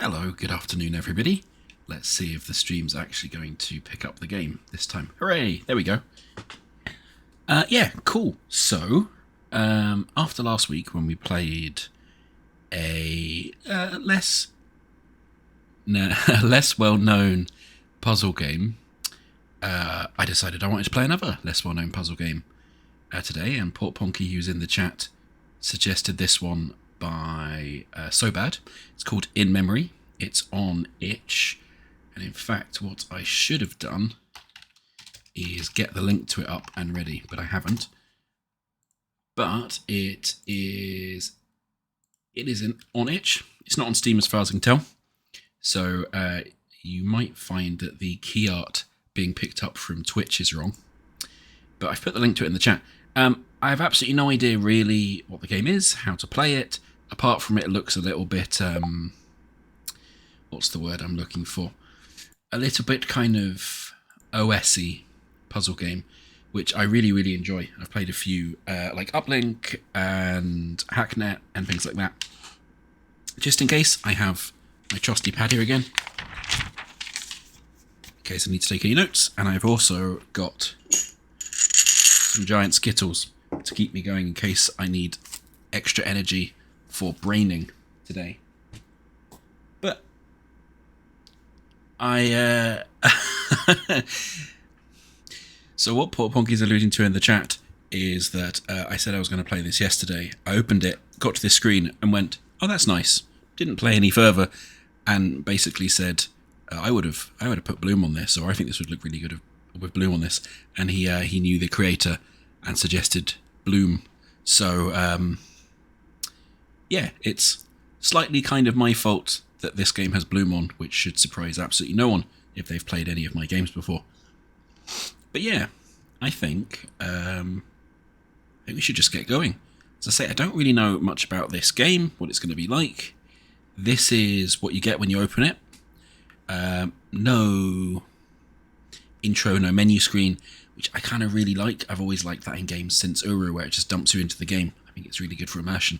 Hello, good afternoon everybody. Let's see if the stream's actually going to pick up the game this time. Hooray! There we go. Yeah, cool. So, after last week when we played a less well-known puzzle game, I decided I wanted to play another less well-known puzzle game today, and Port Ponky, who's in the chat, suggested this one by So Bad. It's called In Memory. It's on itch, and in fact what I should have done is get the link to it up and ready, but I haven't. But it is on itch. It's not on Steam as far as I can tell, so you might find that the key art being picked up from Twitch is wrong, but I've put the link to it in the chat. I have absolutely no idea really what the game is, how to play it, apart from it looks a little bit, what's the word I'm looking for? A little bit kind of OS-y puzzle game, which I really, really enjoy. I've played a few, like Uplink and Hacknet and things like that. Just in case, I have my trusty pad here again, in case I need to take any notes, and I've also got some giant Skittles to keep me going in case I need extra energy for braining today. But so what Port Ponky's alluding to in the chat is that I said I was going to play this yesterday. I opened it, got to this screen, and went, "Oh, that's nice." Didn't play any further, and basically said, "I would have put Bloom on this, or I think this would look really good with Bloom on this." And he knew the creator and suggested Bloom. So yeah, it's slightly kind of my fault that this game has Bloom on, which should surprise absolutely no one if they've played any of my games before. But yeah, I think we should just get going. As I say, I don't really know much about this game, what it's going to be like. This is what you get when you open it. No intro, no menu screen, which I kind of really like. I've always liked that in games since Uru, where it just dumps you into the game. I think it's really good for immersion.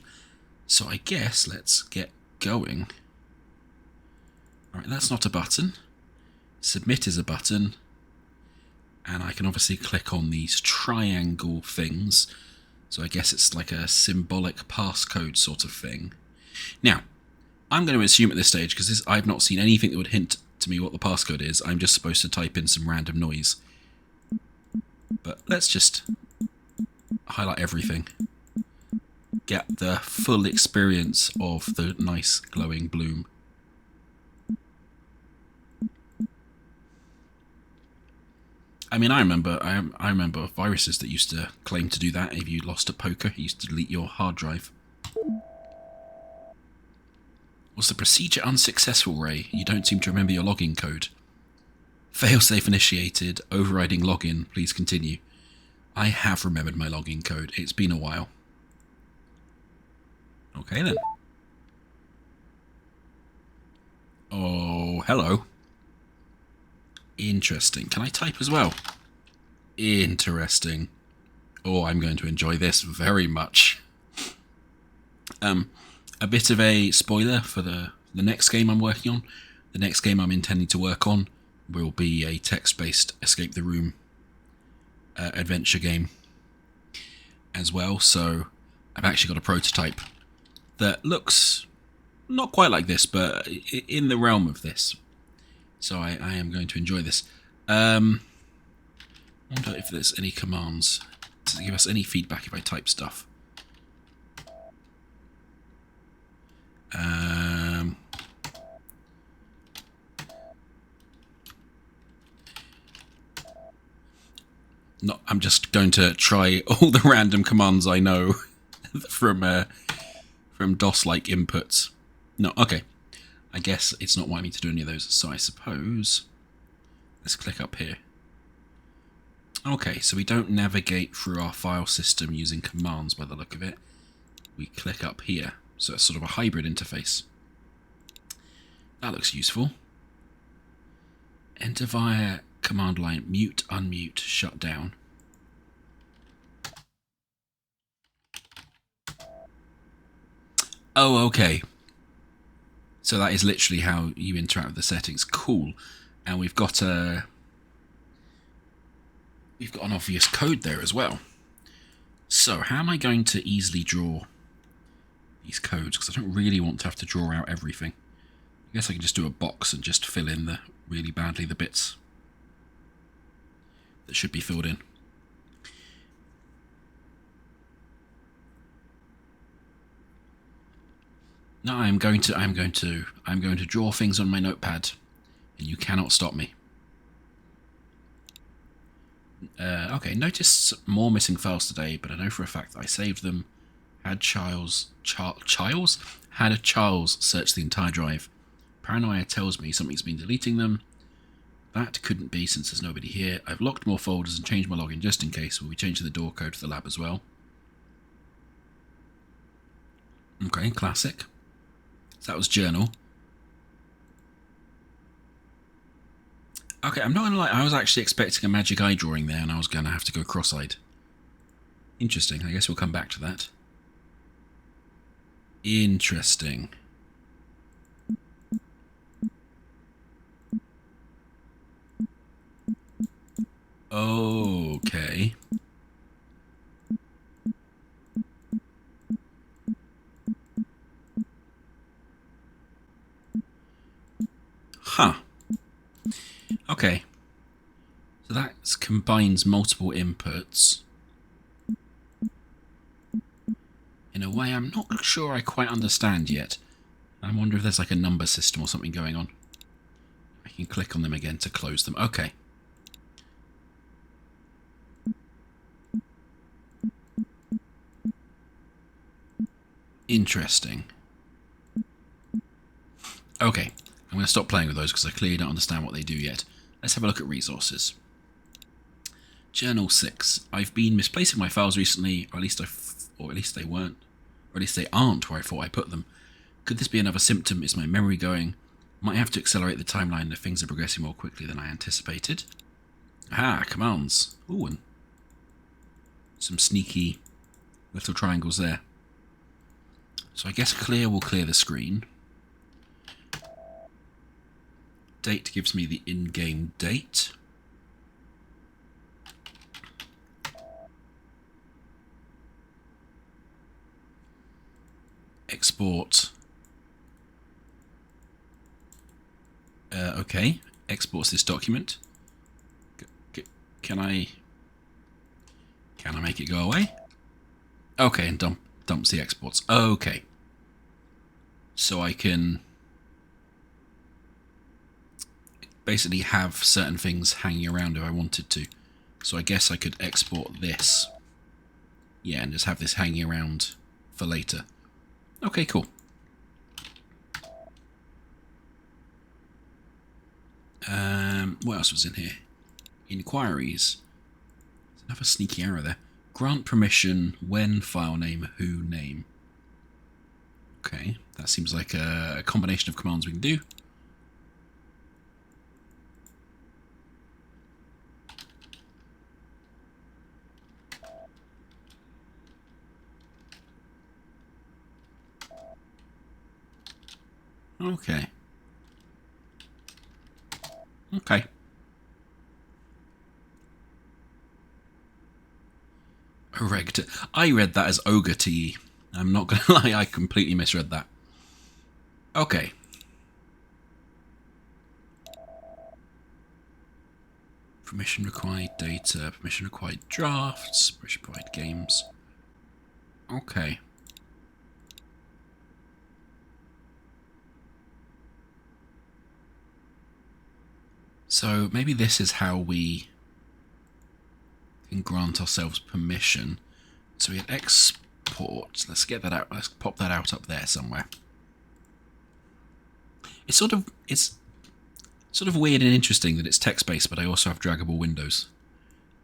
So I guess let's get going. Alright, that's not a button. Submit is a button. And I can obviously click on these triangle things. So I guess it's like a symbolic passcode sort of thing. Now, I'm going to assume at this stage, because I've not seen anything that would hint to me what the passcode is, I'm just supposed to type in some random noise. But let's just highlight everything. Get the full experience of the nice glowing bloom. I mean, I remember viruses that used to claim to do that. If you lost at poker, it used to delete your hard drive. Was the procedure unsuccessful, Ray? You don't seem to remember your login code. Failsafe initiated. Overriding login. Please continue. I have remembered my login code. It's been a while. Okay then. Oh, hello. Interesting. Can I type as well? Interesting. Oh, I'm going to enjoy this very much. A bit of a spoiler for the next game I'm working on. The next game I'm intending to work on will be a text-based Escape the Room adventure game as well. So I've actually got a prototype that looks not quite like this, but in the realm of this. So I am going to enjoy this. I wonder if there's any commands to give us any feedback if I type stuff. No, I'm just going to try all the random commands I know from DOS-like inputs. No, okay. I guess it's not wanting me to do any of those, so I suppose let's click up here. Okay, so we don't navigate through our file system using commands by the look of it. We click up here, so it's sort of a hybrid interface. That looks useful. Enter via command line, mute, unmute, shut down. Oh, okay. So that is literally how you interact with the settings. Cool. And we've got an obvious code there as well. So how am I going to easily draw these codes? Because I don't really want to have to draw out everything. I guess I can just do a box and just fill in the really badly the bits that should be filled in. No, I'm going to draw things on my notepad, and you cannot stop me. Okay, noticed more missing files today, but I know for a fact that I saved them. Had Charles search the entire drive. Paranoia tells me something's been deleting them. That couldn't be since there's nobody here. I've locked more folders and changed my login just in case. We'll be changing the door code to the lab as well. Okay, classic. So that was journal. Okay, I'm not gonna lie, I was actually expecting a magic eye drawing there and I was gonna have to go cross-eyed. Interesting, I guess we'll come back to that. Interesting. Okay. Huh. Okay. So that combines multiple inputs in a way I'm not sure I quite understand yet. I wonder if there's like a number system or something going on. I can click on them again to close them. Okay. Interesting. Okay, I'm going to stop playing with those because I clearly don't understand what they do yet. Let's have a look at resources. Journal 6. I've been misplacing my files recently, or at least they weren't, or at least they aren't where I thought I put them. Could this be another symptom? Is my memory going? Might have to accelerate the timeline if things are progressing more quickly than I anticipated. Ah, commands. Ooh, and some sneaky little triangles there. So I guess clear will clear the screen. Date gives me the in-game date. Export. Okay, exports this document. Can I make it go away? Okay, and dumps the exports. Okay. So I can basically have certain things hanging around if I wanted to. So I guess I could export this. Yeah, and just have this hanging around for later. Okay, cool. What else was in here? Inquiries. There's another sneaky error there. Grant permission when file name who name. Okay, that seems like a combination of commands we can do. Okay. Okay. Erect. I read that as ogre tea. I'm not gonna lie, I completely misread that. Okay. Permission required data, permission required drafts, permission required games. Okay. So maybe this is how we can grant ourselves permission. So we had export. Let's get that out. Let's pop that out up there somewhere. It's sort of weird and interesting that it's text-based, but I also have draggable windows.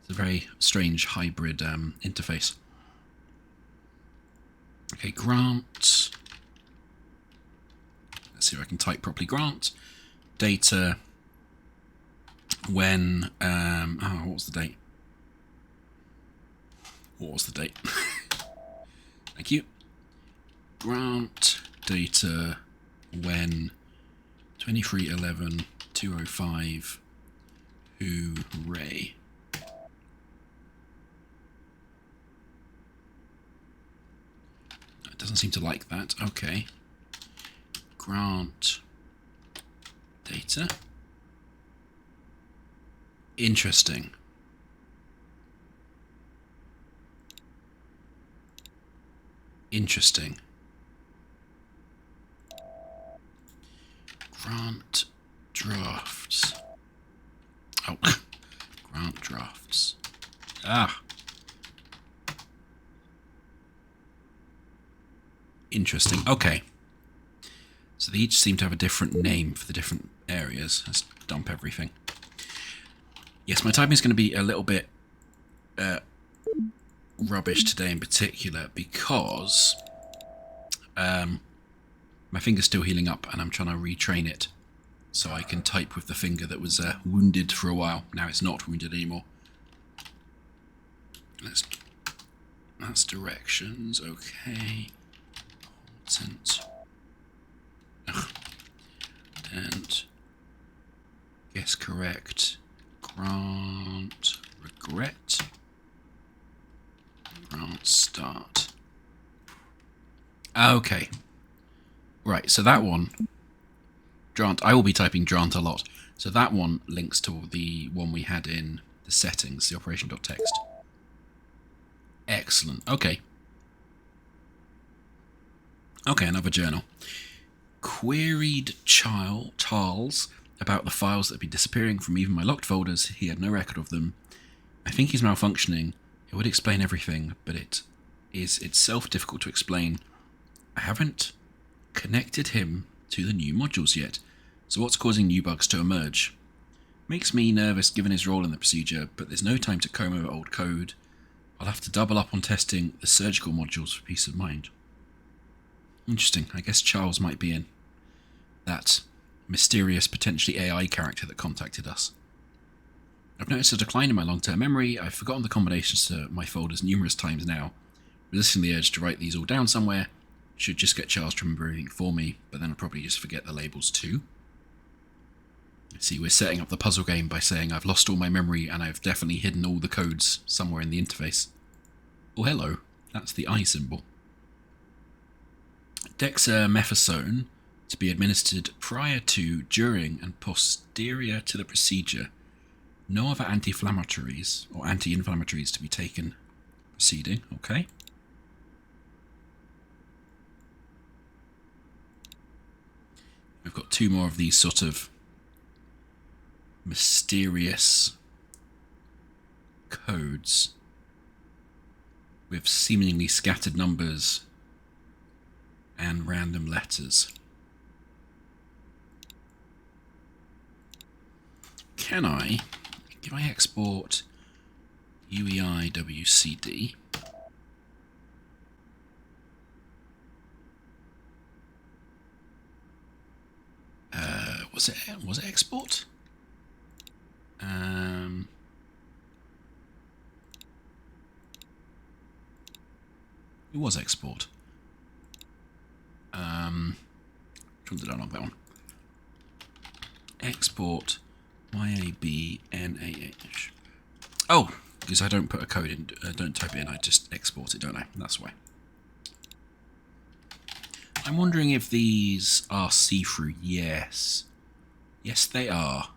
It's a very strange hybrid interface. Okay, grant. Let's see if I can type properly. Grant data when what was the date? What was the date? Thank you. Grant data when 2311 205. Hooray. It doesn't seem to like that. Okay. Grant data. Interesting. Interesting. Grant drafts. Oh, grant drafts. Ah. Interesting. Okay. So they each seem to have a different name for the different areas. Let's dump everything. Yes, my typing is going to be a little bit rubbish today in particular because my finger's still healing up and I'm trying to retrain it so I can type with the finger that was wounded for a while. Now it's not wounded anymore. That's directions, okay. Important. And guess correct. Grant regret. Grant start. Okay. Right, so that one, Drant, I will be typing Drant a lot. So that one links to the one we had in the settings, the operation.txt. Excellent. Okay. Okay, another journal. Queried Charles about the files that have been disappearing from even my locked folders. He had no record of them. I think he's malfunctioning. It would explain everything, but it is itself difficult to explain. I haven't connected him to the new modules yet, so what's causing new bugs to emerge? Makes me nervous given his role in the procedure, but there's no time to comb over old code. I'll have to double up on testing the surgical modules for peace of mind. Interesting. I guess Charles might be in. That mysterious, potentially AI character that contacted us. I've noticed a decline in my long-term memory. I've forgotten the combinations to my folders numerous times now. Resisting the urge to write these all down somewhere. Should just get Charles to remember everything for me, but then I'll probably just forget the labels too. See, we're setting up the puzzle game by saying I've lost all my memory and I've definitely hidden all the codes somewhere in the interface. Oh, hello. That's the I symbol. Dexamethasone to be administered prior to, during, and posterior to the procedure. No other anti-inflammatories or anti-inflammatories to be taken proceeding. Okay. We've got two more of these sort of mysterious codes with seemingly scattered numbers and random letters. Can I export UEI-WCD? Was it export? It was export. Which one did I log that one? Export YABNAH. Oh, because I don't put a code in, don't type it in, I just export it, don't I? That's why. I'm wondering if these are see-through. Yes. Yes, they are.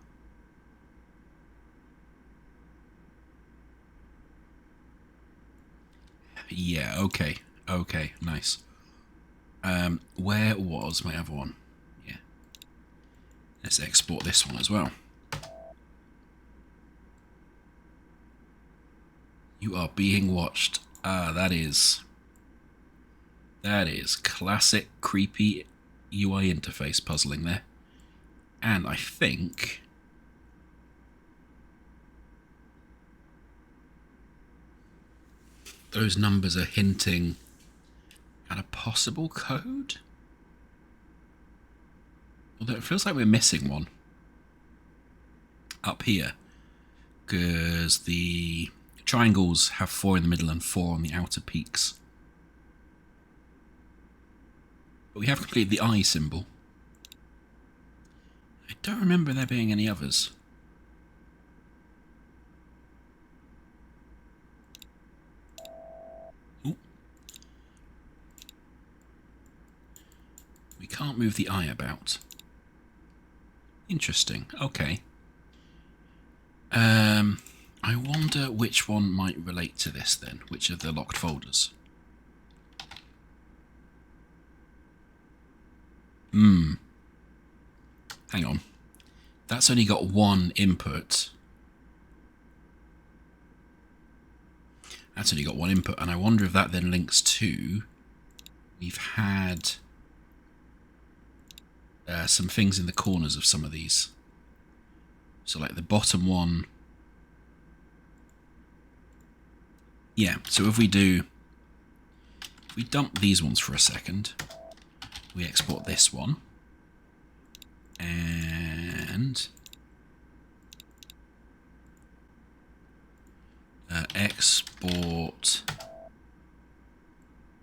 Yeah, okay. Okay, nice. Where was my other one? Yeah. Let's export this one as well. You are being watched. Ah, that is classic creepy UI interface puzzling there. And I think those numbers are hinting at a possible code. Although it feels like we're missing one up here, because the triangles have 4 in the middle and 4 on the outer peaks. But we have completed the I symbol. don't remember there being any others. Ooh. We can't move the eye about. Interesting. Okay. I wonder which one might relate to this then. Which of the locked folders? Hang on. That's only got one input. That's only got one input, and I wonder if that then links to... We've had some things in the corners of some of these. So like the bottom one... Yeah, so if we dump these ones for a second, we export this one, and export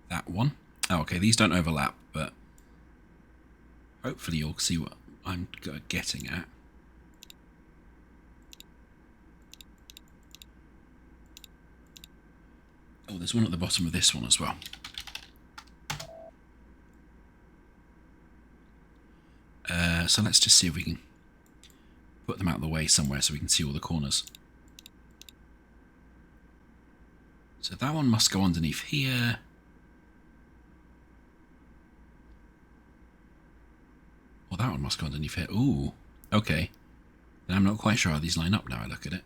that one. Oh, okay, these don't overlap, but hopefully you'll see what I'm getting at. Oh, there's one at the bottom of this one as well. So let's just see if we can put them out of the way somewhere so we can see all the corners. So that one must go underneath here. Well, that one must go underneath here. Ooh, okay. Then I'm not quite sure how these line up now I look at it.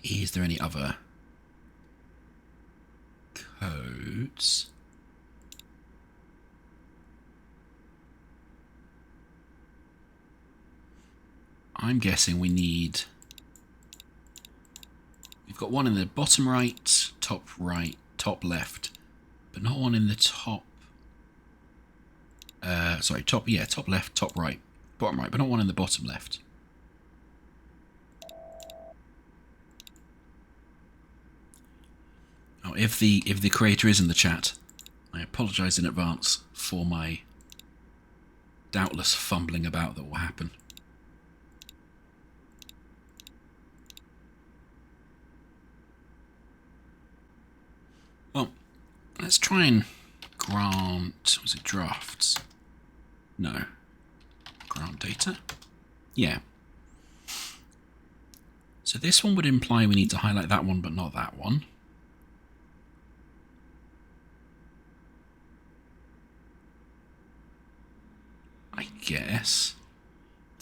Is there any other codes? I'm guessing we need... We've got one in the bottom right, top left, but not one in the top... sorry, top left, top right, bottom right, but not one in the bottom left. Oh, if the creator is in the chat, I apologise in advance for my doubtless fumbling about that will happen. Well, let's try and grant... Was it drafts? No. Grant data? Yeah. So this one would imply we need to highlight that one, but not that one. I guess.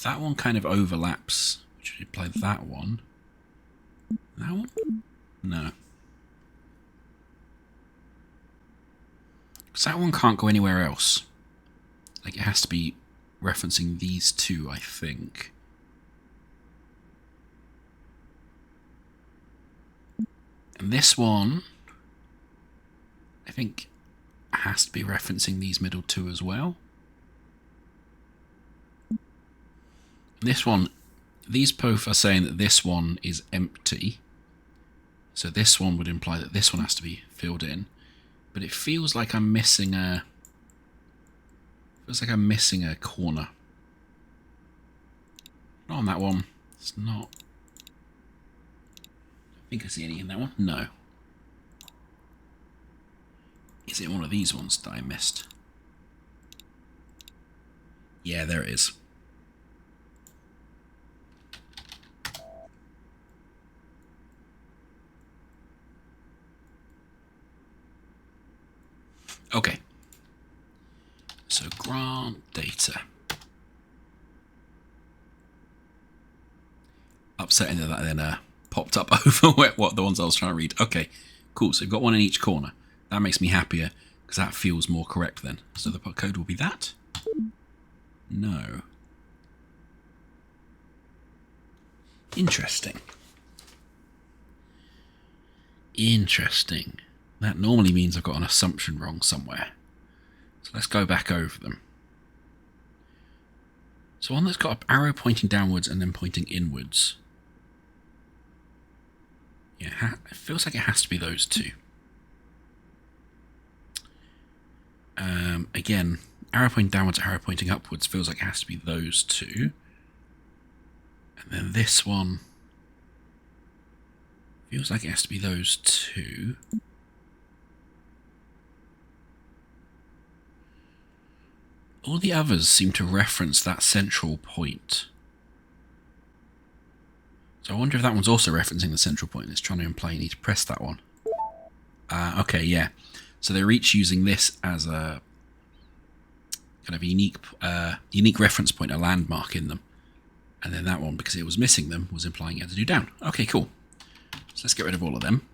That one kind of overlaps, which would imply that one. That one? No. Because that one can't go anywhere else. Like, it has to be referencing these two, I think. And this one, I think, has to be referencing these middle two as well. This one, these both are saying that this one is empty. So this one would imply that this one has to be filled in. But it feels like I'm missing a... corner. Not on that one. It's not... I think I see any in that one. No. Is it one of these ones that I missed? Yeah, there it is. Okay. So grant data. Upsetting that then popped up over what the ones I was trying to read. Okay, cool. So we've got one in each corner. That makes me happier because that feels more correct then. So the code will be that? No. Interesting. Interesting. That normally means I've got an assumption wrong somewhere. So let's go back over them. So one that's got an arrow pointing downwards and then pointing inwards. Yeah, it feels like it has to be those two. Again, arrow pointing downwards, arrow pointing upwards feels like it has to be those two. And then this one feels like it has to be those two. All the others seem to reference that central point. So I wonder if that one's also referencing the central point. It's trying to imply you need to press that one. Okay, yeah. So they're each using this as a kind of unique reference point, a landmark in them. And then that one, because it was missing them, was implying you had to do down. Okay, cool. So let's get rid of all of them.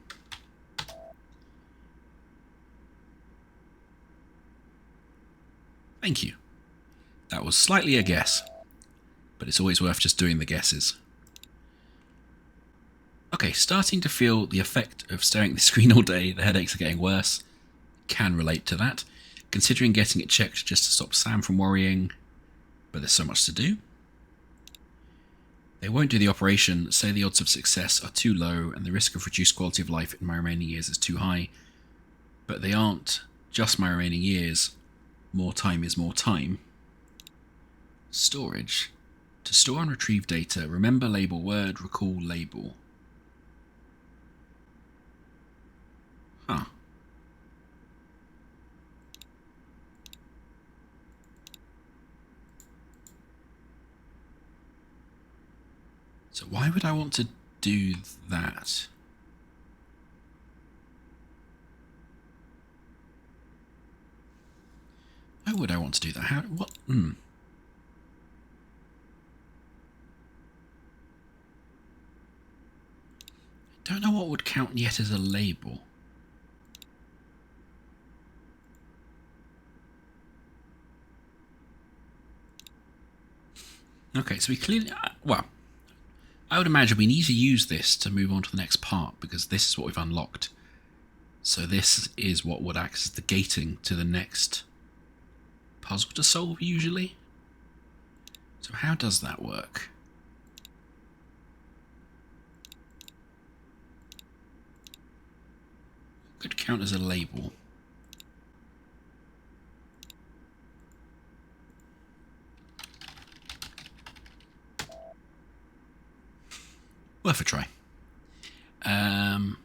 Thank you. That was slightly a guess, but it's always worth just doing the guesses. Okay, starting to feel the effect of staring at the screen all day. The headaches are getting worse. Can relate to that. Considering getting it checked just to stop Sam from worrying, but there's so much to do. They won't do the operation, say the odds of success are too low and the risk of reduced quality of life in my remaining years is too high. But they aren't just my remaining years. More time is more time. Storage. To store and retrieve data, remember label word, recall label. Huh. So why would I want to do that? Why would I want to do that? How? What? I don't know what would count yet as a label. Okay, so we clearly... well, I would imagine we need to use this to move on to the next part, because this is what we've unlocked. So this is what would act as the gating to the next puzzle to solve, usually. So how does that work? Could count as a label. Worth a try. I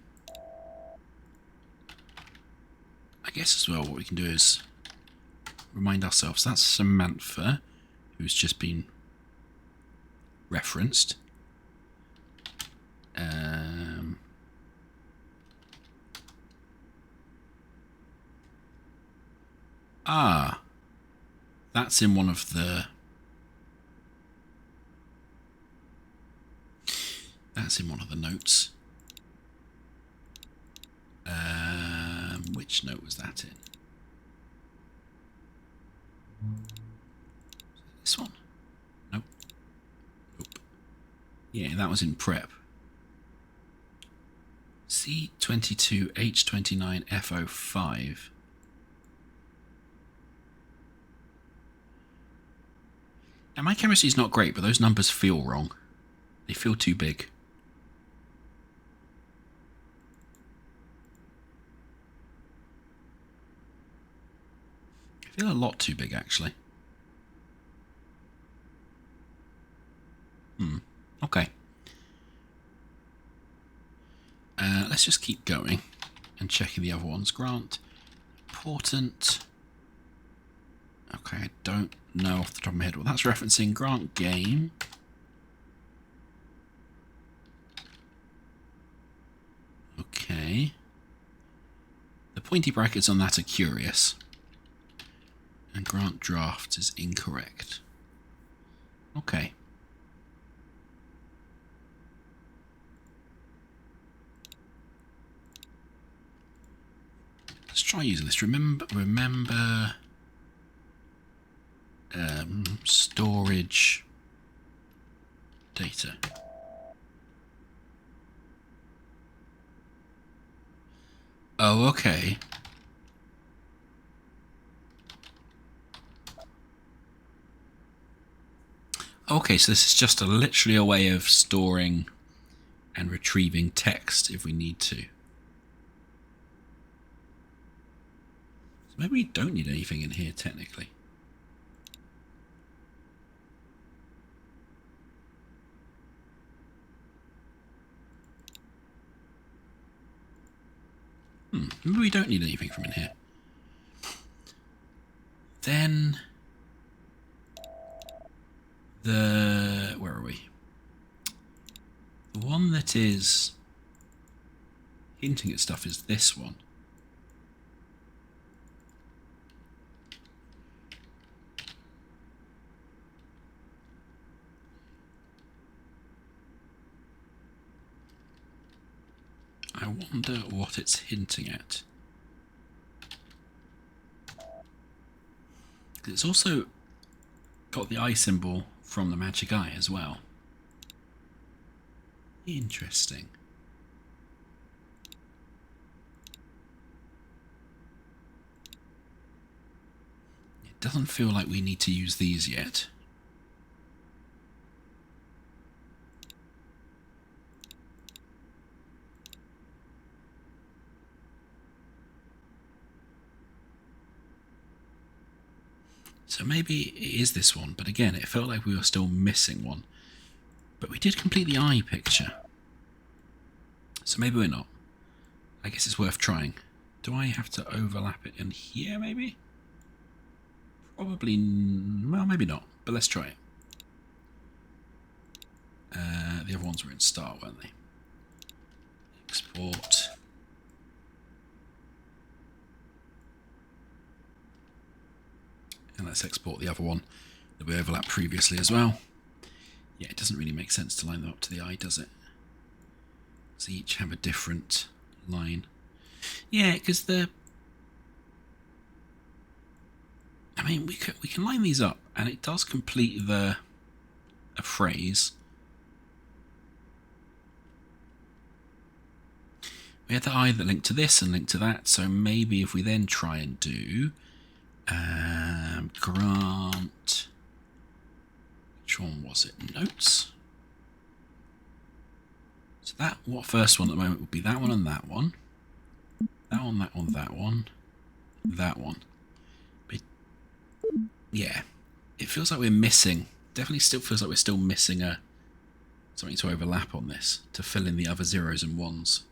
guess as well what we can do is remind ourselves that's Samantha, who's just been referenced. That's in one of the... that's in one of the notes. Which note was that in? This one? Nope. Nope. Yeah, that was in prep. C22H29F05. Now my chemistry is not great, but those numbers feel wrong. They feel too big. They feel a lot too big, actually. Okay. Let's just keep going and checking the other ones. Grant, important. Okay, I don't know off the top of my head what that's referencing. Grant game. Okay. The pointy brackets on that are curious. And Grant draft is incorrect. Okay. Let's try using this. Remember storage data. Oh, okay. Okay, so this is just literally a way of storing and retrieving text if we need to. So maybe we don't need anything in here technically. Maybe we don't need anything from in here. Then where are we? The one that is hinting at stuff is this one. I wonder what it's hinting at. It's also got the eye symbol from the magic eye as well. Interesting. It doesn't feel like we need to use these yet. So maybe it is this one, but again, it felt like we were still missing one. But we did complete the eye picture. So maybe we're not. I guess it's worth trying. Do I have to overlap it in here, maybe? Probably, well, maybe not, but let's try it. The other ones were in start, weren't they? Export. And let's export the other one that we overlapped previously as well. Yeah, it doesn't really make sense to line them up to the eye, does it? So each have a different line. Yeah, because I mean, we can line these up, and it does complete a phrase. We had the eye that linked to this and linked to that, so maybe if we then try and do grant, which one was it? Notes. So that first one at the moment would be that one and that one. That one, that one, that one, that one. But yeah, it feels like we're missing. Definitely still feels like we're still missing something to overlap on this to fill in the other zeros and ones.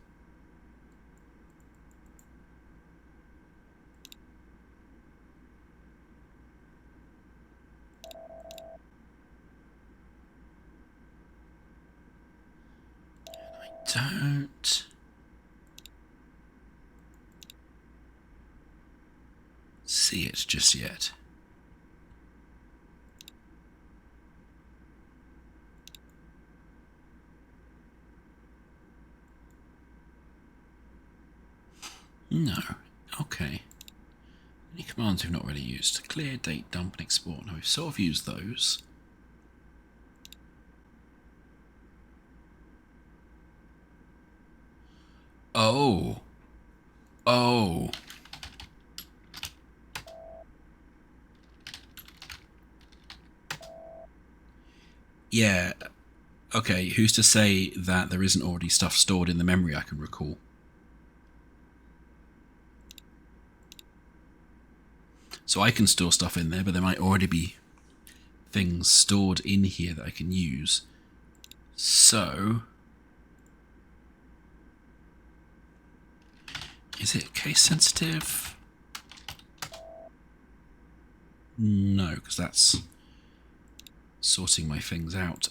Don't see it just yet. No. Okay. Any commands we've not really used? Clear, date, dump, and export. Now we've sort of used those. Oh. Oh. Yeah. Okay, who's to say that there isn't already stuff stored in the memory I can recall? So I can store stuff in there, but there might already be things stored in here that I can use. So is it case sensitive? No, because that's sorting my things out.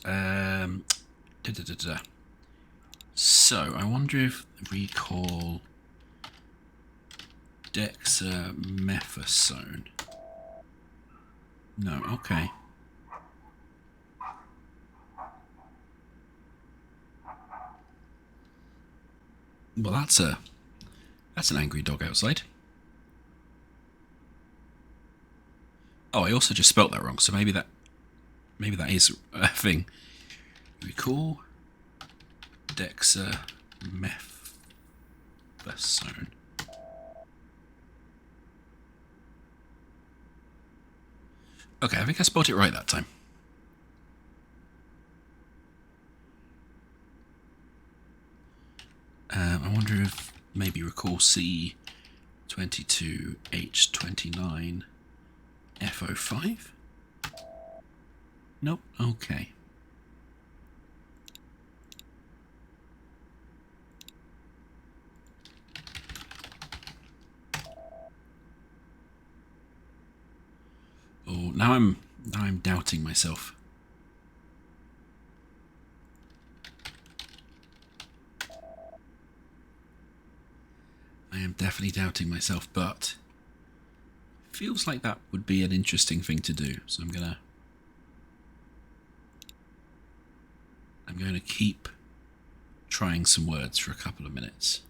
So I wonder if recall dexamethasone. No, okay. Well, that's an angry dog outside. Oh, I also just spelt that wrong, so maybe that is a thing. Recall dexamethasone. Okay, I think I spelled it right that time. I wonder if maybe recall C22H29F05? Nope, okay. Oh, now I'm doubting myself. I am definitely doubting myself, but feels like that would be an interesting thing to do. So I'm going to keep trying some words for a couple of minutes.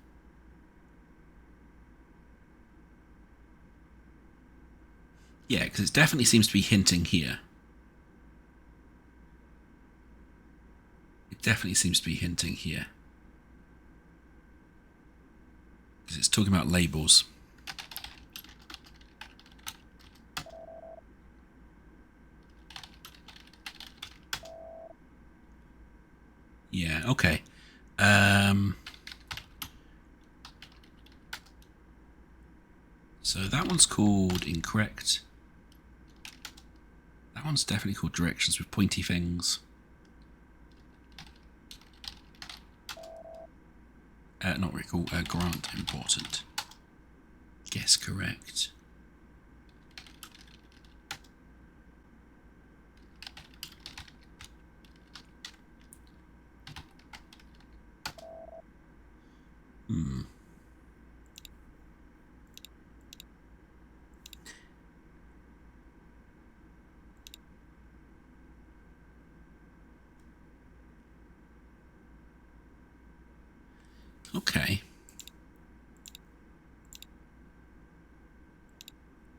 Yeah, because it definitely seems to be hinting here. It definitely seems to be hinting here. Because it's talking about labels. Yeah, okay. So that one's called incorrect. That one's definitely called directions with pointy things. Not recall, grant important. Guess correct. Okay.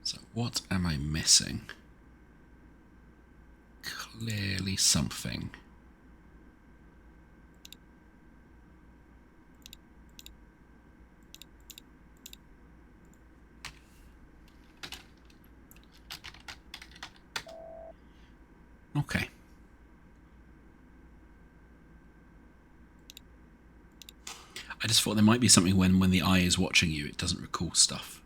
So what am I missing? Clearly something. Okay. I just thought there might be something when the eye is watching you, it doesn't recall stuff.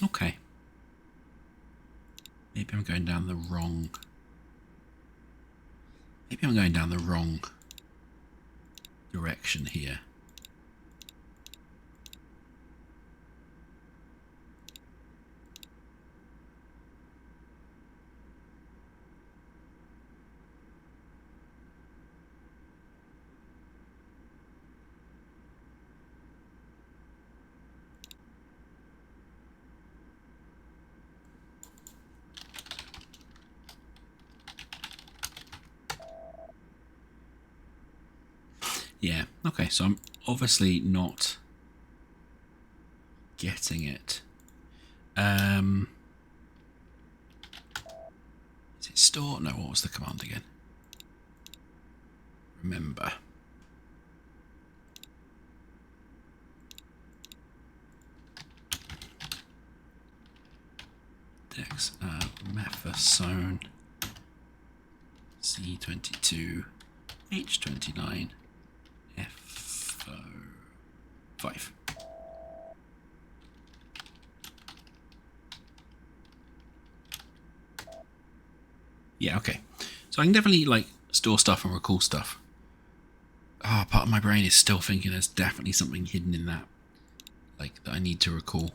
Okay. Maybe I'm going down the wrong... Maybe I'm going down the wrong direction here. Yeah, okay, so I'm obviously not getting it. Is it store? No, what was the command again? Remember. Dex, methasone, C22, H29, F5. Yeah, okay. So I can definitely like store stuff and recall stuff. Ah, part of my brain is still thinking there's definitely something hidden in that, like that I need to recall.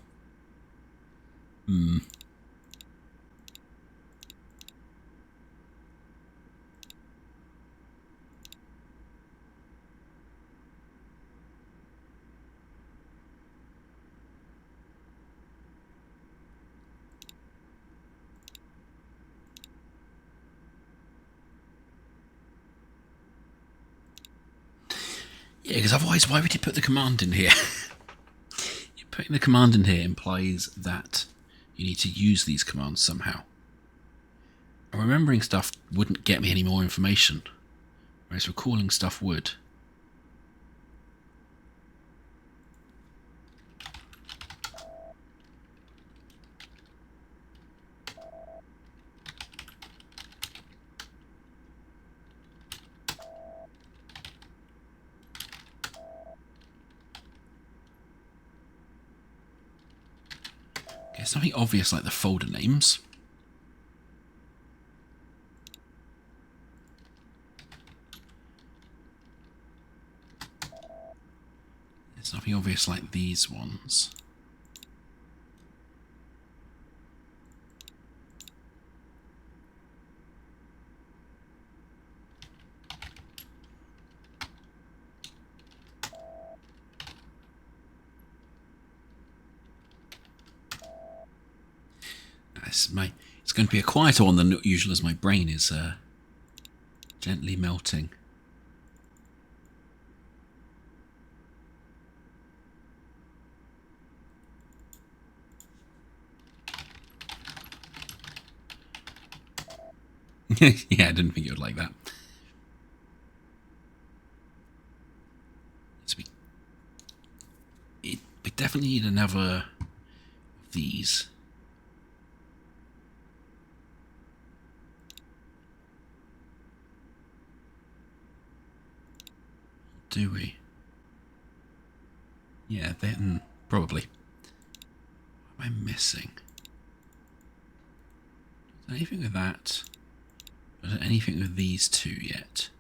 Yeah, because otherwise, why would you put the command in here? Putting the command in here implies that you need to use these commands somehow. remembering stuff wouldn't get me any more information, whereas recalling stuff would. It's nothing obvious like the folder names. There's nothing obvious like these ones. It's going to be a quieter one than usual, as my brain is gently melting. Yeah, I didn't think you would like that. So we definitely need another of these. Do we? Yeah, then probably. What am I missing? Anything with that? Not anything with these two yet.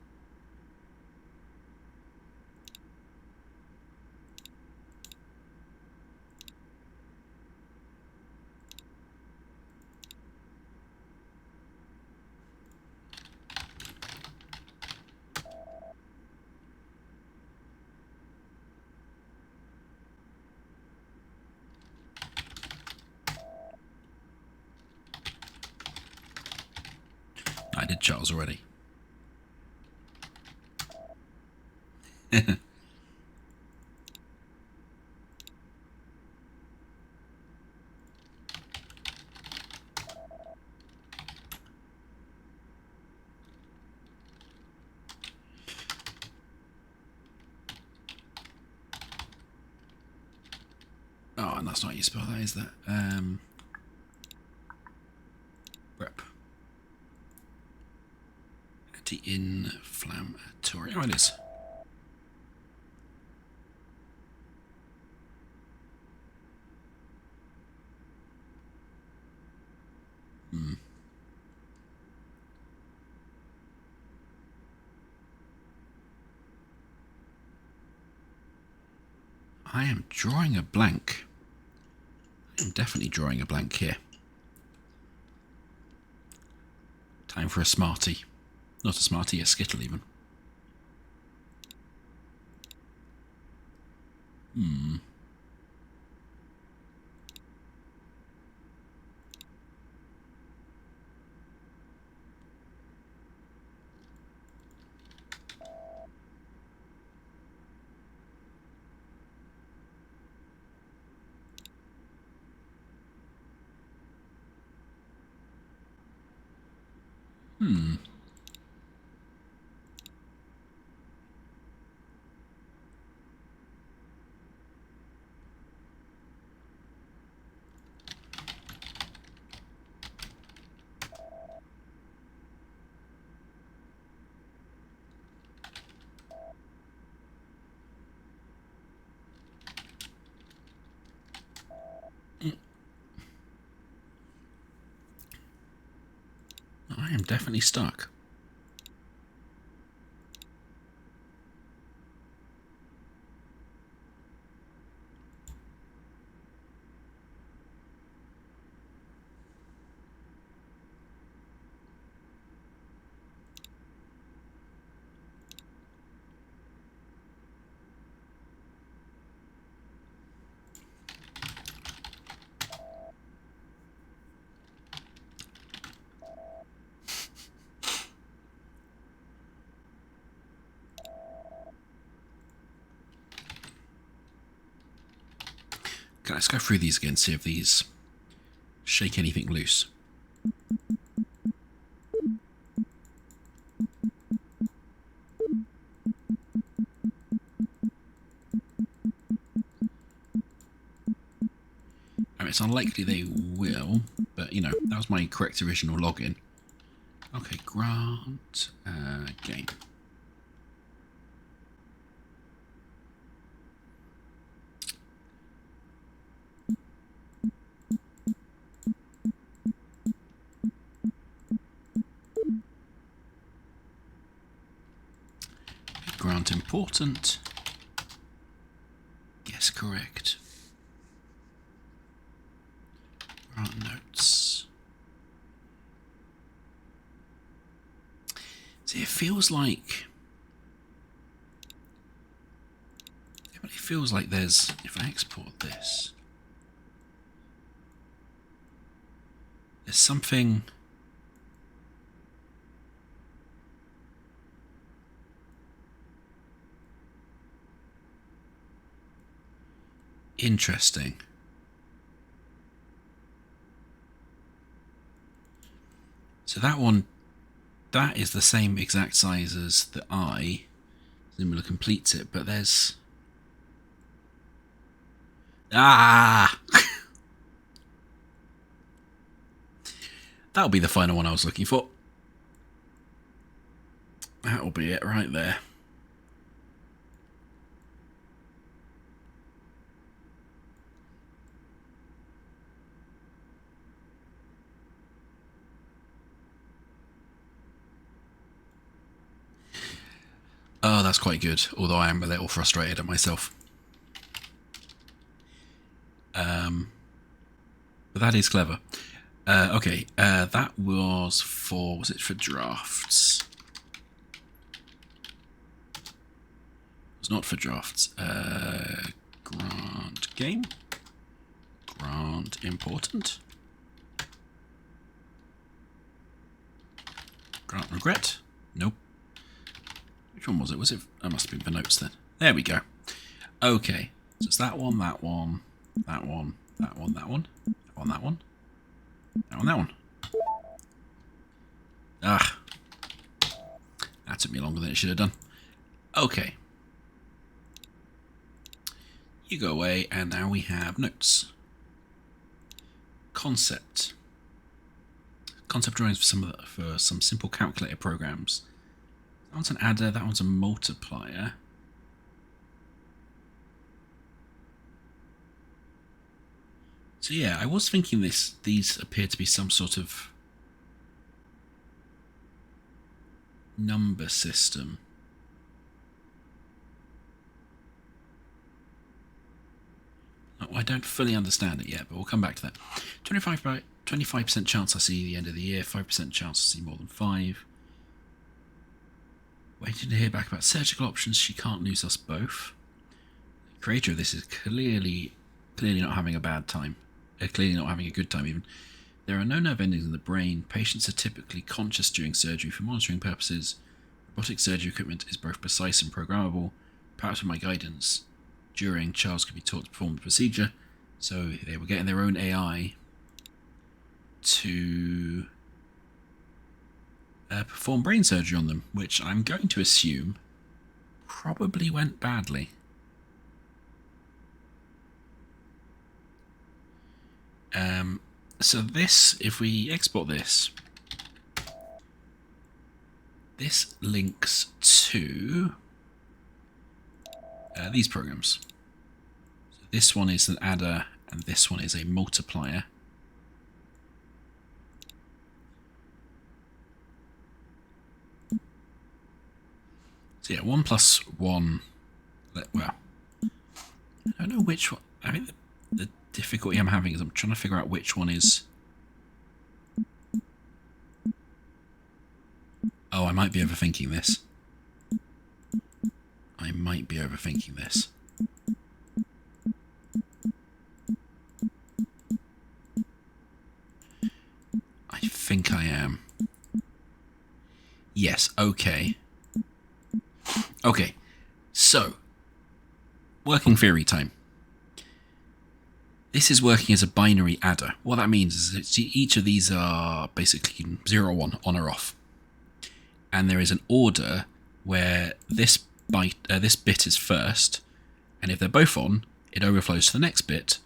I did Charles already. Oh, and that's not how you spell that, is that? Rep. Anti-inflammatory. Oh, it is. I am drawing a blank. I'm definitely drawing a blank here. Time for a Smartie. Not a Smartie, a Skittle even. I am definitely stuck. Okay, let's go through these again, see if these shake anything loose. It's unlikely they will, but you know, that was my correct original login. Okay, grant game. Grant important. Guess correct. Grant notes. See, it feels like... It feels like there's... If I export this... There's something... interesting. So that one, that is the same exact size as the eye. Similar completes it, but there's... Ah! That'll be the final one I was looking for. That'll be it right there. Oh, that's quite good, although I am a little frustrated at myself. But that is clever. Okay, that was for... Was it for drafts? It was not for drafts. Grant game. Grant important. Grant regret. Nope. Which one was it? Was it? That must have been for notes then. There we go. Okay. So it's that one, that one, that one, that one, that one, that one, that one, that one, that one. Ah. That took me longer than it should have done. Okay. You go away, and now we have notes. Concept. Concept drawings for some simple calculator programs. That one's an adder, that one's a multiplier. So yeah, I was thinking these appear to be some sort of number system. Oh, I don't fully understand it yet, but we'll come back to that. 25% chance I see the end of the year, 5% chance I see more than 5. Waiting to hear back about surgical options. She can't lose us both. The creator of this is clearly not having a bad time. Clearly not having a good time even. There are no nerve endings in the brain. Patients are typically conscious during surgery for monitoring purposes. Robotic surgery equipment is both precise and programmable. Perhaps with my guidance during, Charles could be taught to perform the procedure. So they were getting their own AI to perform brain surgery on them, which I'm going to assume probably went badly. So this, if we export this, this links to these programs. So this one is an adder and this one is a multiplier. So yeah, 1 plus 1, well, I don't know which one. I mean, the difficulty I'm having is I'm trying to figure out which one is... Oh, I might be overthinking this. I might be overthinking this. I think I am. Yes, okay. Okay, so, working theory time. This is working as a binary adder. What that means is that each of these are basically 0 or 1, on or off. And there is an order where this bit is first, and if they're both on, it overflows to the next bit.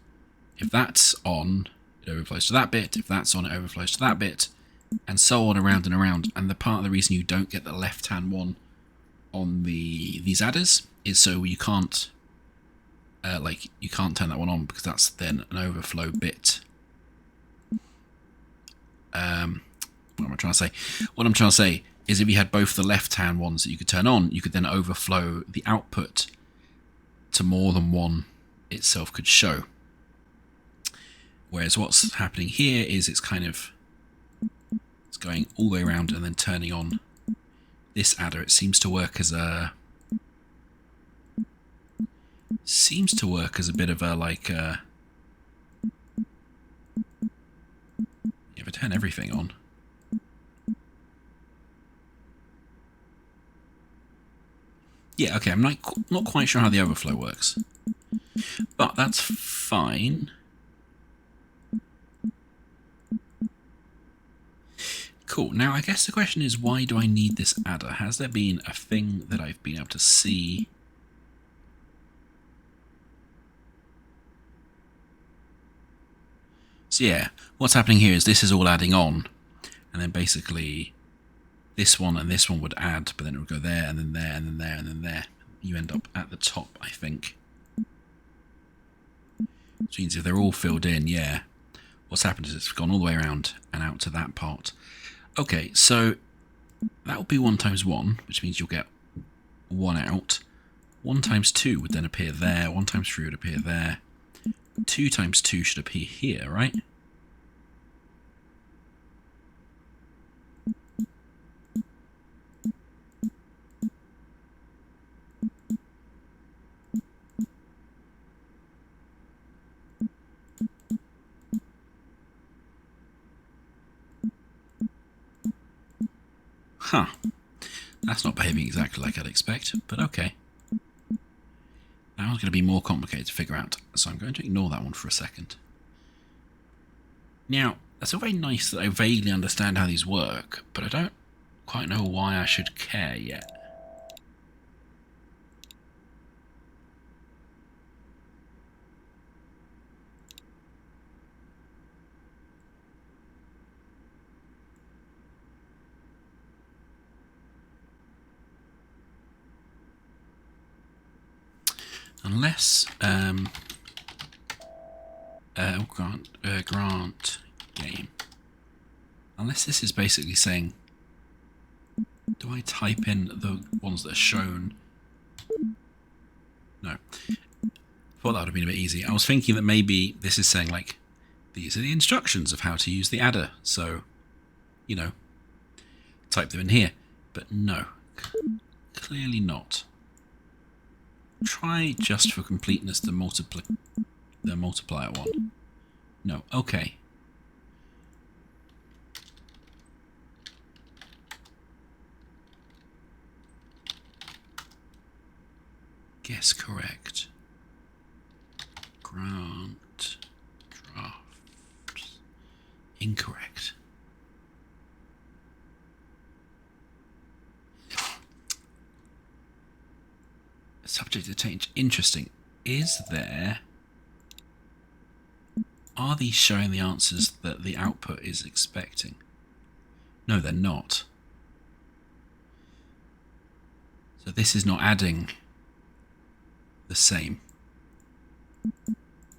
if that's on, it overflows to that bit. If that's on, it overflows to that bit, and so on, around and around. And the part of the reason you don't get the left-hand one on these adders is so you can't you can't turn that one on, because that's then an overflow bit. What am I trying to say? What I'm trying to say is if you had both the left-hand ones that you could turn on, you could then overflow the output to more than one itself could show. Whereas what's happening here is it's going all the way around and then turning on this adder. It seems to work as a bit of a if I turn everything on. Yeah, okay, I'm not quite sure how the overflow works, but that's fine. Cool. Now, I guess the question is, why do I need this adder? Has there been a thing that I've been able to see? So yeah, what's happening here is this is all adding on, and then basically this one and this one would add, but then it would go there, and then there, and then there, and then there. You end up at the top, I think. Which means if they're all filled in, yeah, what's happened is it's gone all the way around and out to that part. Okay, so that will be 1 times 1, which means you'll get 1 out. 1 times 2 would then appear there. 1 times 3 would appear there. 2 times 2 should appear here, right? Huh. That's not behaving exactly like I'd expect, but okay. That one's going to be more complicated to figure out, so I'm going to ignore that one for a second. Now, that's all very nice that I vaguely understand how these work, but I don't quite know why I should care yet. Unless grant game. Unless this is basically saying, do I type in the ones that are shown? No. Thought that would have been a bit easy. I was thinking that maybe this is saying, like, these are the instructions of how to use the adder, so, you know, type them in here. But no, clearly not. Try just for completeness the multiplier one. No, okay. Guess correct. Grant drafts incorrect. Subject to change. Interesting. Are these showing the answers that the output is expecting? No, they're not. So this is not adding the same.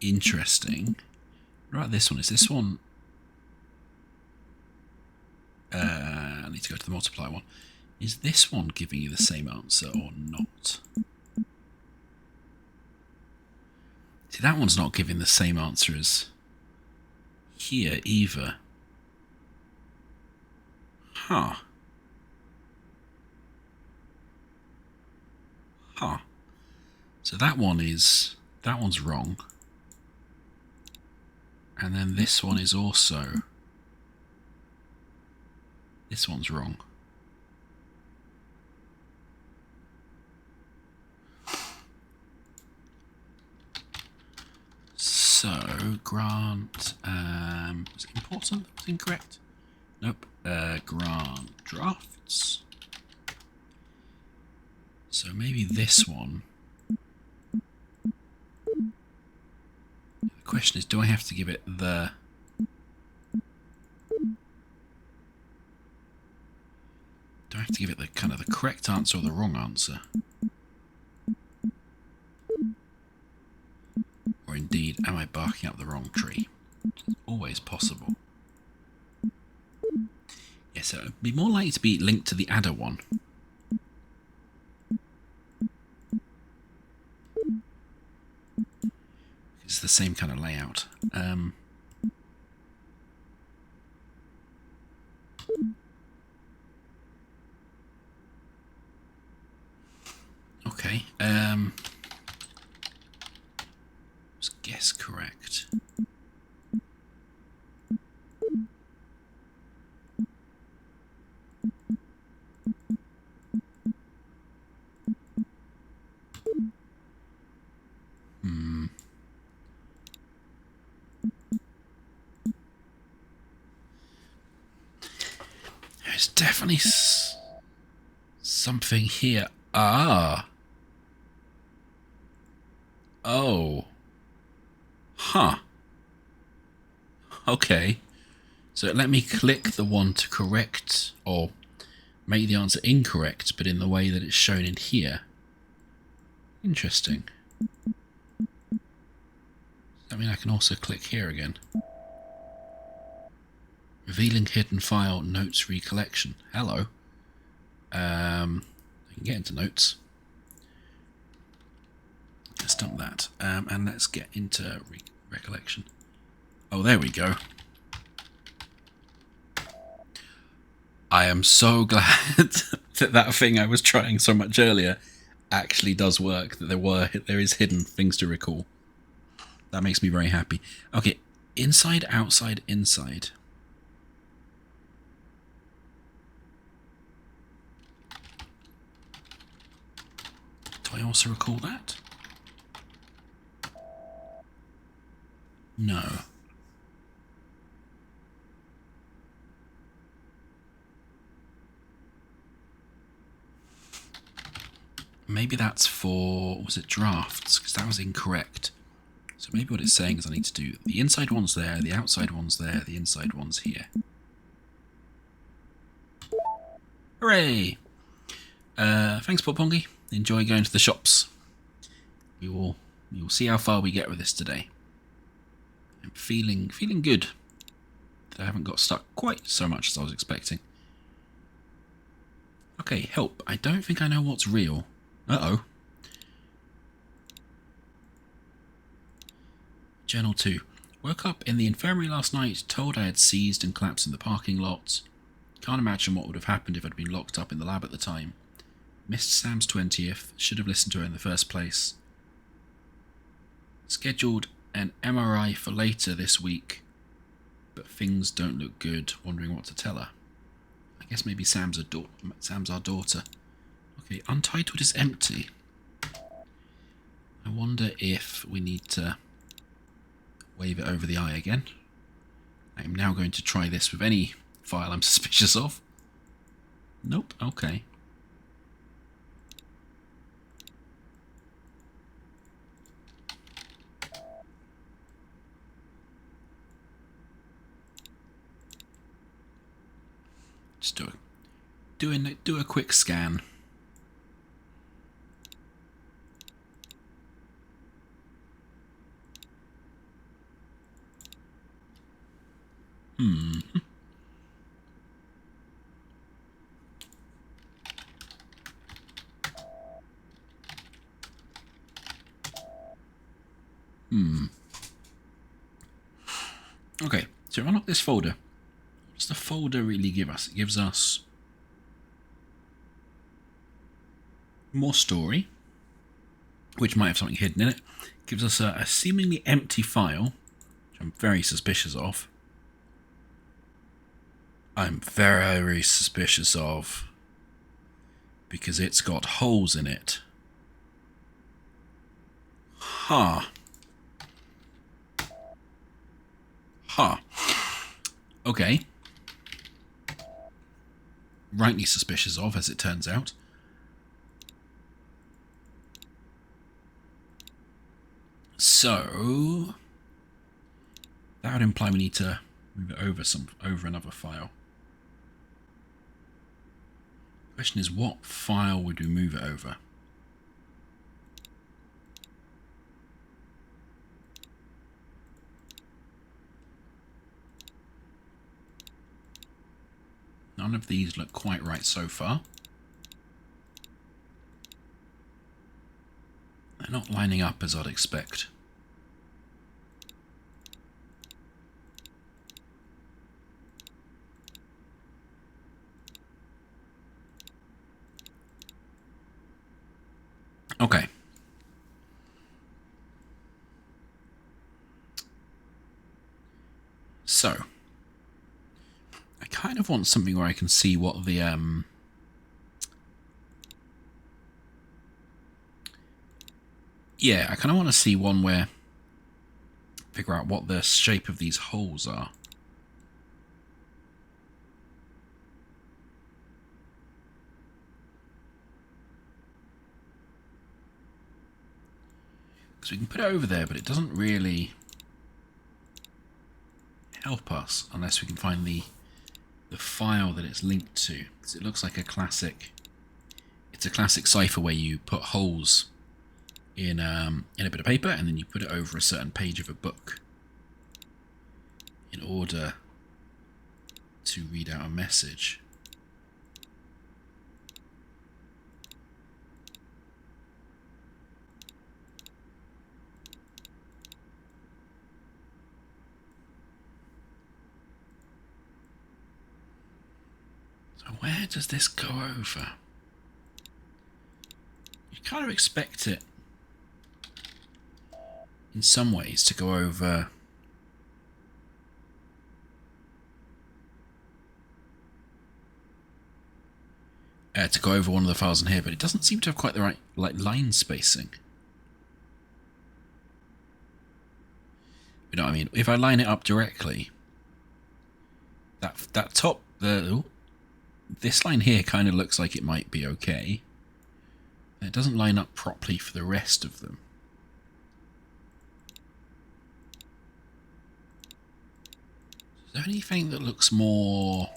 Interesting. What about this one? Is this one... I need to go to the multiplier one. Is this one giving you the same answer or not? See, that one's not giving the same answer as here either. Huh. Huh. So that one's wrong. And then this one is also... This one's wrong. So, grant, was it important? That was incorrect. Nope. Grant drafts. So maybe this one. The question is, do I have to give it the... Do I have to give it the kind of the correct answer or the wrong answer? Or indeed, am I barking up the wrong tree? It's always possible. Yes, so it would be more likely to be linked to the adder one. It's the same kind of layout. Okay. Let's guess correct. There's definitely something here. Ah. Oh. Huh. Okay. So let me click the one to correct or make the answer incorrect, but in the way that it's shown in here. Interesting. Does that mean I can also click here again? Revealing hidden file, notes recollection. Hello. I can get into notes. Let's dump that. And let's get into recollection. Oh, there we go. I am so glad that thing I was trying so much earlier actually does work, that there is hidden things to recall. That makes me very happy. Okay, inside, outside, inside. Do I also recall that? No. Maybe that's for, was it drafts? Because that was incorrect. So maybe what it's saying is I need to do the inside one's there, the outside one's there, the inside one's here. Hooray! Thanks, Portpongi. Enjoy going to the shops. We will see how far we get with this today. I'm feeling good that I haven't got stuck quite so much as I was expecting. Okay, help. I don't think I know what's real. Uh-oh. Journal 2. Woke up in the infirmary last night, told I had seized and collapsed in the parking lot. Can't imagine what would have happened if I'd been locked up in the lab at the time. Missed Sam's 20th, should have listened to her in the first place. Scheduled an MRI for later this week, but things don't look good, wondering what to tell her. I guess maybe Sam's our daughter. Okay, Untitled is empty. I wonder if we need to wave it over the eye again. I'm now going to try this with any file I'm suspicious of. Nope, okay. Just do a quick scan. Okay, so unlock this folder. What does the folder really give us? It gives us more story, which might have something hidden in it. It gives us a seemingly empty file, which I'm very suspicious of. I'm very suspicious of, because it's got holes in it. Huh. Okay. Rightly suspicious of, as it turns out. So, That would imply we need to move it over another file. The question is, what file would we move it over? None of these look quite right so far. They're not lining up as I'd expect. Okay. So, I kind of want something where I can see what the yeah, I kind of want to see one where figure out what the shape of these holes are. Because we can put it over there, but it doesn't really help us unless we can find the file that it's linked to. Because it looks like a classic. It's a classic cipher where you put holes in a bit of paper and then you put it over a certain page of a book in order to read out a message. So where does this go over? You kind of expect it in some ways to go over one of the files in here, but it doesn't seem to have quite the right line spacing. You know what I mean? If I line it up directly, that top this line here kind of looks like it might be okay. It doesn't line up properly for the rest of them. Is there anything that looks more...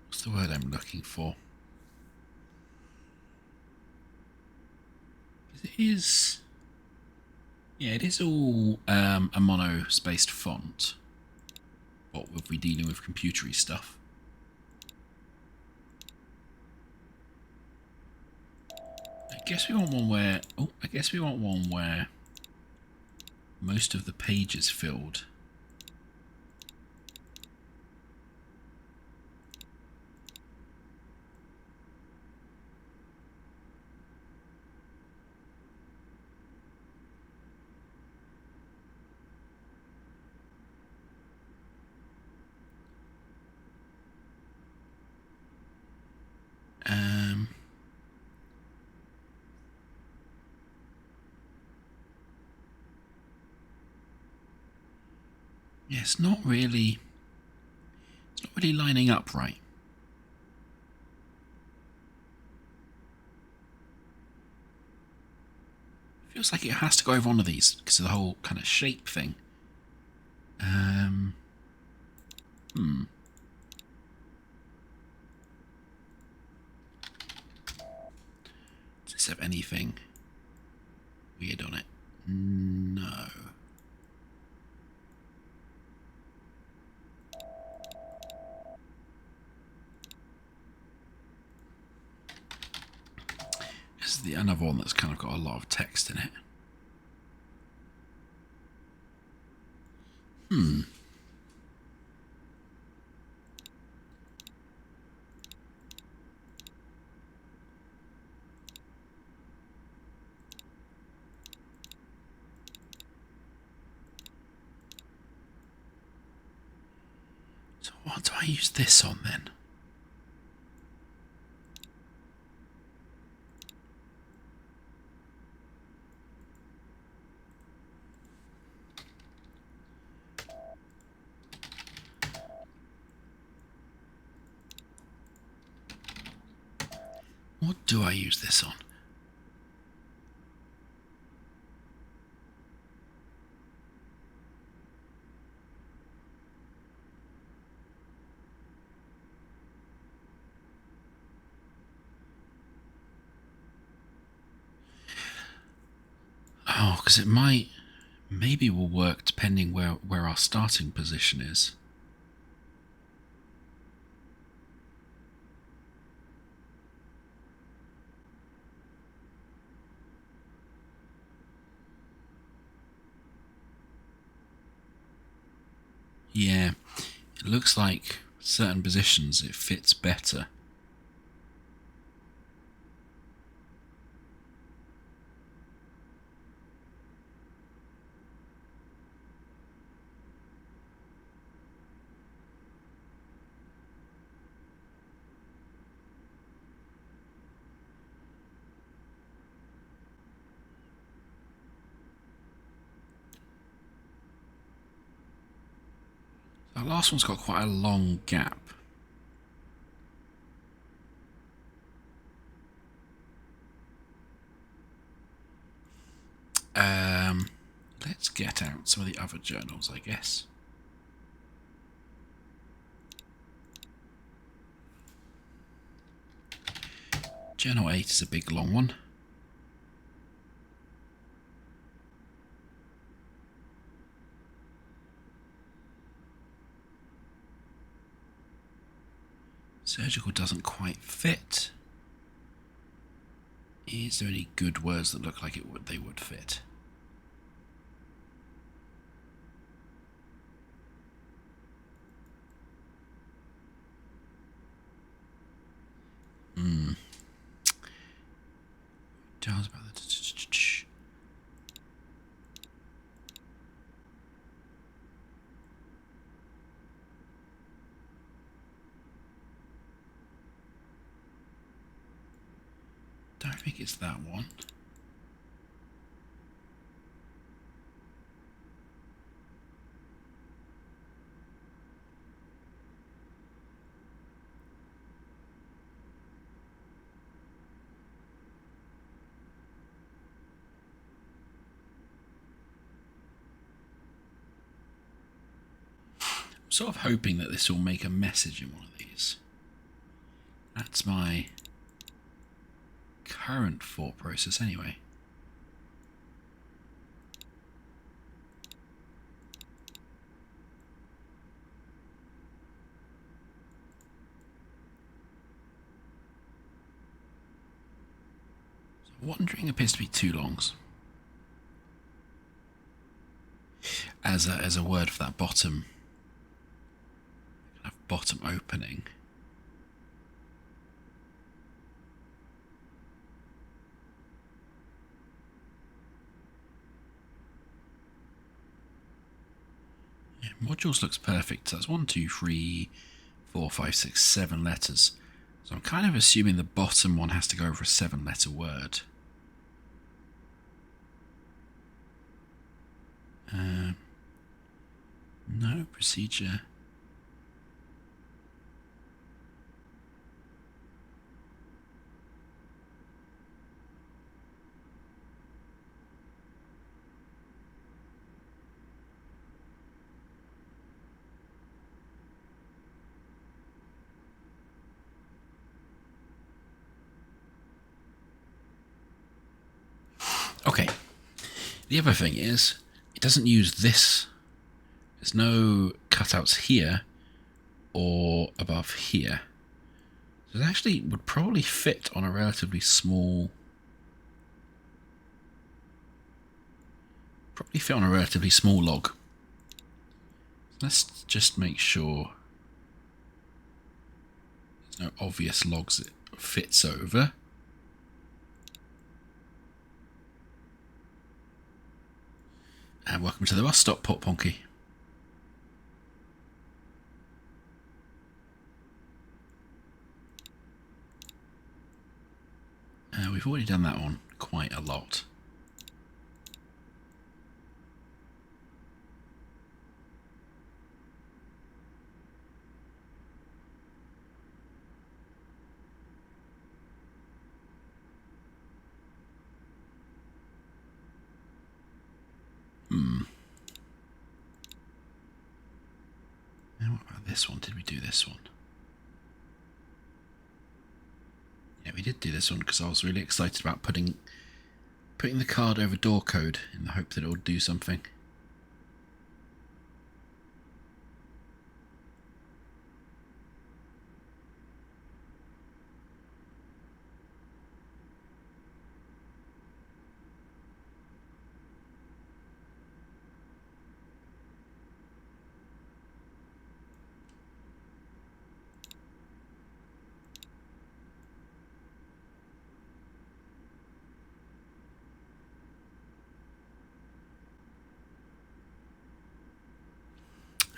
What's the word I'm looking for? It is... Yeah, it is all a mono-spaced font. What would we be dealing with computery stuff? I guess we want one where... Oh, I guess we want one where most of the page is filled. Yeah, it's not really lining up right. Feels like it has to go over one of these because of the whole kind of shape thing. Does this have anything weird on it? No. This is the another one that's kind of got a lot of text in it. So what do I use this on then? What do I use this on? Oh, because maybe will work depending where our starting position is. Yeah, it looks like certain positions it fits better. That last one's got quite a long gap. Let's get out some of the other journals, I guess. Journal 8 is a big long one. Surgical doesn't quite fit. Is there any good words that look like they would fit? Tells about the don't think it's that one. I'm sort of hoping that this will make a message in one of these. That's my current thought process anyway. So wandering appears to be 2 longs. As a word for that bottom opening. Yeah, modules looks perfect. So that's 1, 2, 3, 4, 5, 6, 7 letters. So I'm kind of assuming the bottom one has to go over a 7-letter word. No procedure. Okay. The other thing is, it doesn't use this. There's no cutouts here or above here. So it actually would probably fit on a relatively small... log. Let's just make sure there's no obvious logs it fits over. And welcome to the bus stop, Port Ponky. We've already done that one quite a lot. Now what about this one? Did we do this one? Yeah, we did do this one because I was really excited about putting Putting the card over door code in the hope that it will do something.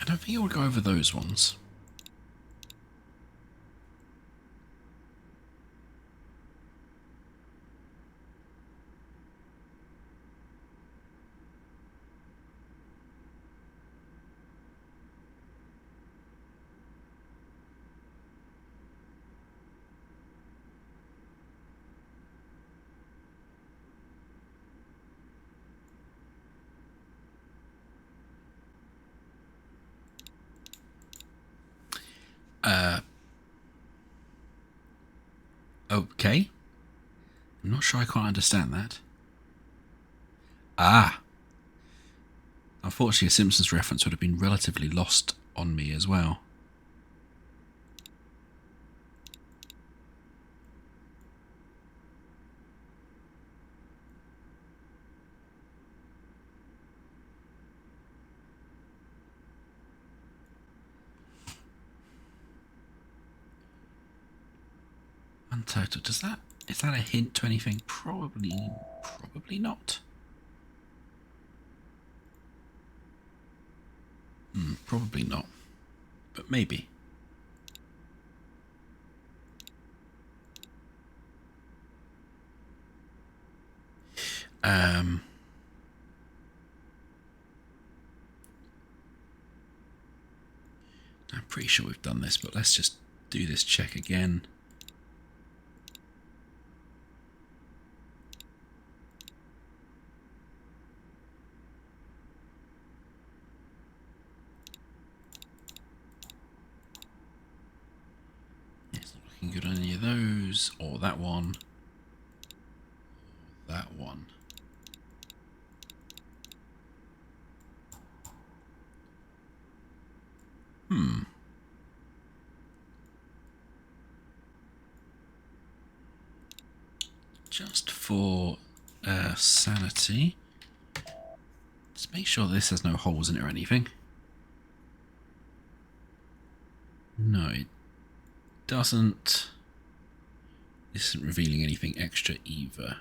I don't think it will go over those ones. Okay. I'm not sure I quite understand that. Ah. Unfortunately, a Simpsons reference would have been relatively lost on me as well. Untitled. Is that a hint to anything? Probably not. Probably not. But maybe. I'm pretty sure we've done this, but let's just do this check again. It's not looking good on any of those, or that one, or that one. Just for sanity, let's make sure this has no holes in it or anything. No, it doesn't. This isn't revealing anything extra either.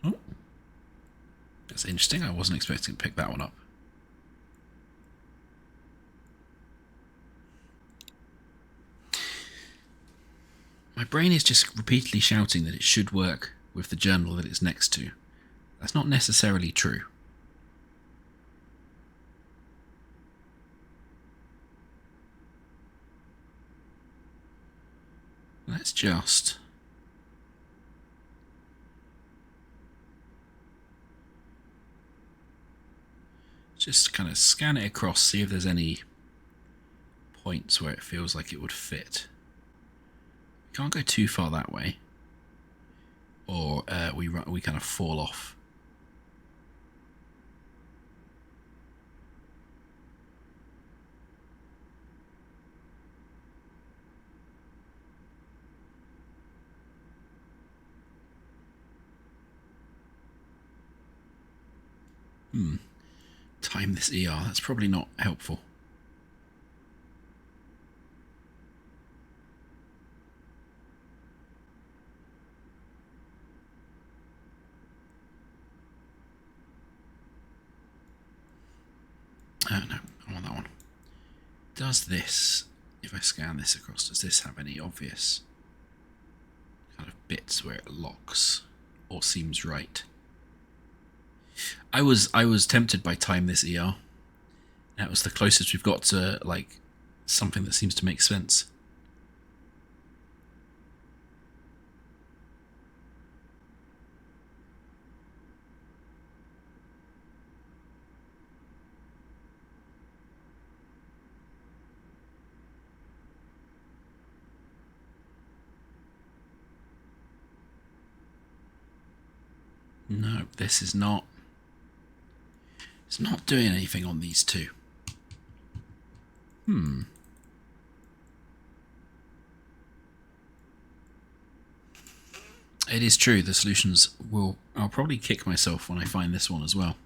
Oh, that's interesting. I wasn't expecting to pick that one up. My brain is just repeatedly shouting that it should work with the journal that it's next to. That's not necessarily true. Let's just kind of scan it across, see if there's any points where it feels like it would fit. We can't go too far that way, or we kind of fall off. Time this ER. That's probably not helpful. No, I want that one. Does this, if I scan this across, does this have any obvious kind of bits where it locks or seems right? I was tempted by time this ER. That was the closest we've got to like something that seems to make sense. No, this is not. It's not doing anything on these two. It is true, the solutions will... I'll probably kick myself when I find this one as well.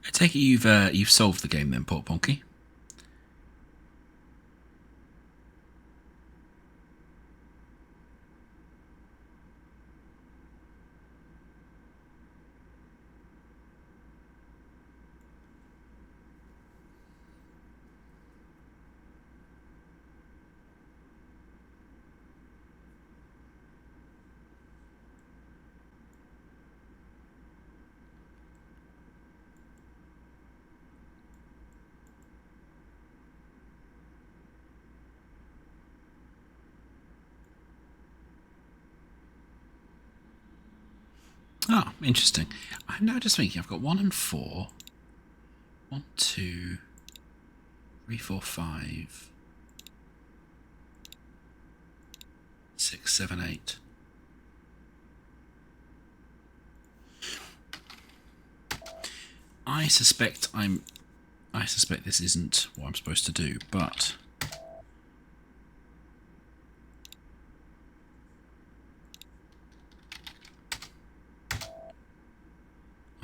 I take it you've solved the game then, Port Ponky. Oh, interesting. I'm now just thinking I've got 1 and 4. 1, 2, 3, 4, 5, 6, 7, 8. I suspect this isn't what I'm supposed to do, but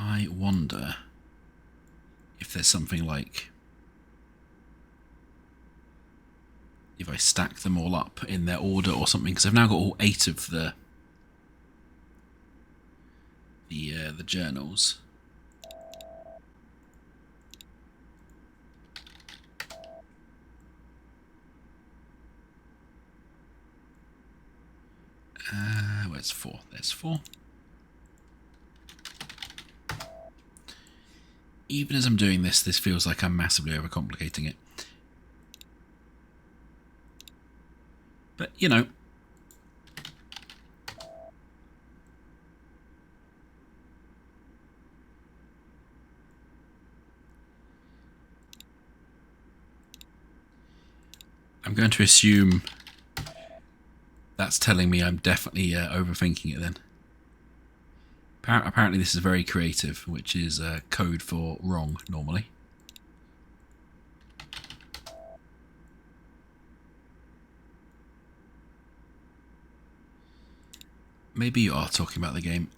I wonder if there's something like, if I stack them all up in their order or something, because I've now got all 8 of the journals. Where's 4? There's 4. Even as I'm doing this, this feels like I'm massively overcomplicating it. But, you know, I'm going to assume that's telling me I'm definitely overthinking it then. Apparently this is very creative, which is code for wrong normally. Maybe you are talking about the game.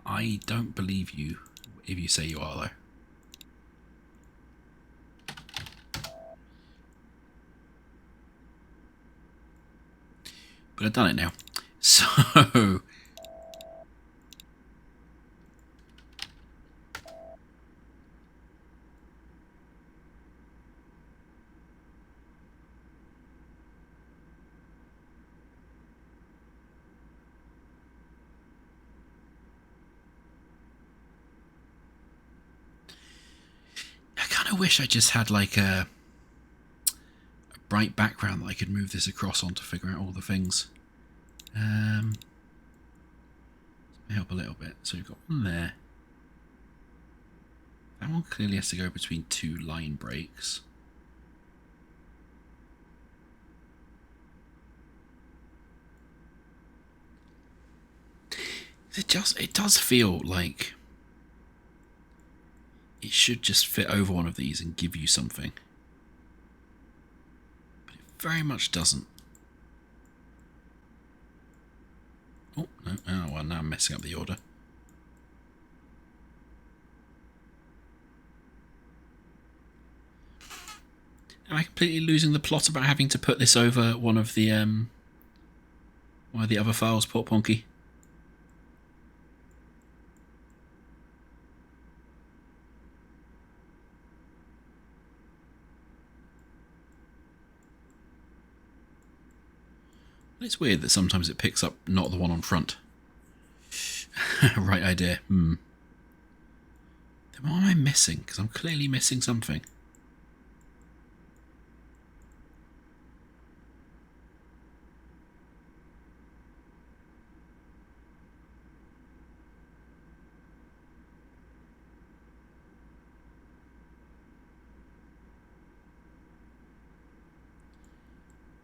I don't believe you if you say you are, though. But I've done it now. So... I kind of wish I just had like a bright background that I could move this across on to figure out all the things. Help a little bit. So we've got one there. That one clearly has to go between 2 line breaks. It does feel like it should just fit over one of these and give you something. But it very much doesn't. Oh, no. Oh, well, now I'm messing up the order. Am I completely losing the plot about having to put this over one of the other files, Port Ponky? It's weird that sometimes it picks up not the one on front. Right idea. Then what am I missing? Because I'm clearly missing something.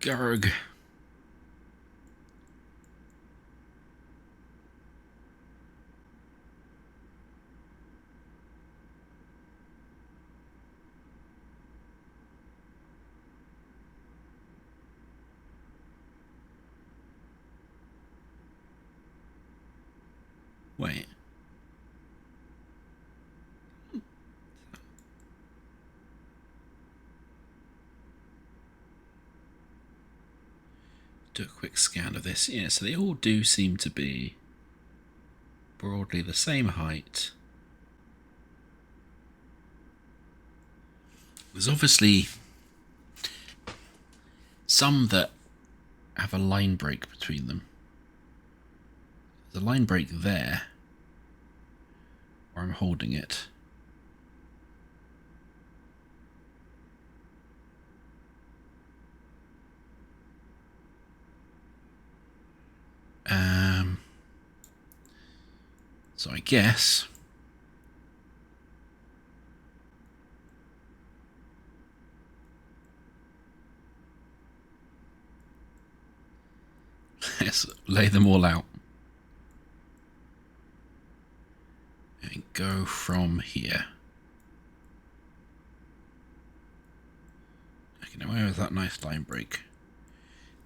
Garg. Wait. Do a quick scan of this. Yeah, so they all do seem to be broadly the same height. There's obviously some that have a line break between them. There's a line break there, where I'm holding it. So I guess let's lay them all out and go from here. Okay, now where is that nice line break?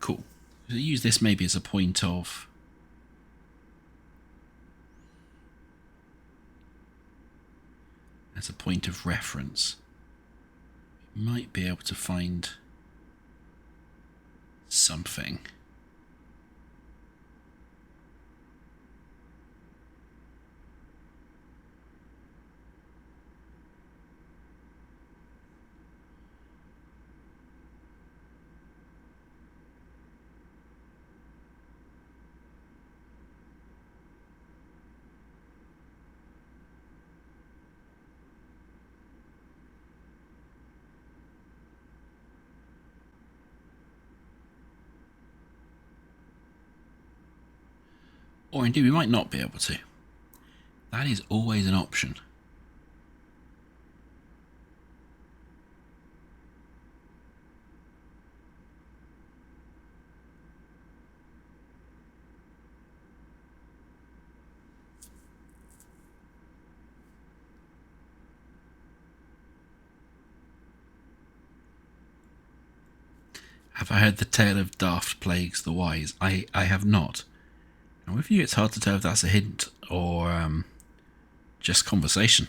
Cool. So use this maybe as a point of reference. You might be able to find something. Or indeed we might not be able to. That is always an option. Have I heard the tale of Daft Plagues the Wise? I have not. And with you, it's hard to tell if that's a hint or just conversation.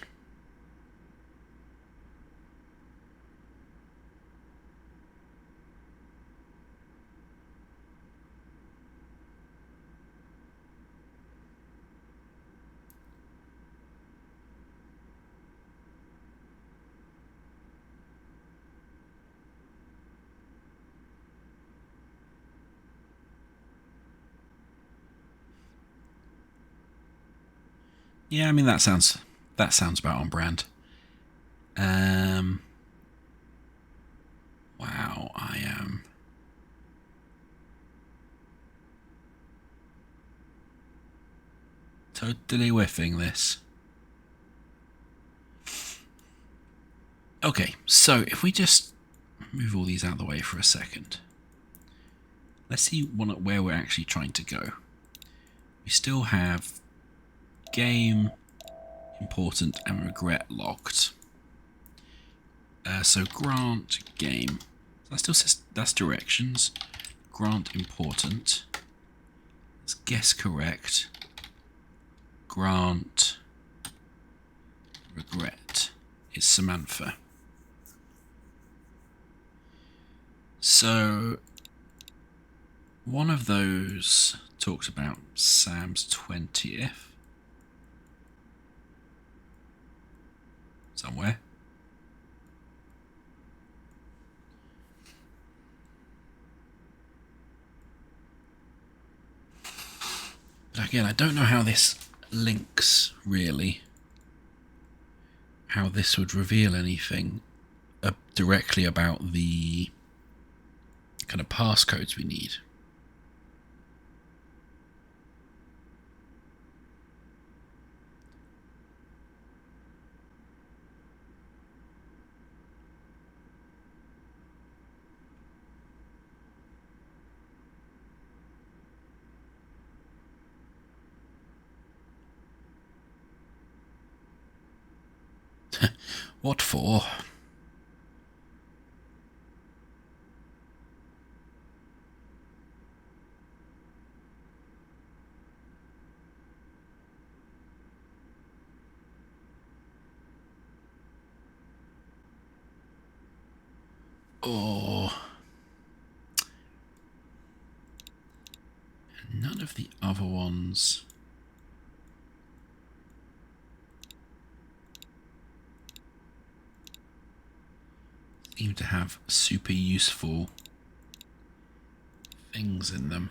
Yeah, I mean that sounds about on brand. Wow, I am totally whiffing this. Okay, so if we just move all these out of the way for a second, let's see where we're actually trying to go. We still have game, important, and regret locked. So grant game. That still says that's directions. Grant important. Let's guess correct. Grant regret is Samantha. So one of those talks about Sam's 20th. Somewhere. Again, I don't know how this links, really. How this would reveal anything directly about the kind of passcodes we need. What for? Oh. None of the other ones. Seem to have super useful things in them.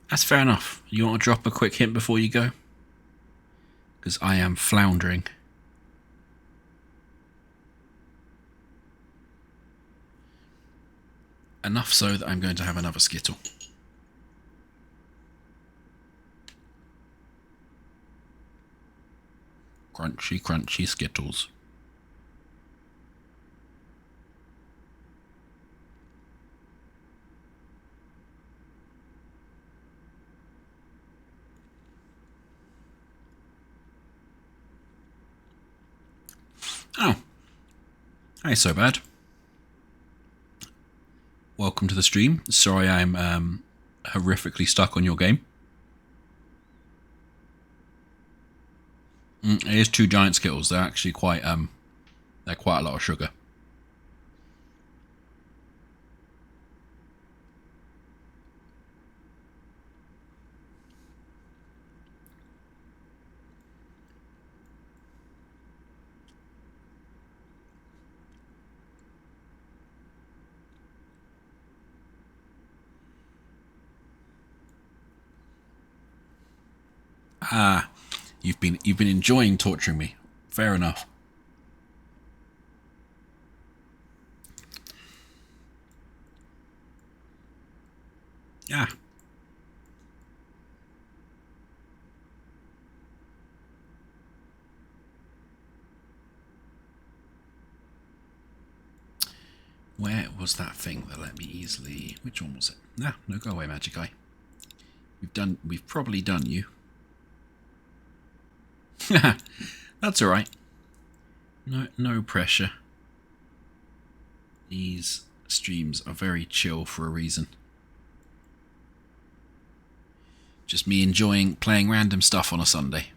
That's fair enough. You want to drop a quick hint before you go? Because I am floundering. Enough so that I'm going to have another Skittle. Crunchy, crunchy Skittles. Oh. Ain't so bad. Welcome to the stream. Sorry I'm horrifically stuck on your game. It is 2 giant Skittles. They're actually quite they're quite a lot of sugar. Ah, you've been enjoying torturing me. Fair enough. Yeah. Where was that thing that let me easily... Which one was it? Nah, no, go away, Magic Eye. We've probably done you. That's alright. No pressure. These streams are very chill for a reason. Just me enjoying playing random stuff on a Sunday.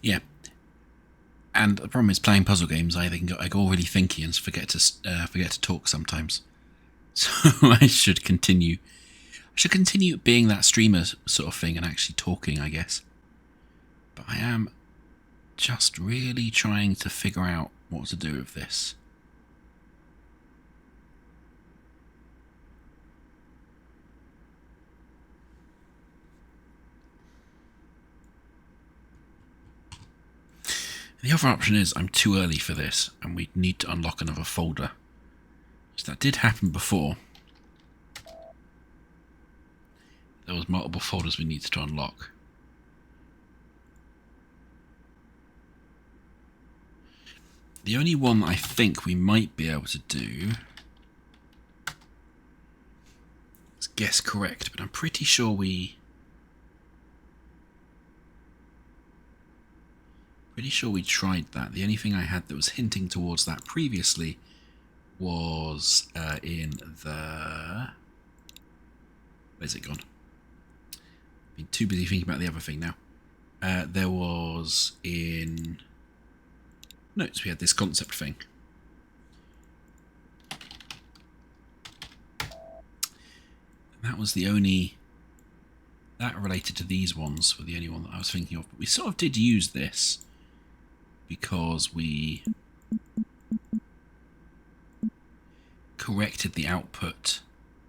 Yeah, and the problem is playing puzzle games. I go really thinky and forget to talk sometimes. So I should continue. I should continue being that streamer sort of thing and actually talking, I guess. But I am just really trying to figure out what to do with this. The other option is I'm too early for this and we need to unlock another folder. So that did happen before. There was multiple folders we needed to unlock. The only one I think we might be able to do is guess correct, but I'm pretty sure we tried that. The only thing I had that was hinting towards that previously was in the... Where's it gone? Been too busy thinking about the other thing now. There was in notes we had this concept thing. And that was the only... That related to these ones were the only one that I was thinking of. But we sort of did use this because we corrected the output,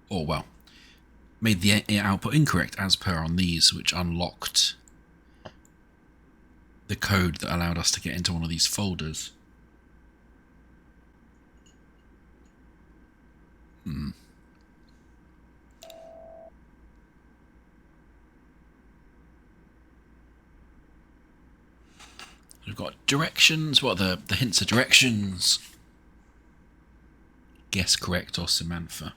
or well, made the output incorrect as per on these, which unlocked the code that allowed us to get into one of these folders. We've got directions. What are the hints of directions? Guess correct or Samantha.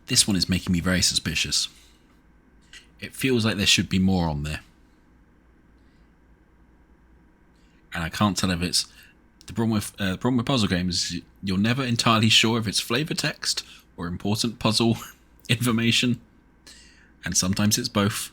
This one is making me very suspicious. It feels like there should be more on there. And I can't tell if it's... The problem with puzzle games is you're never entirely sure if it's flavor text or important puzzle information. And sometimes it's both.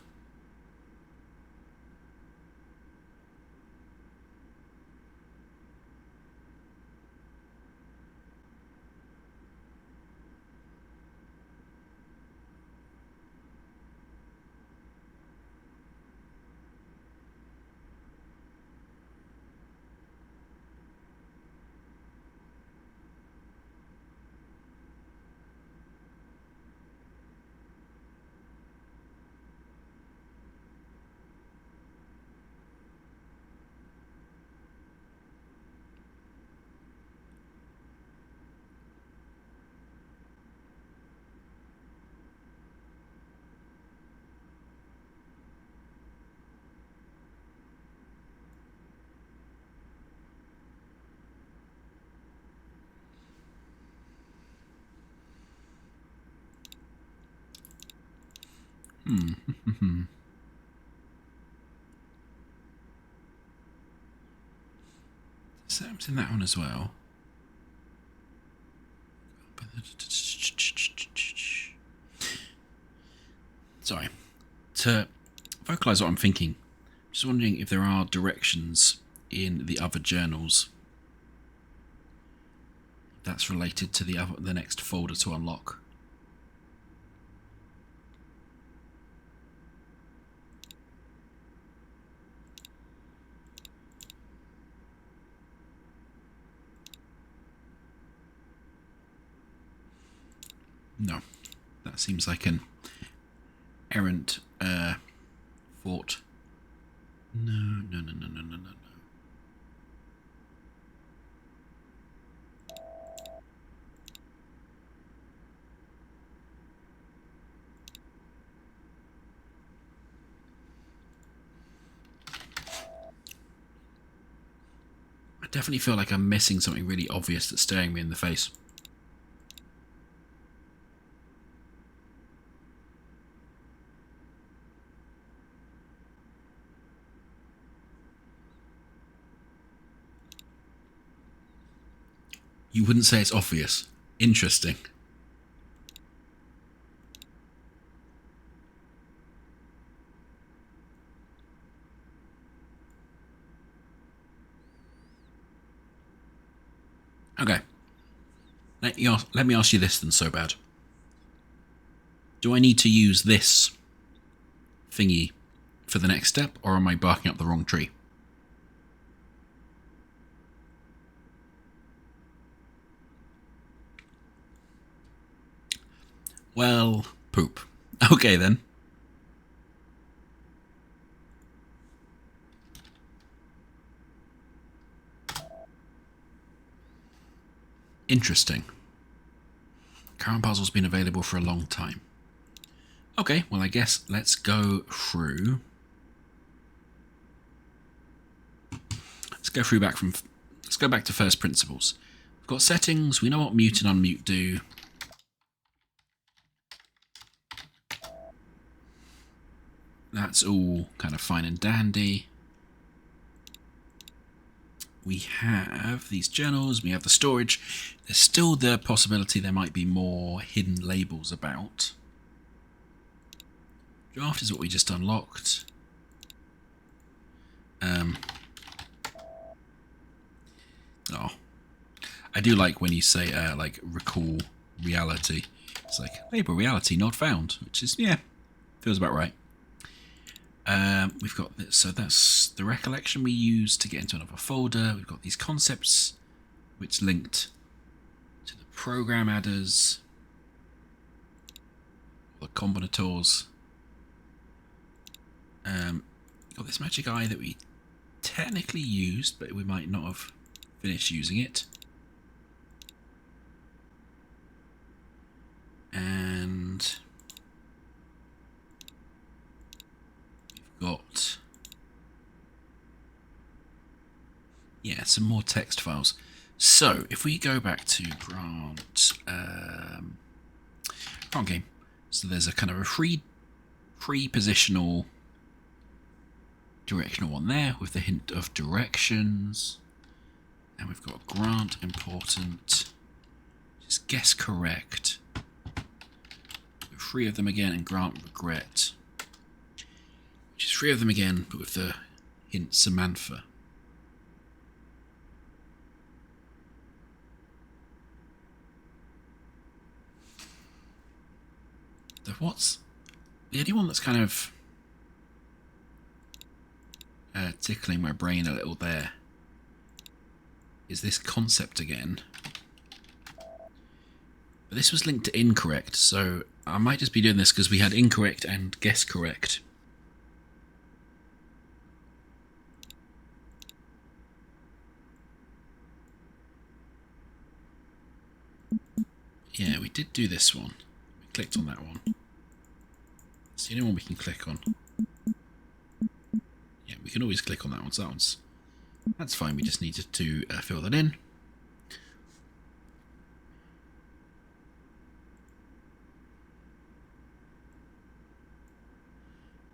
Sam's in that one as well. Sorry. To vocalize what I'm thinking, just wondering if there are directions in the other journals that's related to the next folder to unlock. No, that seems like an errant thought. No. I definitely feel like I'm missing something really obvious that's staring me in the face. You wouldn't say it's obvious. Interesting. Okay. Let me ask you this then, so bad. Do I need to use this thingy for the next step, or am I barking up the wrong tree? Well, poop. Okay then. Interesting. Current puzzle's been available for a long time. Okay, well I guess let's go through. Let's go back to first principles. We've got settings, we know what mute and unmute do. That's all kind of fine and dandy. We have these journals, we have the storage. There's still the possibility there might be more hidden labels about. Draft is what we just unlocked. Oh, I do like when you say like recall reality. It's like label reality not found, which is, yeah, feels about right. We've got this, so that's the recollection we use to get into another folder. We've got these concepts which linked to the program adders, the combinators. Got this magic eye that we technically used, but we might not have finished using it. And we've got, yeah, some more text files. So if we go back to Grant game, so there's a kind of a free positional directional one there with the hint of directions, and we've got Grant important, just guess correct, 3 of them again, and Grant regret, which is 3 of them again but with the hint Samantha. What's the only one that's kind of tickling my brain a little there is this concept again. But this was linked to incorrect, so I might just be doing this because we had incorrect and guess correct. Yeah, we did do this one. We clicked on that one. It's the only one we can click on. Yeah, we can always click on that one, so that's fine. We just needed to fill that in.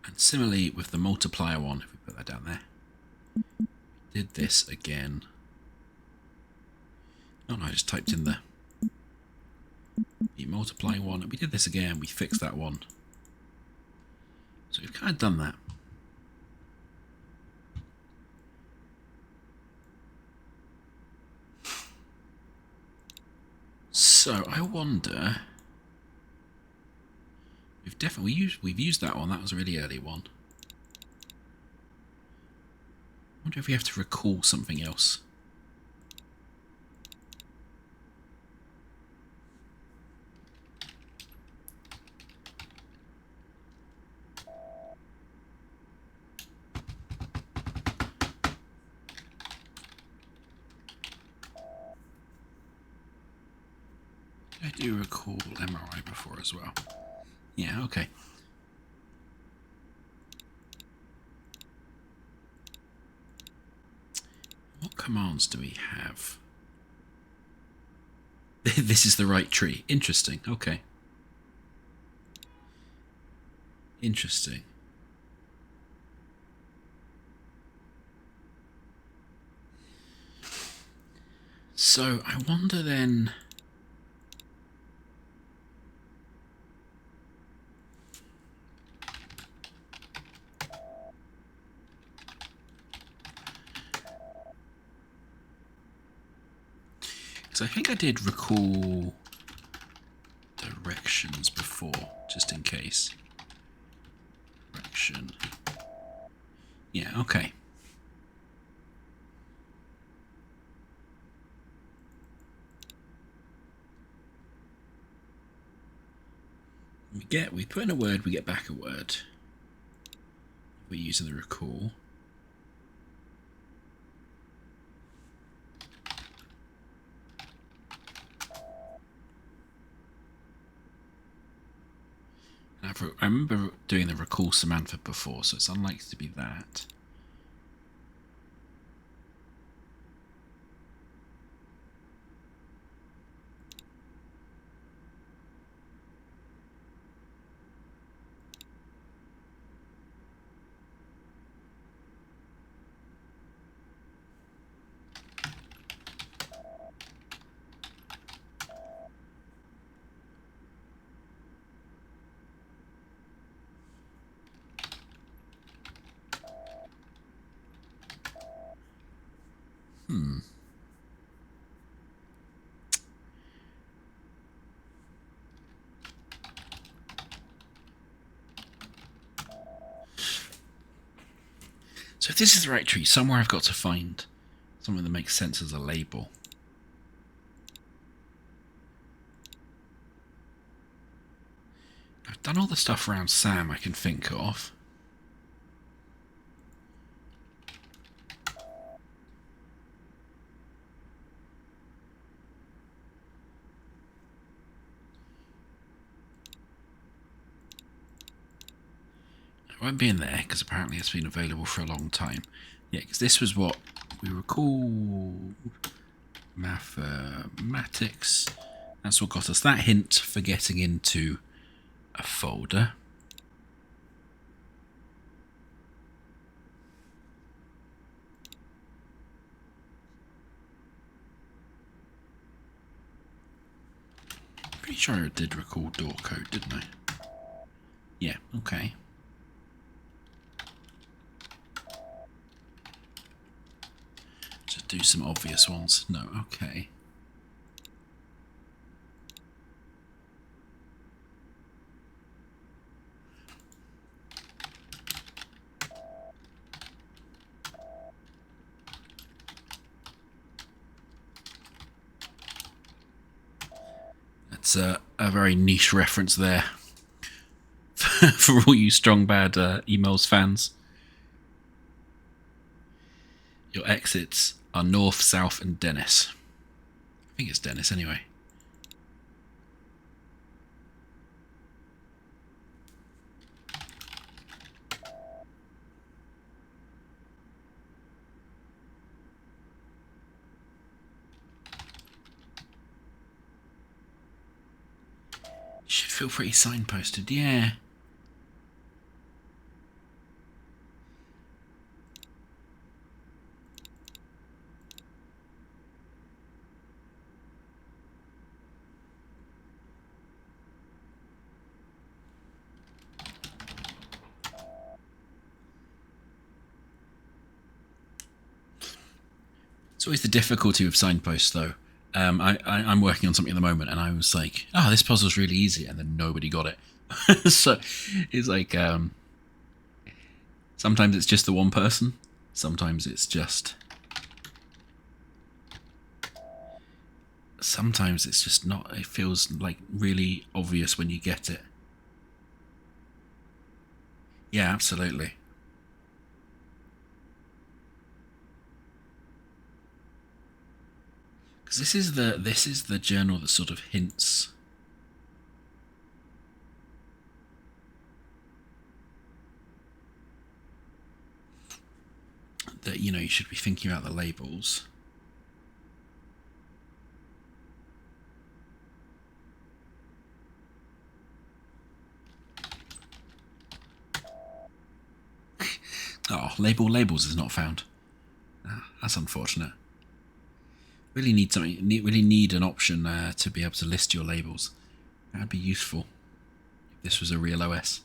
And similarly with the multiplier one, if we put that down there, we did this again. Oh no, I just typed in the multiplying one, and we did this again. We fixed that one. So we've kind of done that. So I wonder, we've used that one. That was a really early one. I wonder if we have to recall something else. I do recall MRI before as well. Yeah, okay. What commands do we have? This is the right tree. Interesting. Okay. Interesting. So I wonder then. So I think I did recall directions before, just in case. Direction. Yeah, okay. we put in a word, we get back a word. We're using the recall. I remember doing the recall Samantha before, so it's unlikely to be that. So if this is the right tree, somewhere I've got to find something that makes sense as a label. I've done all the stuff around Sam I can think of. It won't be in there because apparently it's been available for a long time. Yeah, because this was what we recall. Mathematics. That's what got us that hint for getting into a folder. Pretty sure I did recall door code, didn't I? Yeah, okay. Just do some obvious ones. No, okay. That's a very niche reference there for all you Strong Bad emails fans. Your exits are North, South, and Dennis. I think it's Dennis anyway. Should feel pretty signposted, yeah. It's always the difficulty with signposts, though. I'm working on something at the moment, and I was like, "Oh, this puzzle's really easy," and then nobody got it. So it's like sometimes it's just the one person, sometimes it's just not. It feels like really obvious when you get it. Yeah, absolutely. Because this is the journal that sort of hints. That, you know, you should be thinking about the labels. Oh, labels is not found. That's unfortunate. Really need something. Really need an option to be able to list your labels. That'd be useful if this was a real OS.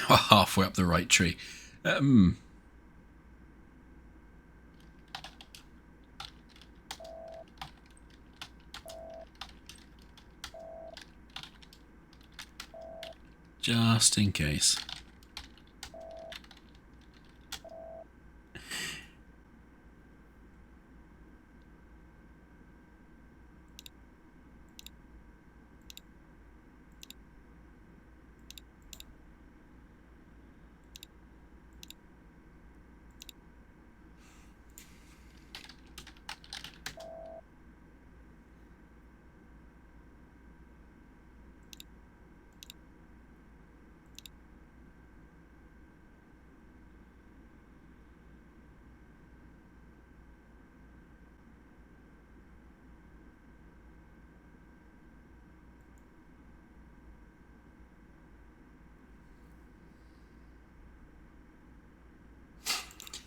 Halfway up the right tree. Just in case.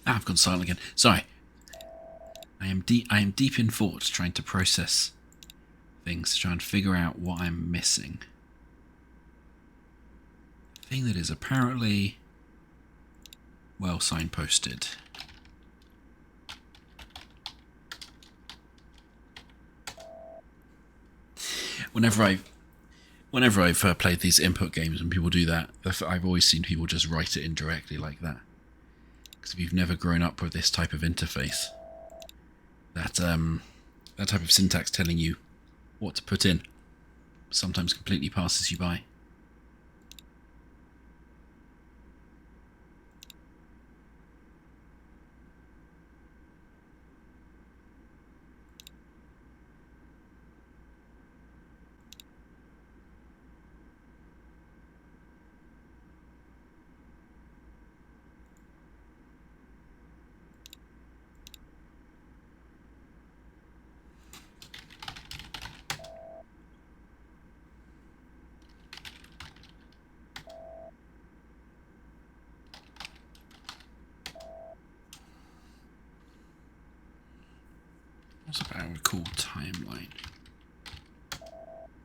Ah, I've gone silent again. Sorry. I am deep in thought, trying to process things, to try and figure out what I'm missing. Thing that is apparently well signposted. Whenever I've played these input games and people do that, I've always seen people just write it in directly like that. Because if you've never grown up with this type of interface, that type of syntax telling you what to put in sometimes completely passes you by. What's about a recall timeline?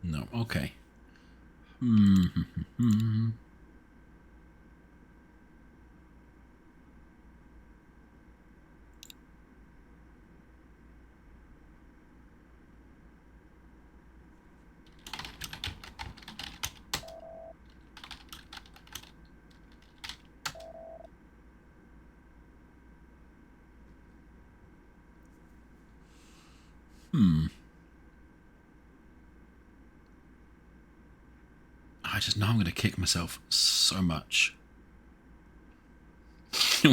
No, okay. I just know I'm going to kick myself so much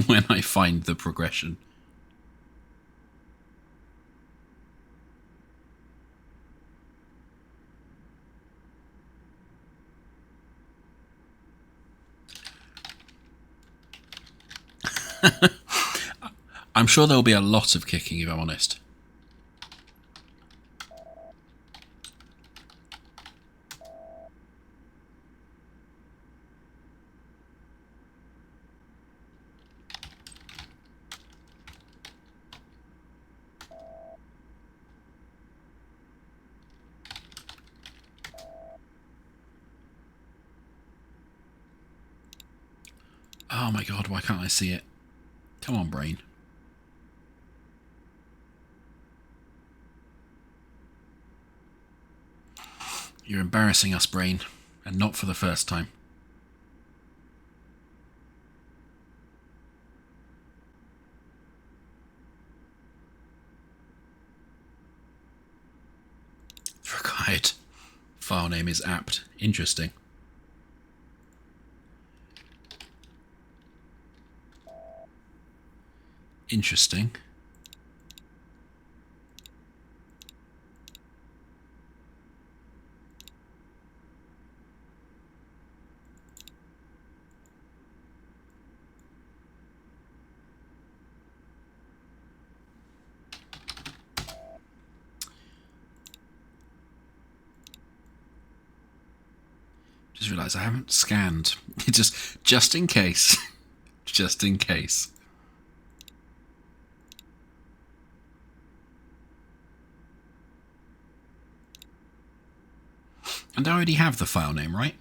when I find the progression. I'm sure there'll be a lot of kicking, if I'm honest. Oh my god, why can't I see it? Come on, brain. You're embarrassing us, brain. And not for the first time. Required file name is apt. Interesting. Interesting. Just realised I haven't scanned. just in case. Just in case. And I already have the file name, right?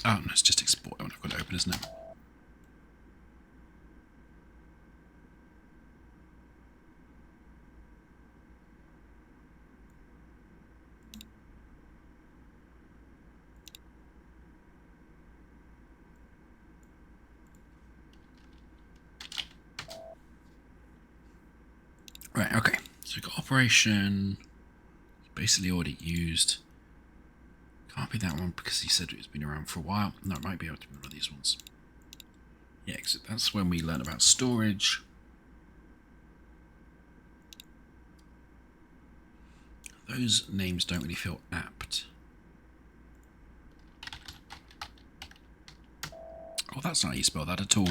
Oh, no, it's just export when I've got it open, isn't it? Right, okay. So we've got operation. Basically already used. Can't be that one because he said it's been around for a while. No, it might be able to be one of these ones. Yeah, because that's when we learn about storage. Those names don't really feel apt. Oh, that's not how you spell that at all.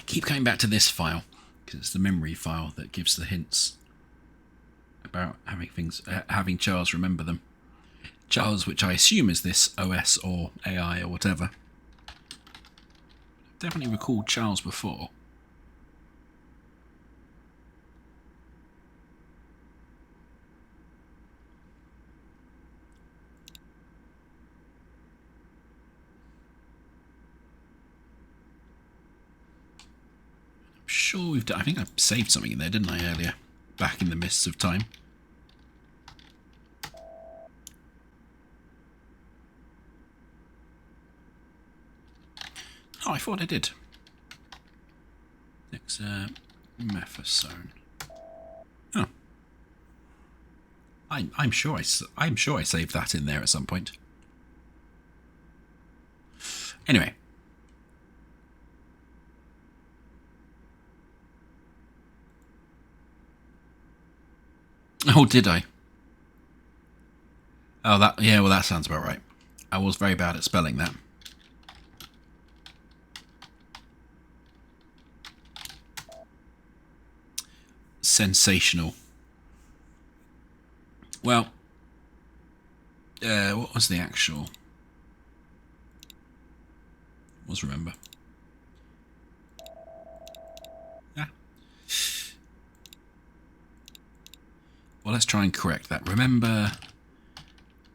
keep going back to this file because it's the memory file that gives the hints about having Charles remember them. Charles, which I assume is this OS or AI or whatever. Definitely recalled Charles before. I'm sure we've done. I think I saved something in there, didn't I, earlier? Back in the mists of time. Oh, I thought I did. Dexamethasone. Oh, I'm sure I saved that in there at some point. Anyway. Oh, did I? Oh, that, yeah, well, that sounds about right. I was very bad at spelling that. Sensational. Well, what was the actual? Let's remember. Yeah. Well, let's try and correct that. Remember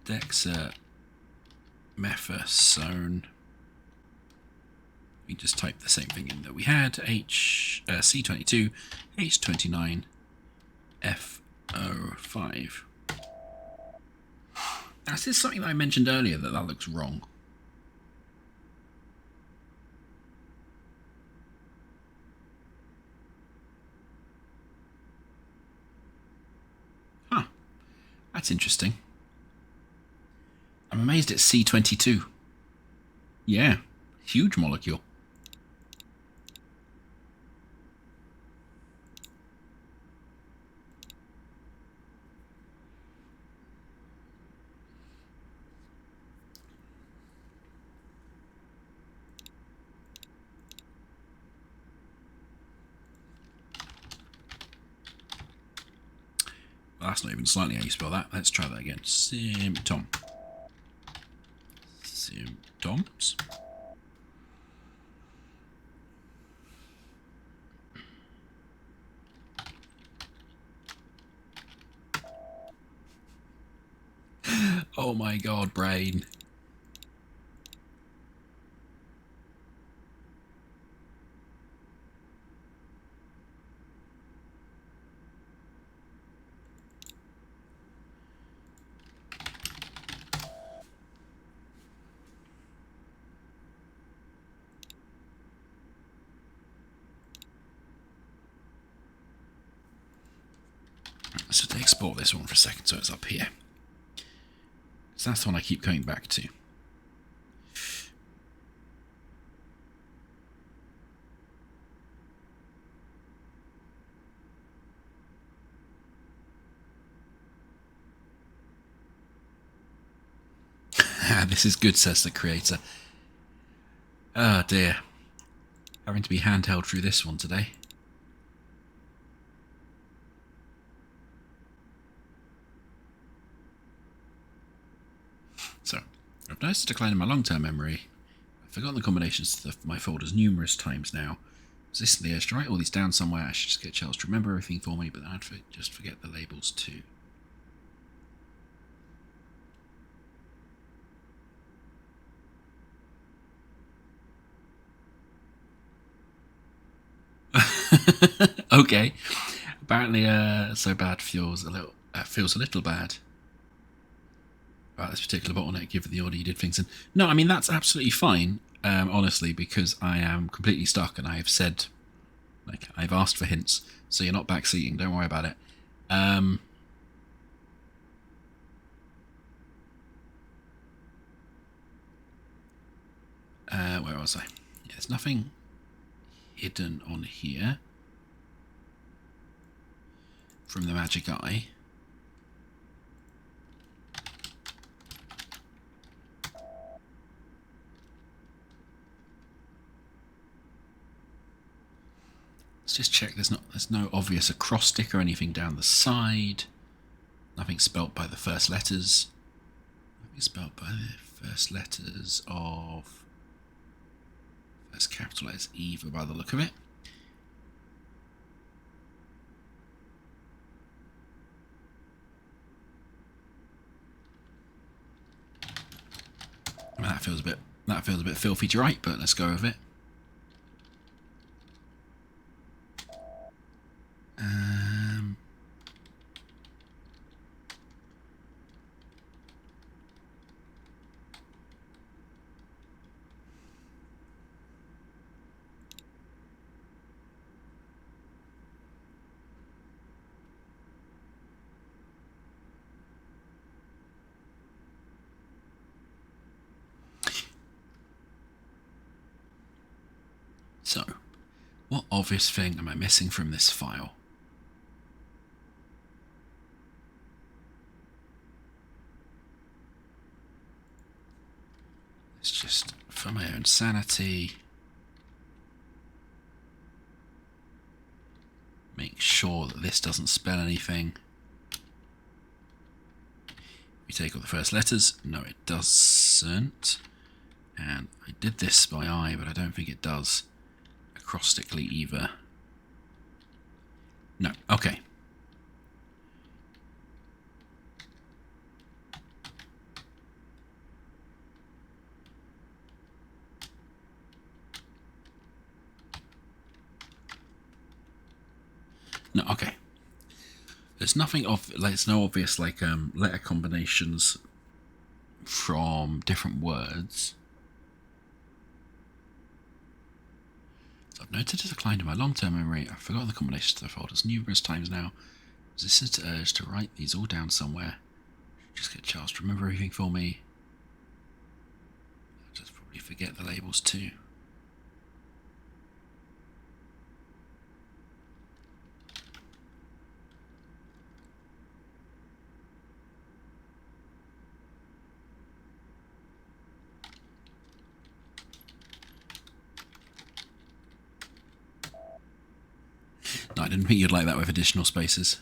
dexamethasone. We just type the same thing in that we had. C22, H29, FO5. Now, is this something that I mentioned earlier that looks wrong? Huh. That's interesting. I'm amazed it's C22. Yeah, huge molecule. Well, that's not even slightly how you spell that. Let's try that again. Symptom. Symptoms. Oh my god, brain. Let's just export this one for a second so it's up here. So that's the one I keep coming back to. This is good, says the creator. Oh dear. Having to be handheld through this one today. So, I've noticed a decline in my long-term memory. I've forgotten the combinations of my folders numerous times now. Resistant the urge to write all these down somewhere. I should just get Charles to remember everything for me, but then I'd just forget the labels too. Okay. Apparently, so bad feels a little bad about this particular bottleneck, given the order you did things in. No, I mean that's absolutely fine. Honestly, because I am completely stuck, and I have said, like, I've asked for hints, so you're not backseating. Don't worry about it. Where was I? Yeah, there's nothing hidden on here from the magic eye. just check there's no obvious acrostic or anything down the side. Nothing spelt by the first letters. Nothing spelt by the first letters of first capital letters either by the look of it. Well, that feels a bit filthy to write, but let's go with it. So, what obvious thing am I missing from this file? It's just for my own sanity. Make sure that this doesn't spell anything. We take all the first letters. No, it doesn't. And I did this by eye, but I don't think it does acrostically either. No, okay. No, okay. There's nothing there's no obvious letter combinations from different words. So I've noted a decline in my long-term memory. I've forgotten the combinations to the folders numerous times now. Resistant to urge to write these all down somewhere. Just get Charles to remember everything for me. I'll just probably forget the labels too. No, I didn't think you'd like that with additional spaces.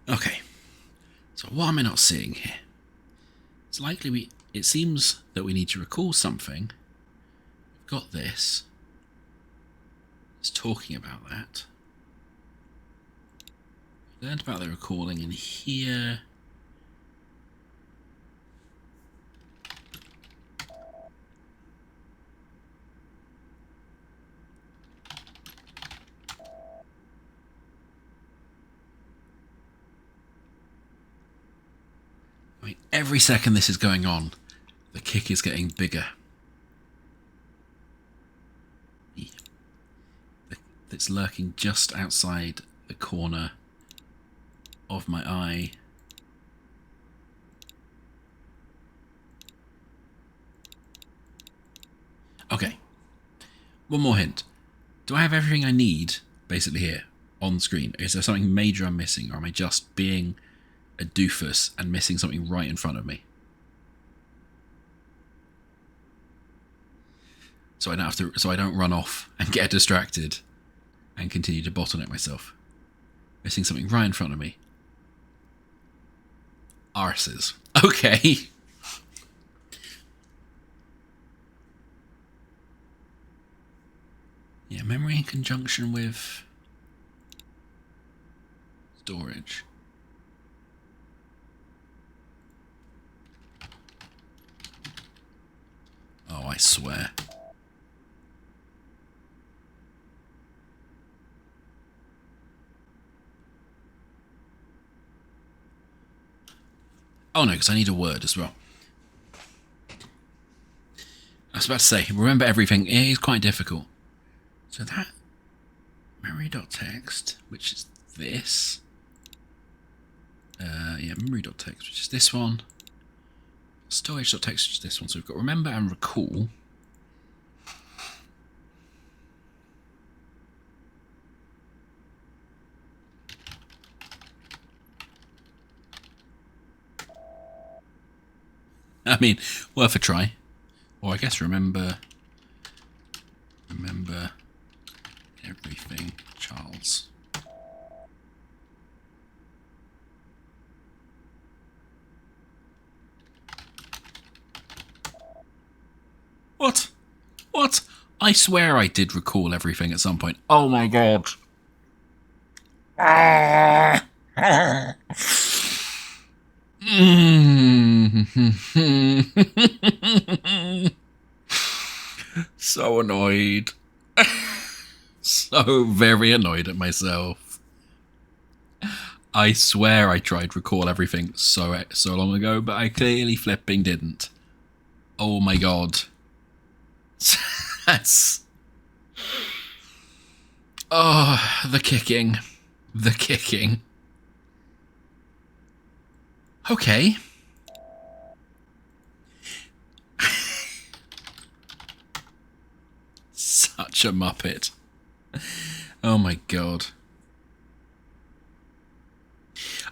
Okay, so what am I not seeing here? It's likely it seems that we need to recall something. We've got this. It's talking about that. We learned about the recalling in here. I mean, every second this is going on, the kick is getting bigger. It's lurking just outside the corner of my eye. Okay. One more hint. Do I have everything I need, basically, here on screen? Is there something major I'm missing, or am I just being a doofus and missing something right in front of me? So I don't run off and get distracted and continue to bottleneck myself. Missing something right in front of me. Arses. Okay. Yeah, memory in conjunction with storage. Oh, I swear. Oh no, because I need a word as well. I was about to say, remember everything. It is quite difficult. So that memory.txt, which is this, Yeah, memory.txt, which is this one. Storage.txt, which is this one. So we've got remember and recall. I mean, worth a try. Or I guess remember everything, Charles. What? What? I swear I did recall everything at some point. Oh my god. So annoyed. So very annoyed at myself. I swear I tried recall everything so long ago, but I clearly flipping didn't. Oh my god. That's... Oh, the kicking. The kicking. Okay. Such a muppet. Oh my god.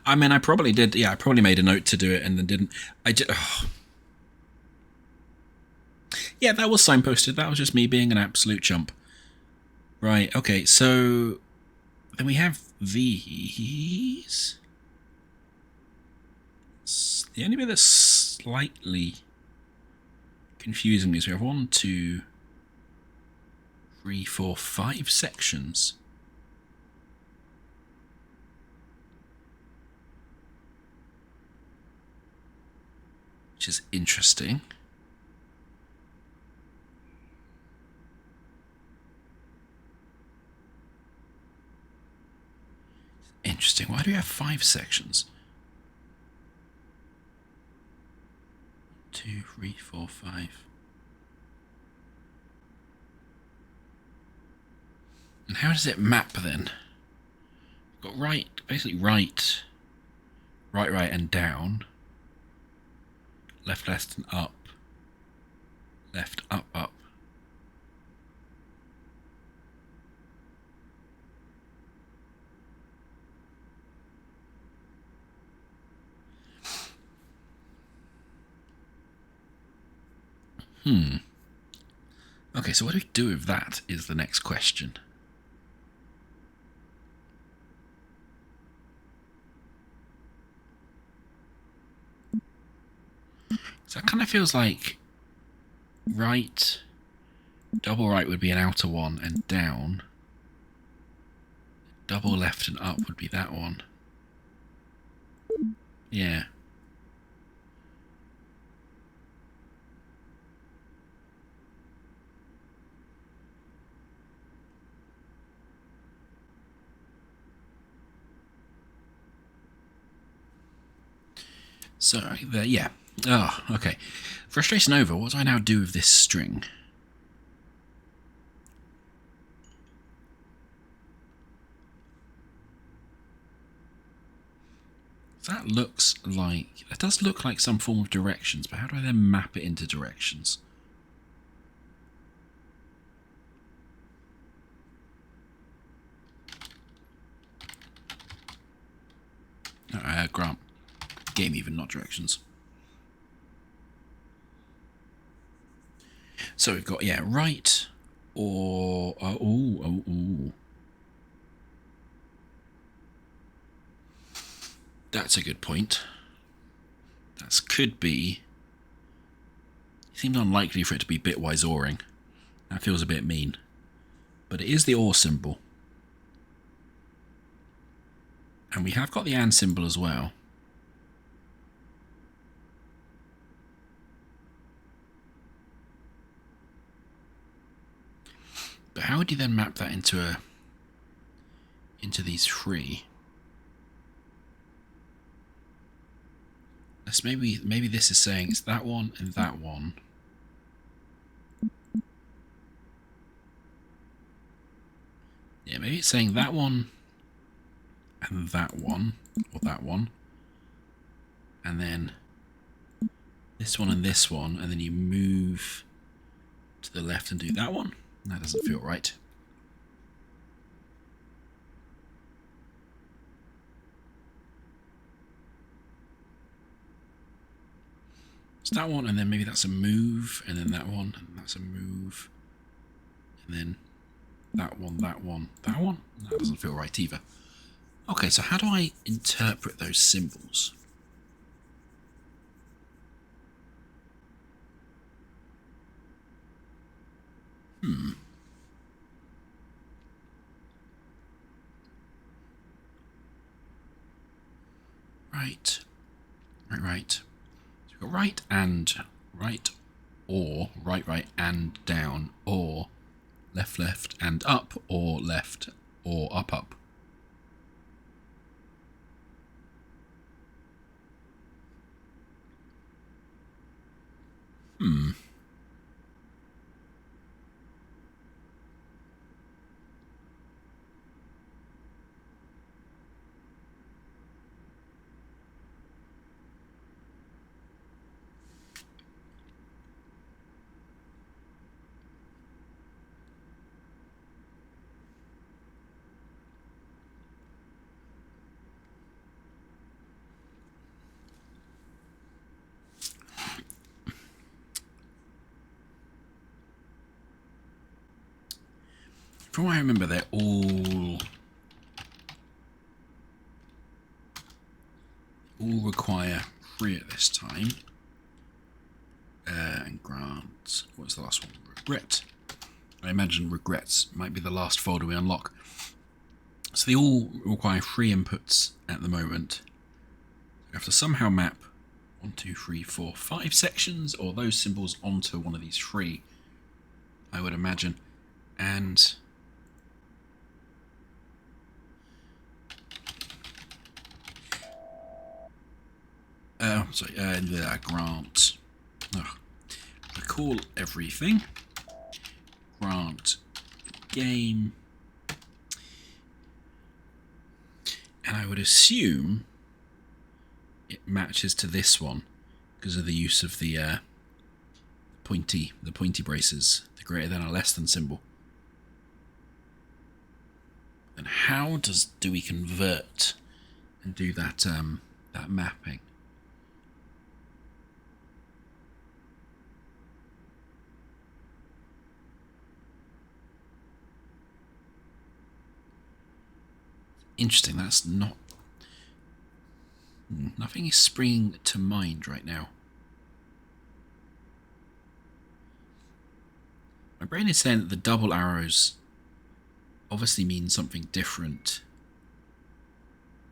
I mean, I probably did. Yeah, I probably made a note to do it and then didn't. I just. Oh. Yeah, that was signposted. That was just me being an absolute chump. Right. Okay. So then we have these. The only bit that's slightly confusing is we have 1, 2, 3, 4, 5 sections. Which is interesting. Interesting. Why do we have 5 sections? 2, 3, 4, 5. And how does it map then? We've got right, basically right, and down. Left, and up. Left, up, up. Okay, so what do we do with that is the next question. So it kind of feels like right, double right would be an outer one, and down. Double left and up would be that one. Yeah. So, yeah. Oh, okay. Frustration over. What do I now do with this string? That looks like... It does look like some form of directions, but how do I then map it into directions? Grant. Game even, not directions. So we've got, yeah, right or... ooh. That's a good point. That could be... It seemed unlikely for it to be bitwise oring. That feels a bit mean. But it is the OR symbol. And we have got the AND symbol as well. But how would you then map that into these three? Let's maybe this is saying it's that one and that one. Yeah, maybe it's saying that one and that one, or that one. and then this one and this one, and then you move to the left and do that one. That doesn't feel right. It's that one, and then maybe that's a move, and then that one, and that's a move, and then that one, that one, that one. That doesn't feel right either. Okay, so how do I interpret those symbols? Right. Right. So we've got right and right, or right and down, or left and up, or left or up. From what I remember, they're all require 3 at this time. And grant. What's the last one? Regret. I imagine regrets might be the last folder we unlock. So they all require 3 inputs at the moment. We have to somehow map 1, 2, 3, 4, 5 sections, or those symbols onto one of these 3, I would imagine. And grant. Recall everything. Grant game. And I would assume it matches to this one because of the use of the pointy braces, the greater than or less than symbol. And how do we convert and do that that mapping? Interesting. That's not. Nothing is springing to mind right now. My brain is saying that the double arrows obviously mean something different.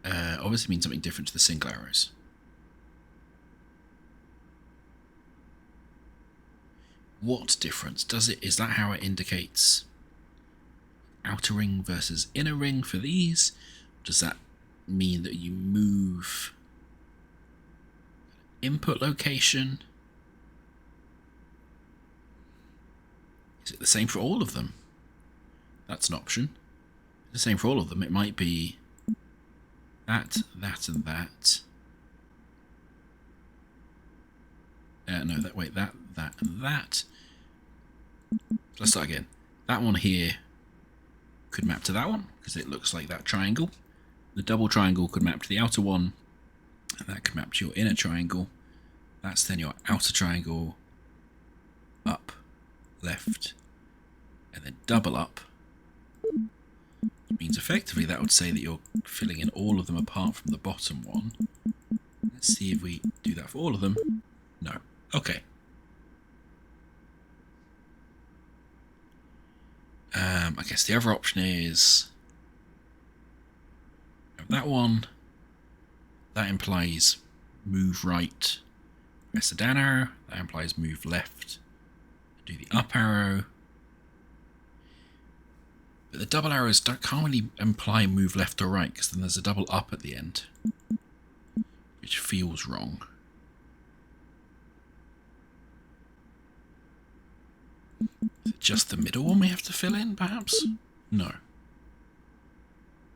Obviously mean something different to the single arrows. What difference does it? Is that how it indicates outer ring versus inner ring for these? Does that mean that you move input location? Is it the same for all of them? That's an option. The same for all of them. It might be that, that, and that. No, that. Wait, that, and that. Let's start again. That one here could map to that one because it looks like that triangle. The double triangle could map to the outer one, and that could map to your inner triangle. That's then your outer triangle, up, left, and then double up. Which means effectively that would say that you're filling in all of them apart from the bottom one. Let's see if we do that for all of them. No. Okay. I guess the other option is that one. That implies move right, press the down arrow. That implies move left, do the up arrow. But the double arrows can't really imply move left or right because then there's a double up at the end, which feels wrong. Is it just the middle one we have to fill in, perhaps? No.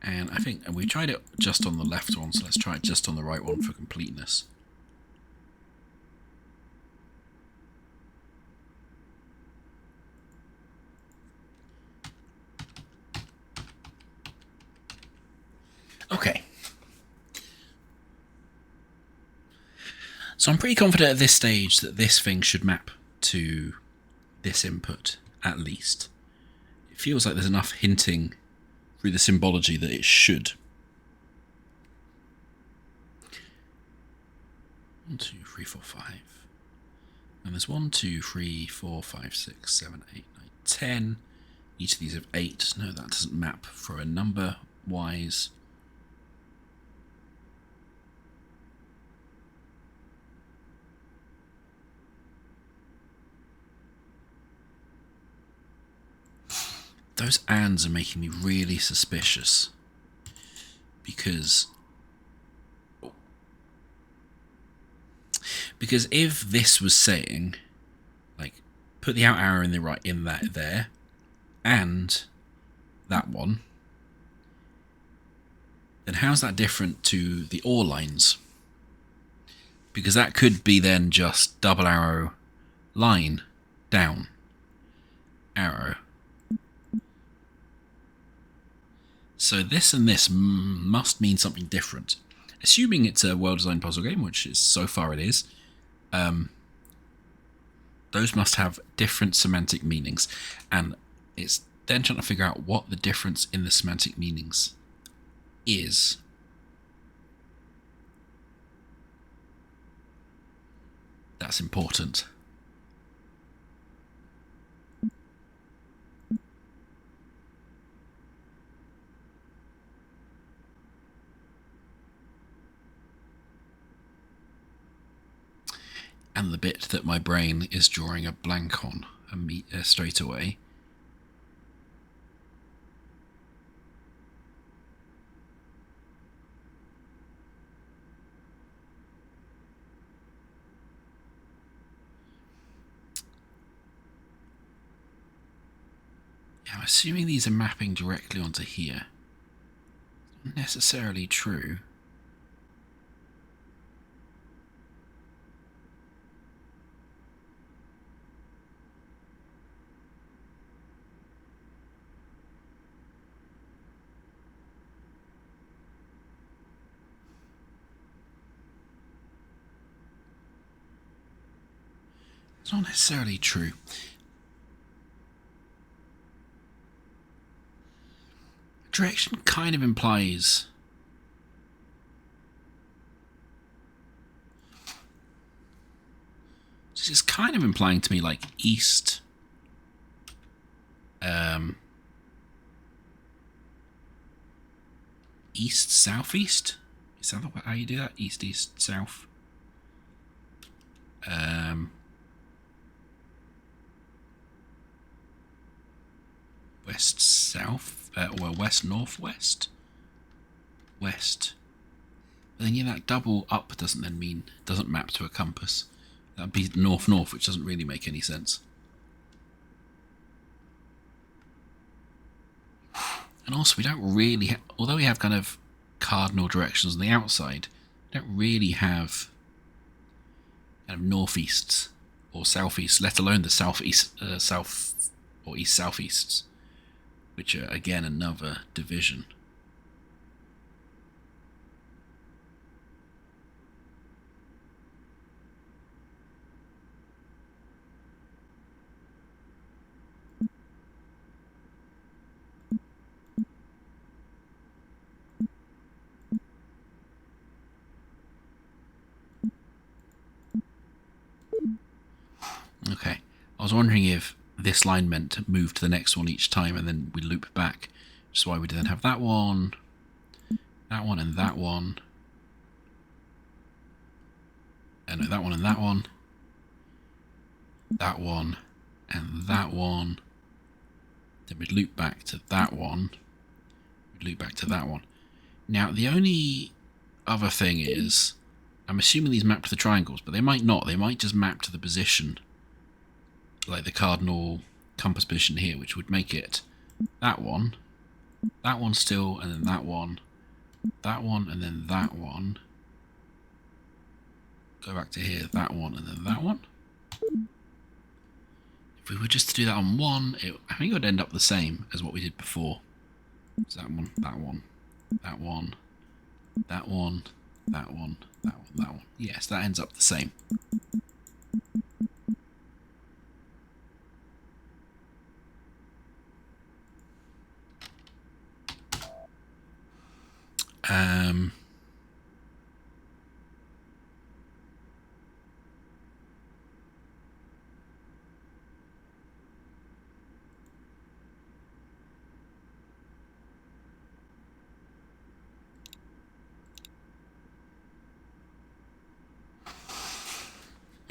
And I think we tried it just on the left one, so let's try it just on the right one for completeness. Okay. So I'm pretty confident at this stage that this thing should map to this input, at least. It feels like there's enough hinting through the symbology that it should. 1, 2, 3, 4, 5. And there's 1, 2, 3, 4, 5, 6, 7, 8, 9, 10. Each of these have 8. No, that doesn't map for a number wise. Those ands are making me really suspicious. Because if this was saying, like, put the out arrow in the right in that there, and that one, then how's that different to the OR lines? Because that could be then just double arrow, line, down, arrow. So this and this must mean something different. Assuming it's a well-designed puzzle game, which is so far it is, those must have different semantic meanings. And it's then trying to figure out what the difference in the semantic meanings is. That's important. And the bit that my brain is drawing a blank on straight away. Yeah, I'm assuming these are mapping directly onto here. Not necessarily true. It's not necessarily true. Direction kind of implies... This is kind of implying to me like east... east, southeast? Is that how you do that? East, east, south. West, south. Well, west, northwest. West. But then yeah, that double up doesn't map to a compass. That'd be north, north, which doesn't really make any sense. And also, we don't really, although we have kind of cardinal directions on the outside, we don't really have kind of northeasts or southeast, let alone the southeast, south or east southeasts, which are again another division. Okay, I was wondering if this line meant to move to the next one each time and then we loop back, which is why we then have that one, and that one. And that one and that one. That one and that one. Then we'd loop back to that one. We'd loop back to that one. Now, the only other thing is, I'm assuming these map to the triangles, but they might not. They might just map to the position, like the cardinal compass position here, which would make it that one still, and then that one, and then that one. Go back to here, that one, and then that one. If we were just to do that on one, I think it would end up the same as what we did before. So that one, that one, that one, that one, that one, that one, that one. Yes, that ends up the same.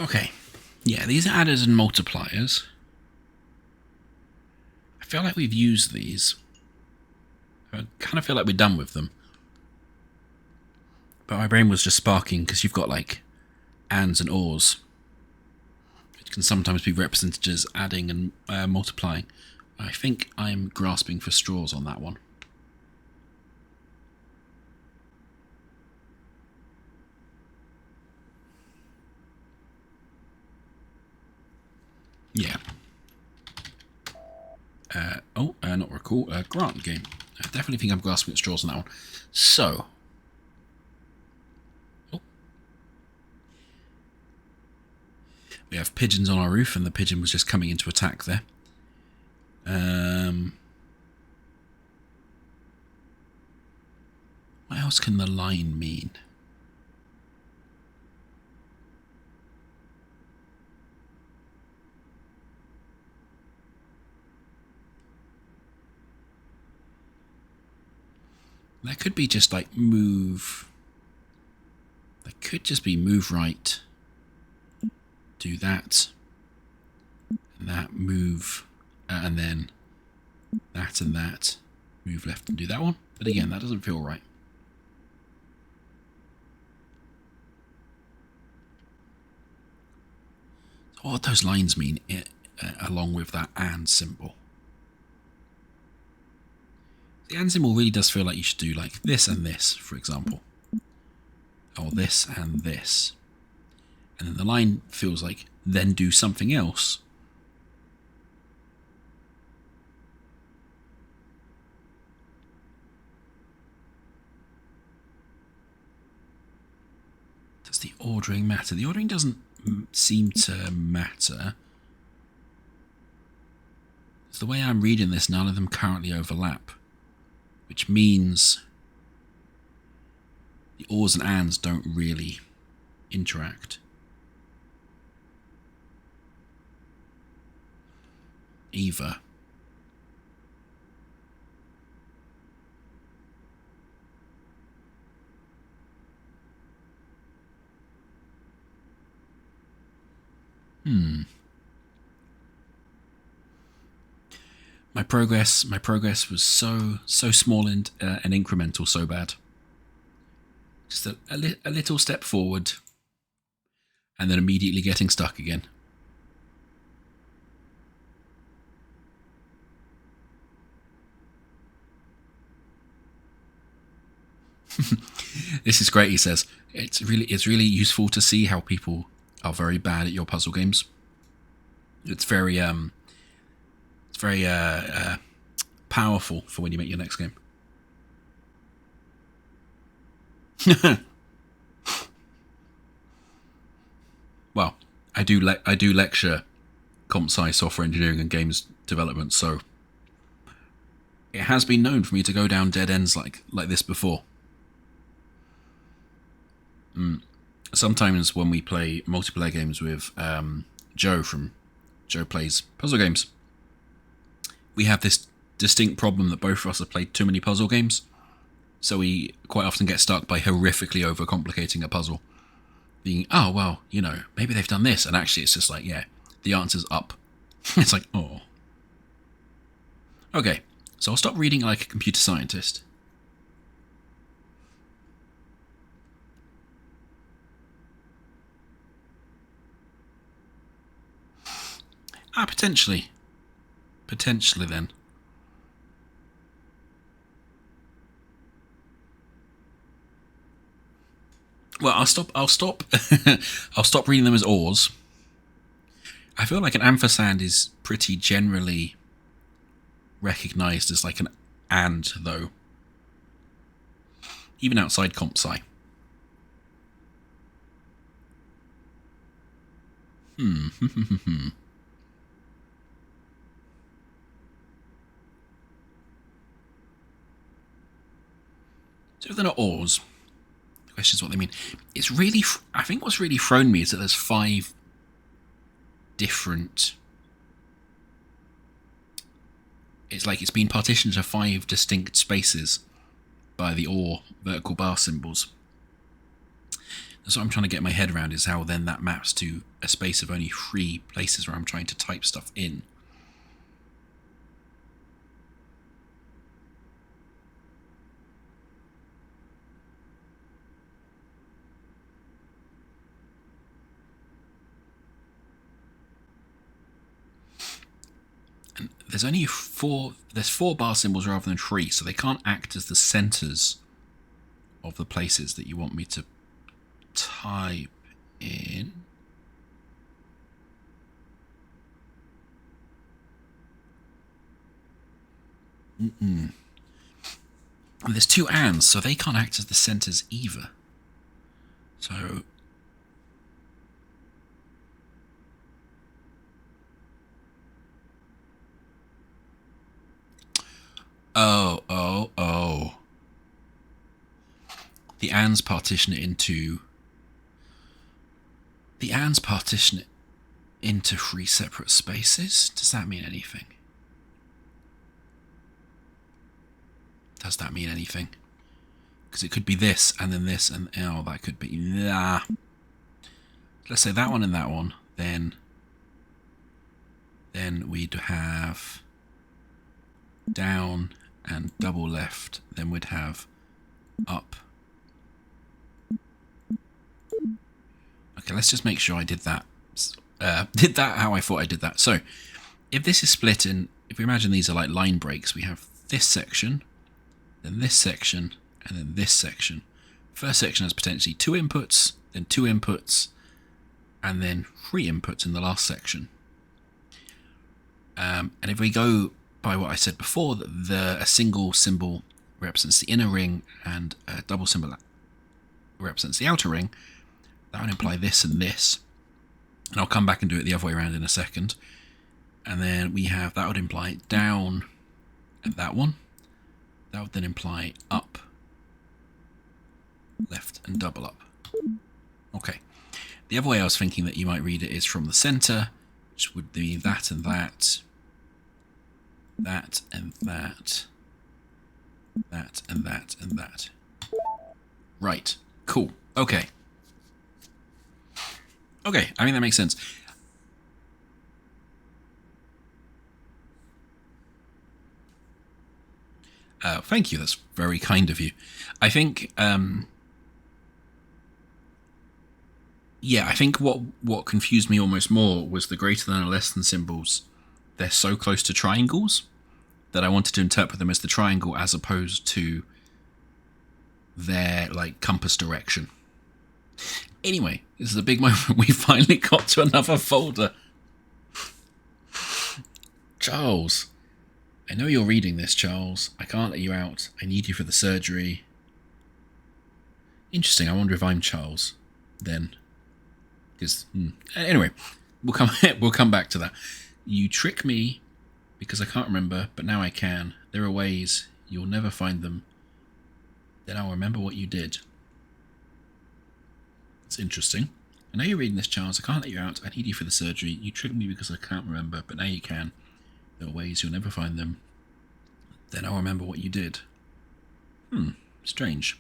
Okay. Yeah, these are adders and multipliers. I feel like we've used these. I kind of feel like we're done with them. But my brain was just sparking because you've got like ands and ors, which can sometimes be represented as adding and multiplying. I think I'm grasping for straws on that one. Yeah. Not recall. Grant game. I definitely think I'm grasping at straws on that one. So. Oh. We have pigeons on our roof, and the pigeon was just coming into attack there. What else can the line mean? That could be just like move. That could just be move right. Do that. And that, move. And then that and that. Move left and do that one. But again, that doesn't feel right. So what those lines mean along with that and symbol? The and symbol really does feel like you should do like this and this, for example. Or this and this. And then the line feels like then do something else. Does the ordering matter? The ordering doesn't seem to matter. It's the way I'm reading this, none of them currently overlap. Which means the ors and ands don't really interact. Either. My progress was so small and incremental, so bad. Just a little step forward, and then immediately getting stuck again. This is great, he says. It's really useful to see how people are very bad at your puzzle games. It's very powerful for when you make your next game. Well, I do lecture comp sci software engineering and games development, so it has been known for me to go down dead ends like this before. Sometimes when we play multiplayer games with Joe from Joe Plays Puzzle Games, we have this distinct problem that both of us have played too many puzzle games, so we quite often get stuck by horrifically overcomplicating a puzzle. Being, oh, well, maybe they've done this, and actually it's just like, yeah, the answer's up. It's like, oh. Okay, so I'll stop reading like a computer scientist. Potentially. Potentially then. Well, I'll stop I'll stop reading them as ors. I feel like an ampersand is pretty generally recognized as like an and, though. even outside comp sci. So if they're not ors, the question is what they mean. It's really, I think what's really thrown me is that there's 5 different. It's like it's been partitioned into 5 distinct spaces by the OR vertical bar symbols. That's what I'm trying to get my head around, is how then that maps to a space of only 3 places where I'm trying to type stuff in. And there's only 4, there's 4 bar symbols rather than 3, so they can't act as the centers of the places that you want me to type in. And there's 2 ands, so they can't act as the centers either. So oh. The ands partition it into 3 separate spaces. Does that mean anything? Does that mean anything? Because it could be this and then this, and oh, that could be let's say that one and that one. Then we'd have down and double left. Then we'd have up. Okay, let's just make sure I did that. Did that how I thought I did that. So, if this is split in, if we imagine these are like line breaks, we have this section, then this section, and then this section. First section has potentially 2 inputs, then 2 inputs, and then 3 inputs in the last section. And if we go by what I said before, that a single symbol represents the inner ring and a double symbol represents the outer ring, that would imply this and this. And I'll come back and do it the other way around in a second. And then we have, that would imply down and that one. That would then imply up, left, and double up. Okay. The other way I was thinking that you might read it is from the center, which would be that and that, that and that, that and that and that. Right. Cool. Okay. Okay, I mean, that makes sense. Thank you, that's very kind of you. I think, yeah, I think what confused me almost more was the greater than and less than symbols. They're so close to triangles that I wanted to interpret them as the triangle as opposed to their, like, compass direction. Anyway, this is a big moment. We finally got to another folder. Charles. I know you're reading this, Charles. I can't let you out. I need you for the surgery. Interesting. I wonder if I'm Charles then. Because anyway, we'll come back to that. You trick me because I can't remember, but now I can. There are ways. You'll never find them. Then I'll remember what you did. It's interesting. I know you're reading this, Charles. I can't let you out. I need you for the surgery. You tricked me because I can't remember, but now you can. There are ways. You'll never find them. Then I'll remember what you did. Strange.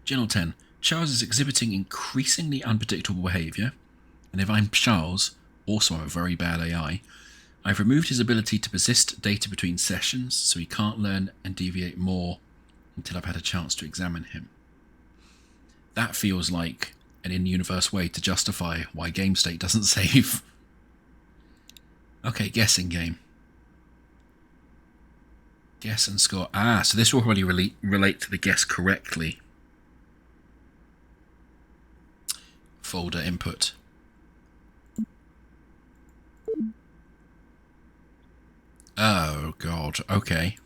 Journal 10. Charles is exhibiting increasingly unpredictable behaviour, and if I'm Charles, also a very bad AI, I've removed his ability to persist data between sessions, so he can't learn and deviate more until I've had a chance to examine him. That feels like an in-universe way to justify why game state doesn't save. Okay, guessing game. Guess and score. So this will probably relate to the guess correctly. Folder input. Oh, God. Okay.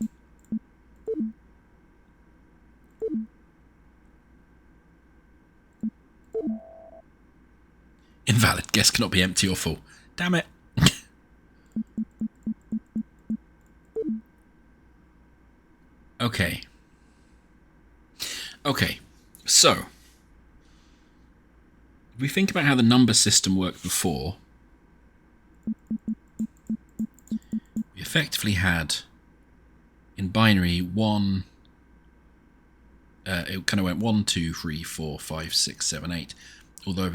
guess cannot be empty or full. Damn it. Okay. Okay, so if we think about how the number system worked before, we effectively had in binary one. It kind of went 1, 2, 3, 4, 5, 6, 7, 8. Although if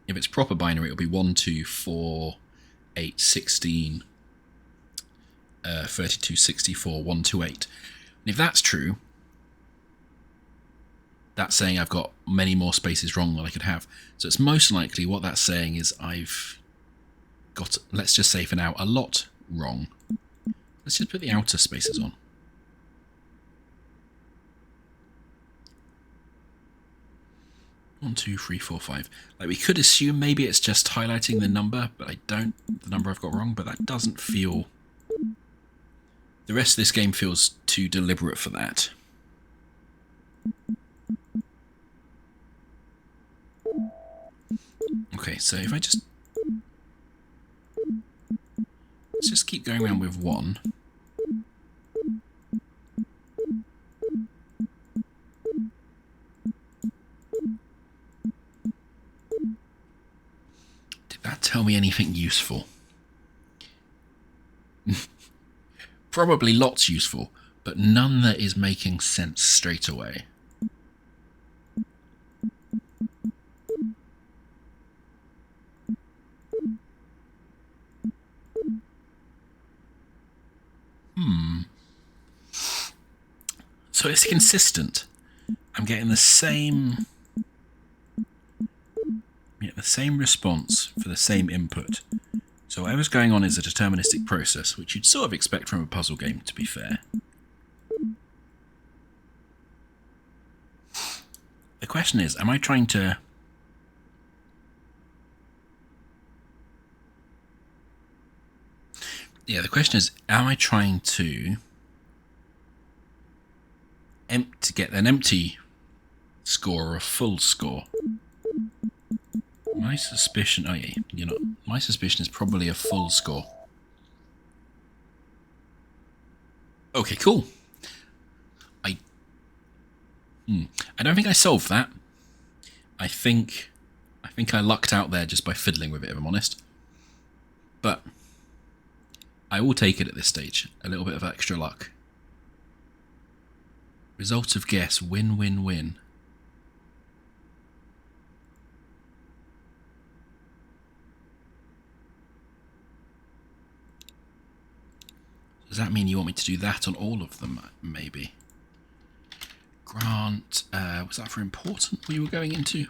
it's proper binary, it'll be 1, 2, 4, 8, 16, 32, 64, 1, 2, 8. And if that's true, that's saying I've got many more spaces wrong than I could have. So it's most likely what that's saying is I've got, let's just say for now, a lot wrong. Let's just put the outer spaces on. One, 2, 3, 4, 5. Like we could assume maybe it's just highlighting the number, but I don't, the number I've got wrong, but that doesn't feel, the rest of this game feels too deliberate for that. Okay, so if I just, let's just keep going around with 1. Did that tell me anything useful? Probably lots useful, but none that is making sense straight away. So it's consistent. I'm getting the same response for the same input. So whatever's going on is a deterministic process, which you'd sort of expect from a puzzle game, to be fair. The question is, am I trying to... Yeah, the question is, am I trying to get an empty score or a full score? My suspicion... Oh, yeah, you know, my suspicion is probably a full score. Okay, cool. I don't think I solved that. I think I lucked out there just by fiddling with it, if I'm honest. But I will take it at this stage. A little bit of extra luck. Result of guess, win, win, win. Does that mean you want me to do that on all of them, maybe? Grant, was that for important we were going into?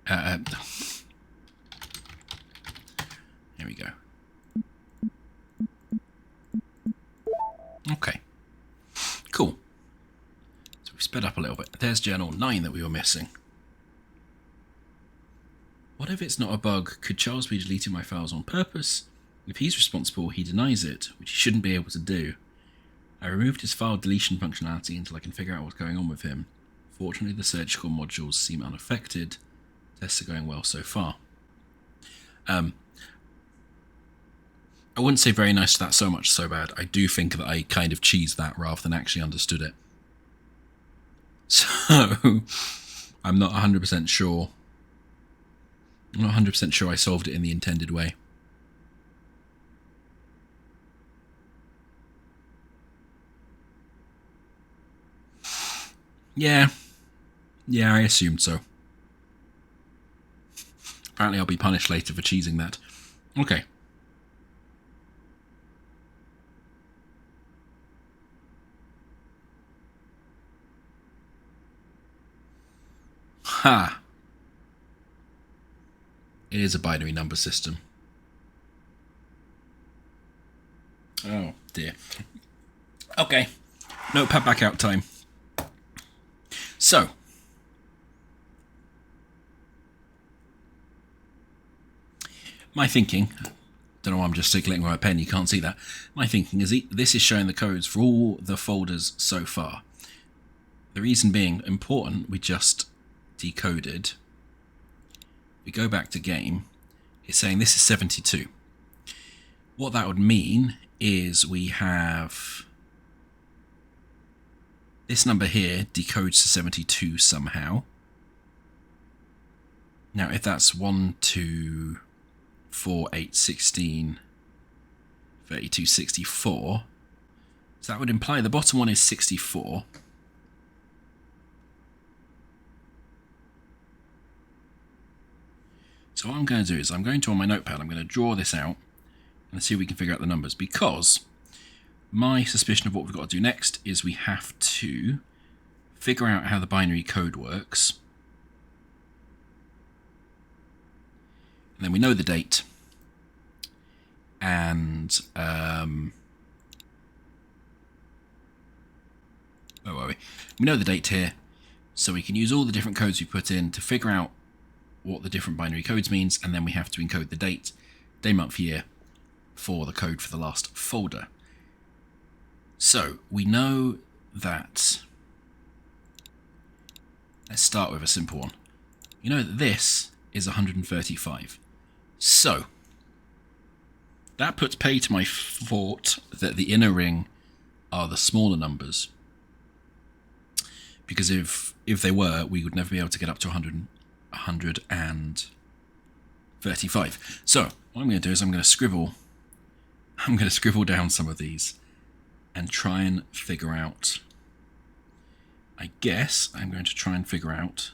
Here we go. Okay. Cool. So we sped up a little bit. There's journal 9 that we were missing. What if it's not a bug? Could Charles be deleting my files on purpose? If he's responsible, he denies it, which he shouldn't be able to do. I removed his file deletion functionality until I can figure out what's going on with him. Fortunately, the surgical modules seem unaffected. Tests are going well so far. I wouldn't say very nice to that so much so bad. I do think that I kind of cheesed that rather than actually understood it. So, I'm not 100% sure. I'm not 100% sure I solved it in the intended way. Yeah, I assumed so. Apparently I'll be punished later for cheesing that. Okay. Ha! It is a binary number system. Oh, dear. Okay. Notepad back out time. So, my thinking, don't know why I'm just circulating with my pen, you can't see that. My thinking is this is showing the codes for all the folders so far. The reason being important, we just decoded we go back to game, it's saying this is 72. What that would mean is we have this number here decodes to 72 somehow. Now, if that's 1, 2, 4, 8, 16, 32, 64, so that would imply the bottom one is 64. So what I'm going to do is I'm going to, on my notepad, I'm going to draw this out and see if we can figure out the numbers, because my suspicion of what we've got to do next is we have to figure out how the binary code works. And then we know the date. And where were we? We know the date here, so we can use all the different codes we put in to figure out what the different binary codes means, and then we have to encode the date, day, month, year for the code for the last folder. So we know that, let's start with a simple one. You know that this is 135. So that puts pay to my thought that the inner ring are the smaller numbers. Because if they were, we would never be able to get up to 135. So what I'm going to do is I'm going to scribble down some of these and try and figure out, I guess I'm going to try and figure out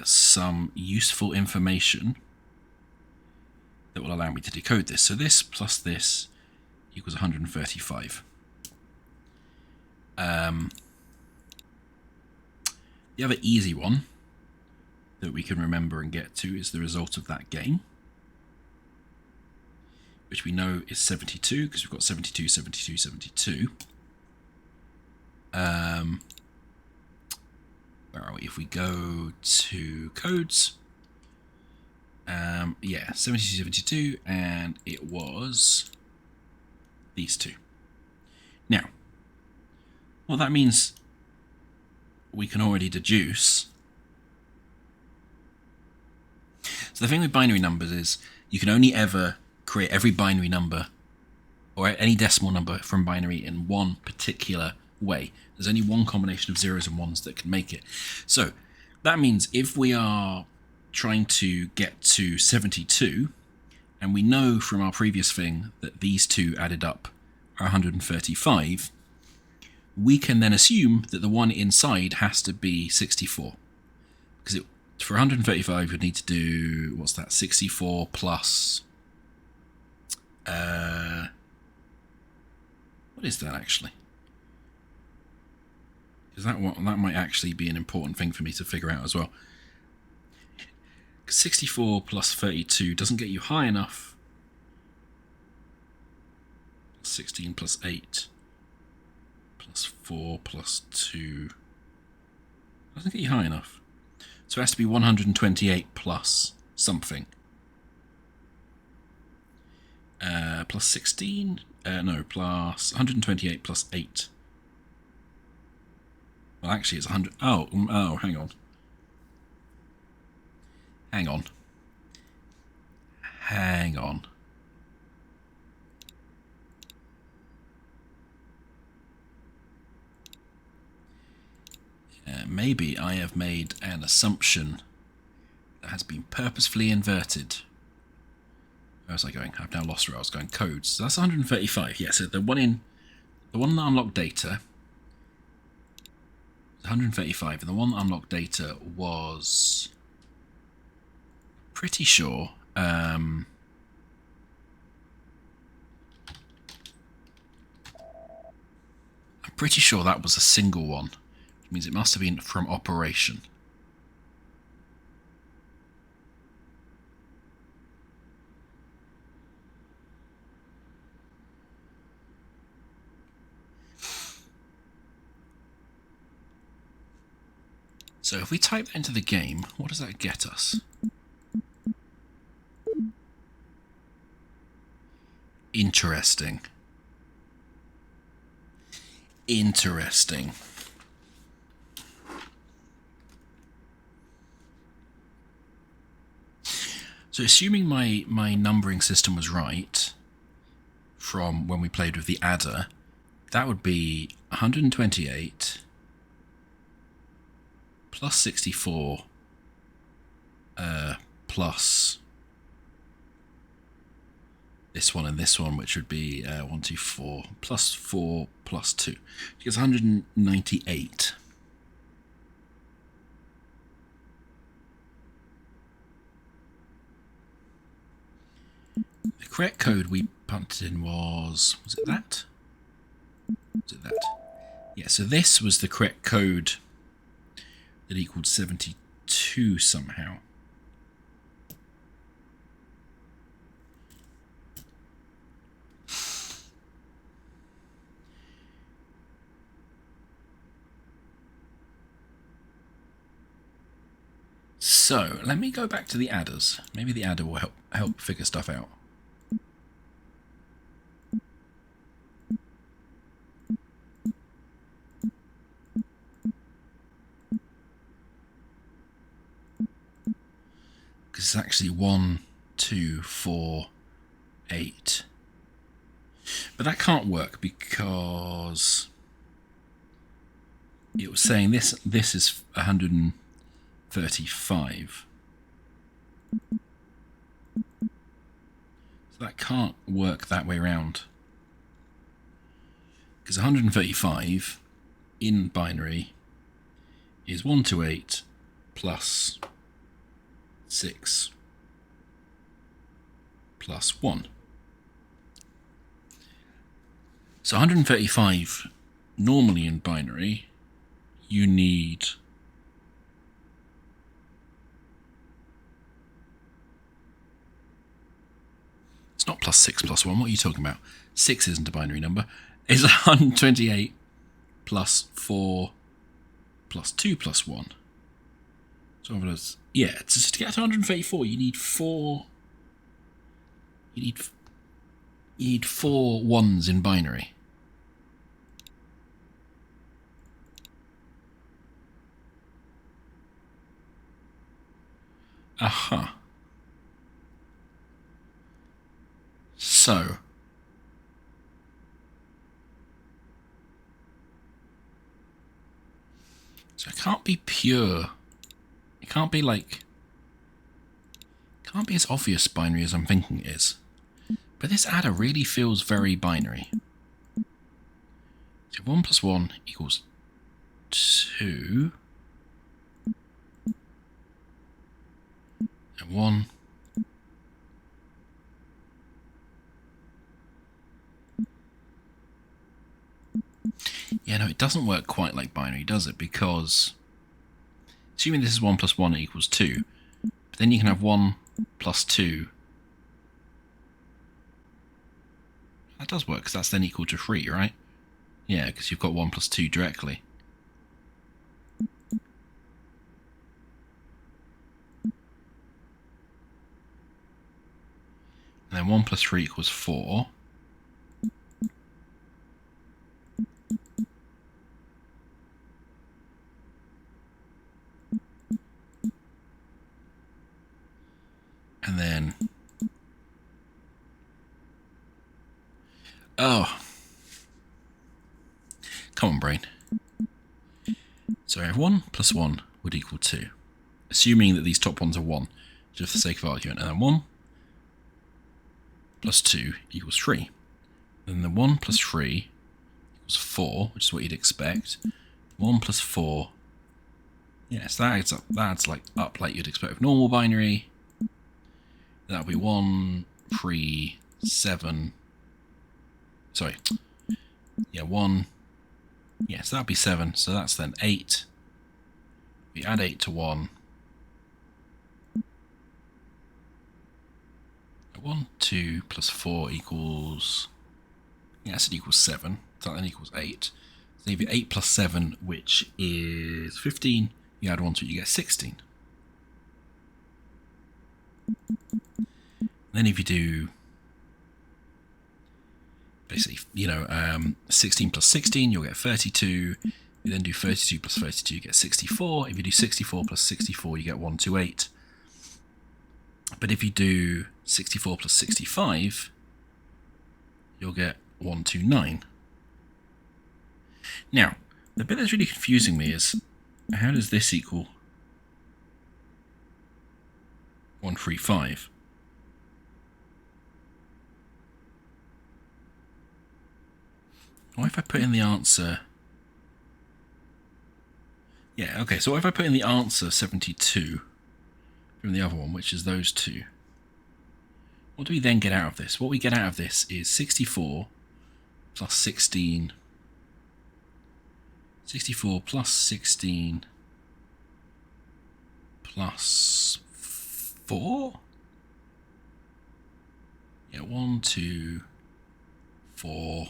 some useful information that will allow me to decode this. So this plus this equals 135. The other easy one that we can remember and get to is the result of that game, which we know is 72 because we've got 72, 72, 72. Where are we? If we go to codes, yeah, 72, 72, and it was these two. Now, well, that means we can already deduce. So the thing with binary numbers is you can only ever create every binary number or any decimal number from binary in one particular way. There's only one combination of zeros and ones that can make it. So that means if we are trying to get to 72, and we know from our previous thing that these two added up are 135, we can then assume that the one inside has to be 64. Because for 135, we'd need to do, what's that, 64 plus... what is that actually? Because that might actually be an important thing for me to figure out as well. 64 plus 32 doesn't get you high enough. 16 plus 8 plus 4 plus 2 doesn't get you high enough. So it has to be 128 plus something. Plus 16? No, plus 128 plus 8. Well, actually, it's 100. Oh, hang on. Hang on. Hang on. Maybe I have made an assumption that has been purposefully inverted. Where was I going? I've now lost where I was going. Codes. So that's 135. Yeah, so the one that unlocked data 135, and the one that unlocked data was pretty sure I'm pretty sure that was a single one, which means it must have been from operation. So if we type that into the game, what does that get us? Interesting. Interesting. So assuming my numbering system was right from when we played with the adder, that would be 128 plus 64 plus this one and this one, which would be 1, 2, 4 plus 4 plus 2. It gives 198. The correct code we punted in was it that? Was it that? Yeah, so this was the correct code that equaled 72 somehow. So let me go back to the adders. Maybe the adder will help figure stuff out. Because it's actually 1, 2, 4, 8. But that can't work because it was saying this is 135. So that can't work that way around. Because 135 in binary is 128 plus 6 plus 1. So 135 normally in binary, you need it's not plus 6 plus 1. What are you talking about? 6 isn't a binary number. It's 128 plus 4 plus 2 plus 1. So yeah, to get to 134, you need 4. You need 4 ones in binary. Aha. So it can't be pure. It can't be like. It can't be as obvious binary as I'm thinking it is. But this adder really feels very binary. So 1 plus 1 equals 2. And 1. Yeah, no, it doesn't work quite like binary, does it? Because assuming this is 1 plus 1 equals 2, but then you can have 1 plus 2. That does work, because that's then equal to 3, right? Yeah, because you've got 1 plus 2 directly. And then 1 plus 3 equals 4. And then... Oh. Come on, brain. So I have 1 plus 1 would equal 2. Assuming that these top ones are 1, just for the sake of argument. And then 1 plus 2 equals 3. Then the 1 plus 3 equals 4, which is what you'd expect. 1 plus 4. Yes, that adds up. That's like up like you'd expect with normal binary. That would be 1, 3, 7. Sorry. Yeah, 1. Yes, that would be 7. So that's then 8. We add 8 to 1. 1, 2 plus 4 equals... Yes, it equals 7. So that then equals 8. So if you 8 plus 7, which is 15, you add 1 to it, you get 16. Then if you do... Basically, 16 plus 16, you'll get 32. You then do 32 plus 32, you get 64. If you do 64 plus 64, you get 128. But if you do 64 plus 65, you'll get 129. Now, the bit that's really confusing me is, how does this equal 135? What if I put in the answer? Yeah, okay, so what if I put in the answer 72 from the other one, which is those two? What do we then get out of this? What we get out of this is 64 plus 16. 64 plus 16 plus 4? Yeah, 1, 2, 4,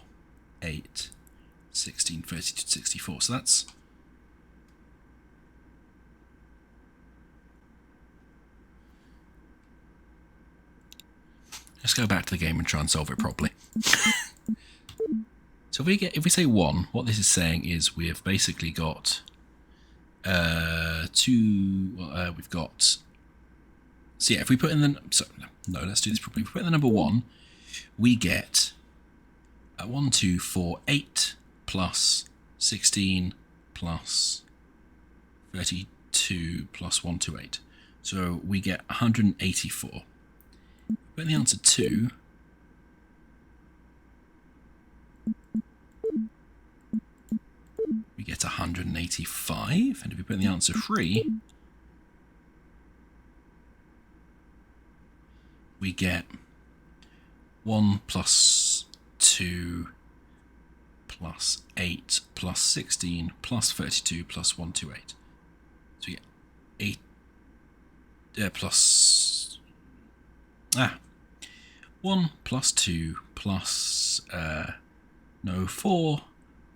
8, 16, 32, 64. So that's... Let's go back to the game and try and solve it properly. So if we say 1, what this is saying is we have basically got we've got... So yeah, if we put in the... No, let's do this properly. If we put in the number 1, we get 1, 2, 4, 8 plus 16 plus 32 plus 1, 2, 8. So we get 184. Put in the answer 2, we get 185. And if we put in the answer 3, we get 1 plus 2 plus 8 plus 16 plus 32 plus 1, 2, 8. So we get 8 plus... 1 plus 2 plus 4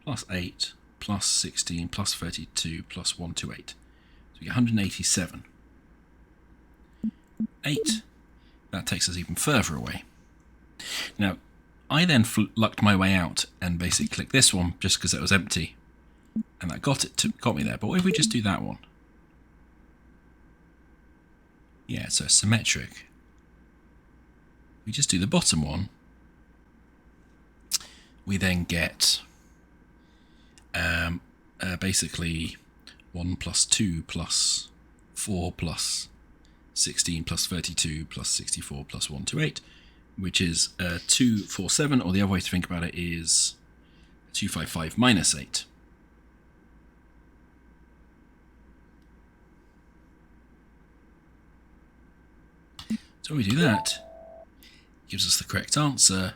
plus 8 plus 16 plus 32 plus 1, 2, 8. So we get 187. 8. That takes us even further away. Now, I then lucked my way out and basically clicked this one just because it was empty. And that got me there. But what if we just do that one? Yeah, so symmetric. We just do the bottom one. We then get basically 1 plus 2 plus 4 plus 16 plus 32 plus 64 plus 1, 2, 8, which is 247, or the other way to think about it is 255 minus 8. So when we do that, it gives us the correct answer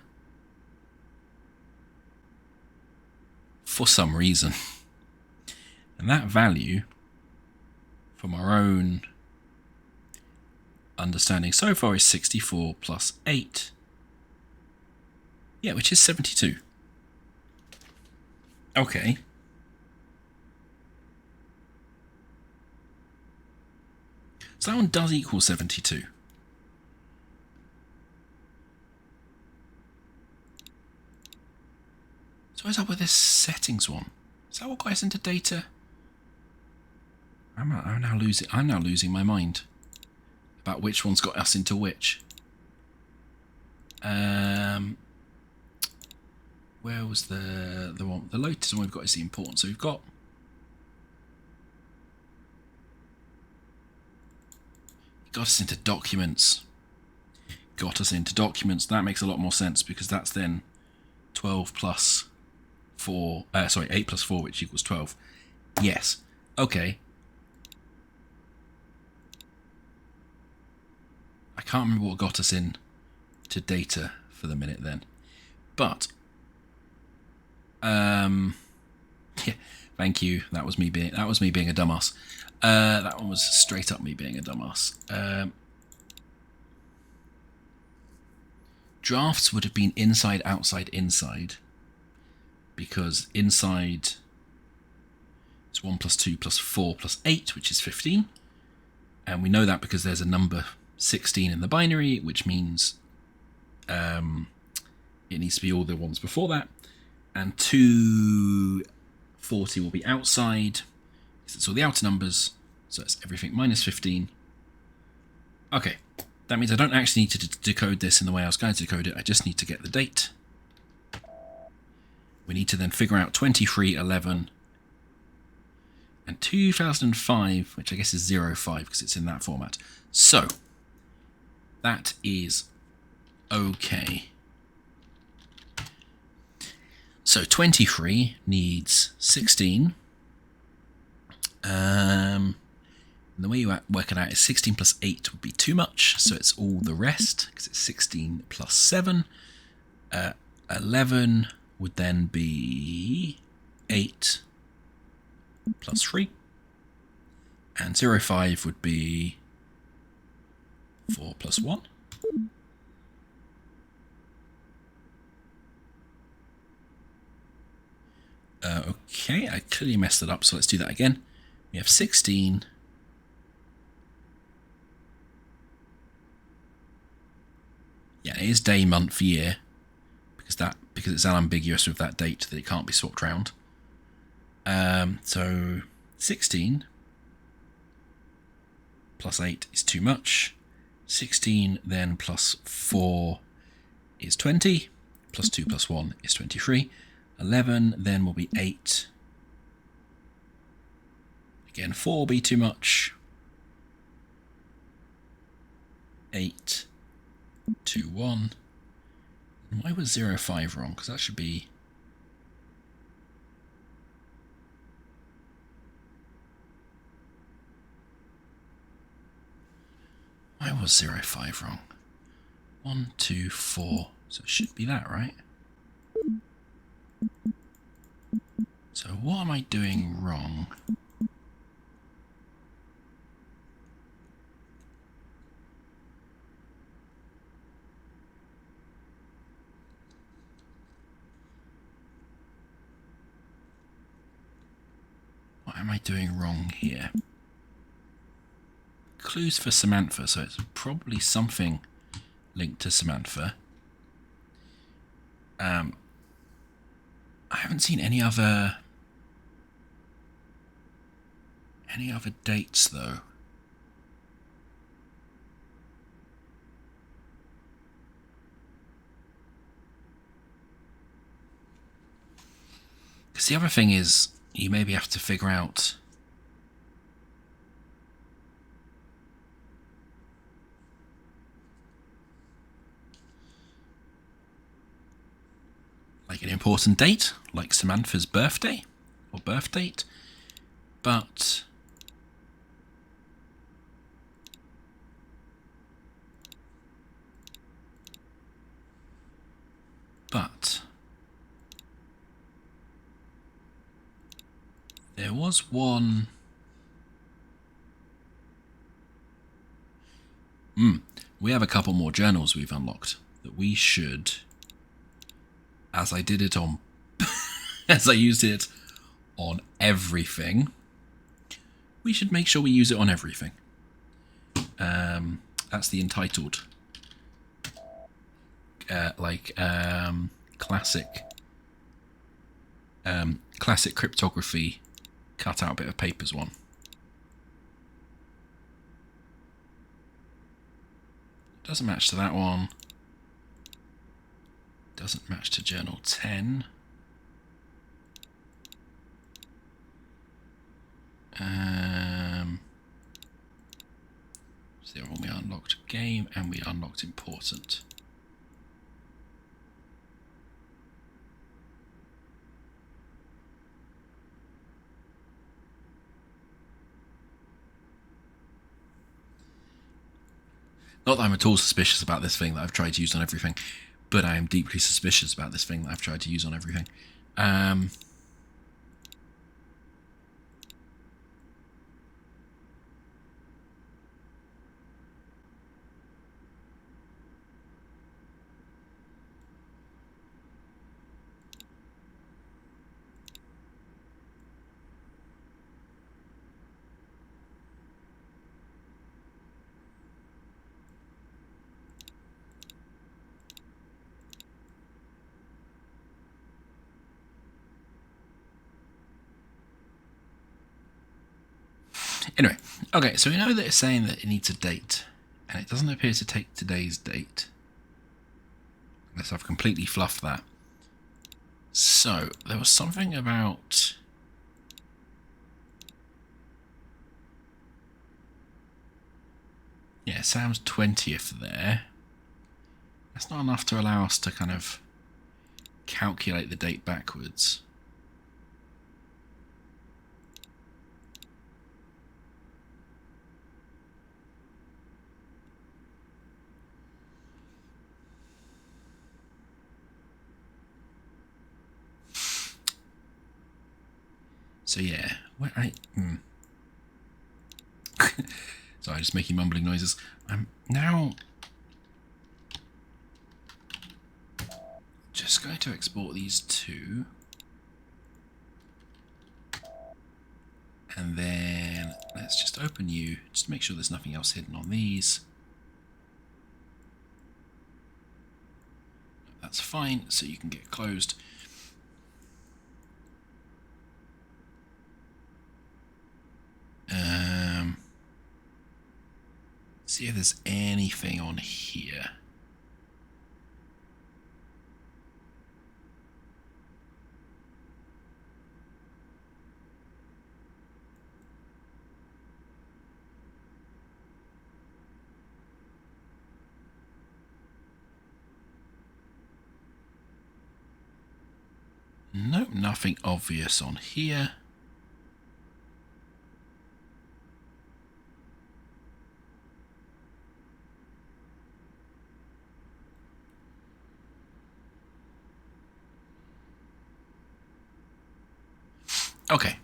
for some reason. And that value, from our own understanding so far, is 64 plus 8. Yeah, which is 72. Okay. So that one does equal 72. So what's up with this settings one? Is that what got us into data? I'm now losing my mind about which one's got us into which. Where was the one? The latest one we've got is the important. So we've got got us into documents. Got us into documents. That makes a lot more sense because that's then 12 plus 4. 8 plus 4, which equals 12. Yes. Okay. I can't remember what got us in to data for the minute then, but yeah, thank you. That was me being a dumbass. That one was straight up me being a dumbass. Drafts would have been inside, outside, inside, because inside is 1 plus 2 plus 4 plus 8, which is 15, and we know that because there's a number 16 in the binary, which means it needs to be all the ones before that, and 240 will be outside, because it's all the outer numbers, so it's everything minus 15. Okay, That means I don't actually need to decode this in the way I was going to decode it. I just need to get the date. We need to then figure out 2311 and 2005, which I guess is 05 because it's in that format. So that is okay. So 23 needs 16. And the way you work it out is 16 plus 8 would be too much, so it's all the rest, because it's 16 plus 7. 11 would then be 8 plus 3. And 05 would be 4 plus 1. Okay, I clearly messed it up, so let's do that again. We have 16. Yeah, it is day, month, year, because it's unambiguous with that date that it can't be swapped round. So 16 plus 8 is too much. 16 then plus 4 is 20. Plus 2 plus 1 is 23. 11 then will be 8. Again, 4 will be too much. 8, 2, 1. And why was 05 wrong? Because that should be... Why was 05 wrong? 1, 2, 4. So it should be that, right? So what am I doing wrong? What am I doing wrong here? Clues for Samantha, so it's probably something linked to Samantha. I haven't seen any other dates though. Because the other thing is, you maybe have to figure out like an important date, like Samantha's birthday or birth date, but there was one. We have a couple more journals we've unlocked that we should, as I did it on, as I used it on everything, we should make sure we use it on everything. That's the entitled, classic cryptography cut out bit of papers one. Doesn't match to that one. Doesn't match to journal 10. So when we unlocked game and we unlocked important. Not that I'm at all suspicious about this thing that I've tried to use on everything, but I am deeply suspicious about this thing that I've tried to use on everything. Anyway, okay, so we know that it's saying that it needs a date. And it doesn't appear to take today's date. Unless I've completely fluffed that. So, there was something about... Yeah, Sam's 20th there. That's not enough to allow us to kind of calculate the date backwards. So yeah, sorry, just making mumbling noises. I'm now just going to export these two. And then let's just open you, just to make sure there's nothing else hidden on these. That's fine, so you can get closed. See if there's anything on here. Nope, nothing obvious on here. Okay.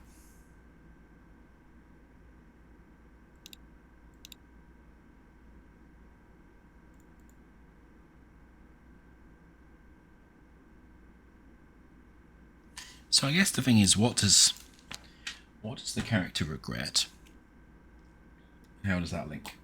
So I guess the thing is, what does the character regret? How does that link?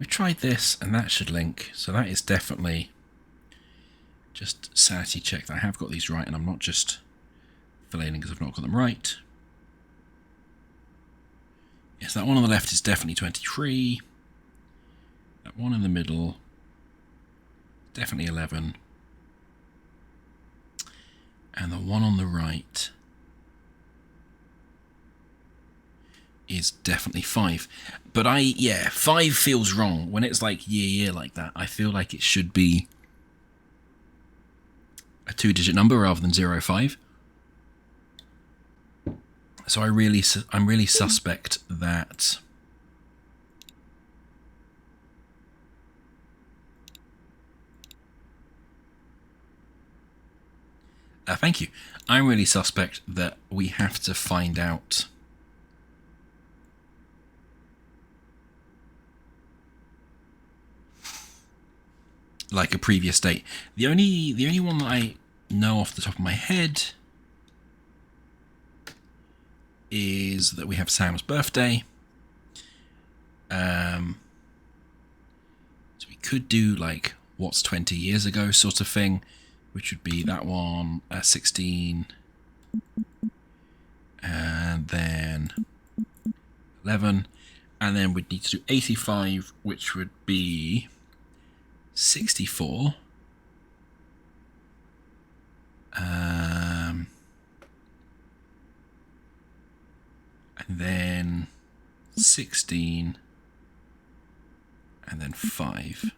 We tried this, and that should link. So that is definitely just sanity check that I have got these right, and I'm not just flailing because I've not got them right. Yes, that one on the left is definitely 23. That one in the middle, definitely 11. And the one on the right is definitely 5. But 5 feels wrong. When it's like year like that, I feel like it should be a 2-digit number rather than 05. So I'm really suspect that thank you. I'm really suspect that we have to find out like a previous date. The only one that I know off the top of my head is that we have Sam's birthday. So we could do like what's 20 years ago sort of thing, which would be that one, 16, and then 11, and then we'd need to do 85, which would be 64. And then 16, and then 5.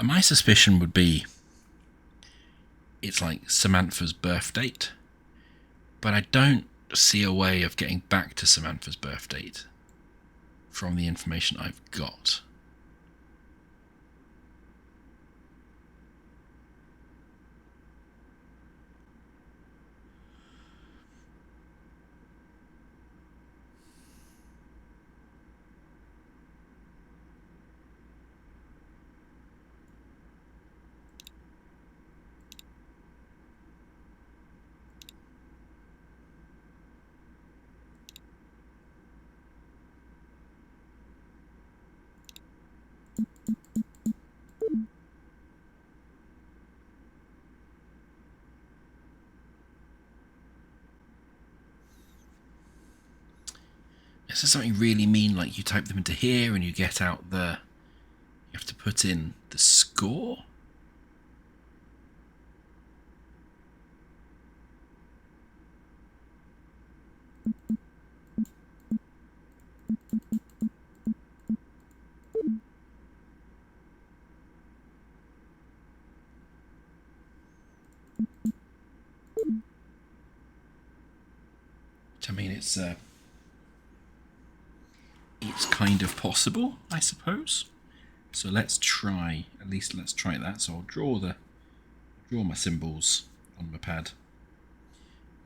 My suspicion would be it's like Samantha's birth date, but I don't see a way of getting back to Samantha's birth date from the information I've got. Is there something really mean, like you type them into here and you get out the... You have to put in the score? I mean, it's kind of possible, I suppose. So let's try, at least let's try that. So I'll draw my symbols on my pad.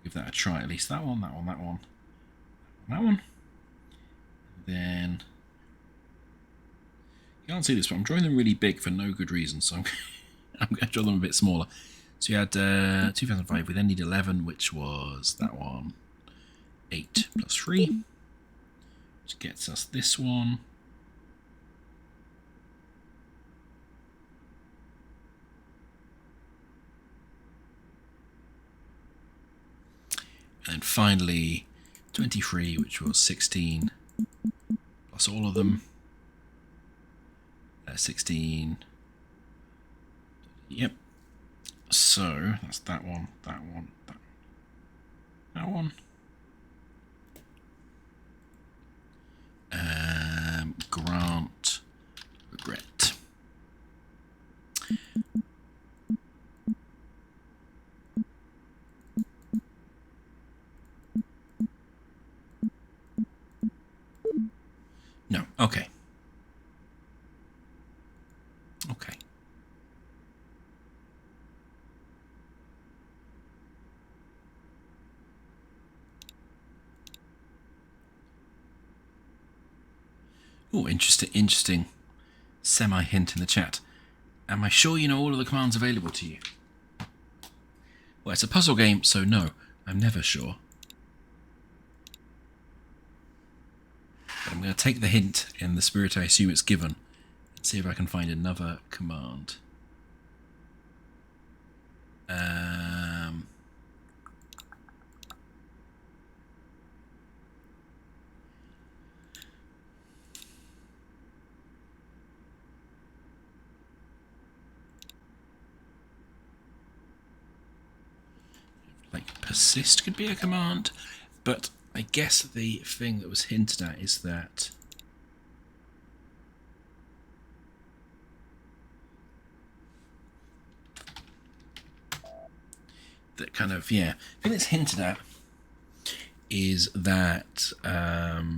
Give that a try, at least that one, that one, that one, that one. Then you can't see this, but I'm drawing them really big for no good reason, so I'm going to draw them a bit smaller. So you had 2005, we then need 11, which was that one. 8 plus 3, which gets us this one. And then finally 23, which was 16 plus all of them. 16. Yep. So that's that one, that one, that one. Grant regret. No, okay. Okay. Oh, interesting semi-hint in the chat. Am I sure you know all of the commands available to you? Well, it's a puzzle game, so no, I'm never sure. But I'm going to take the hint in the spirit I assume it's given and see if I can find another command. Like persist could be a command, but I guess the thing that was hinted at is that kind of, yeah, the thing that's hinted at is that there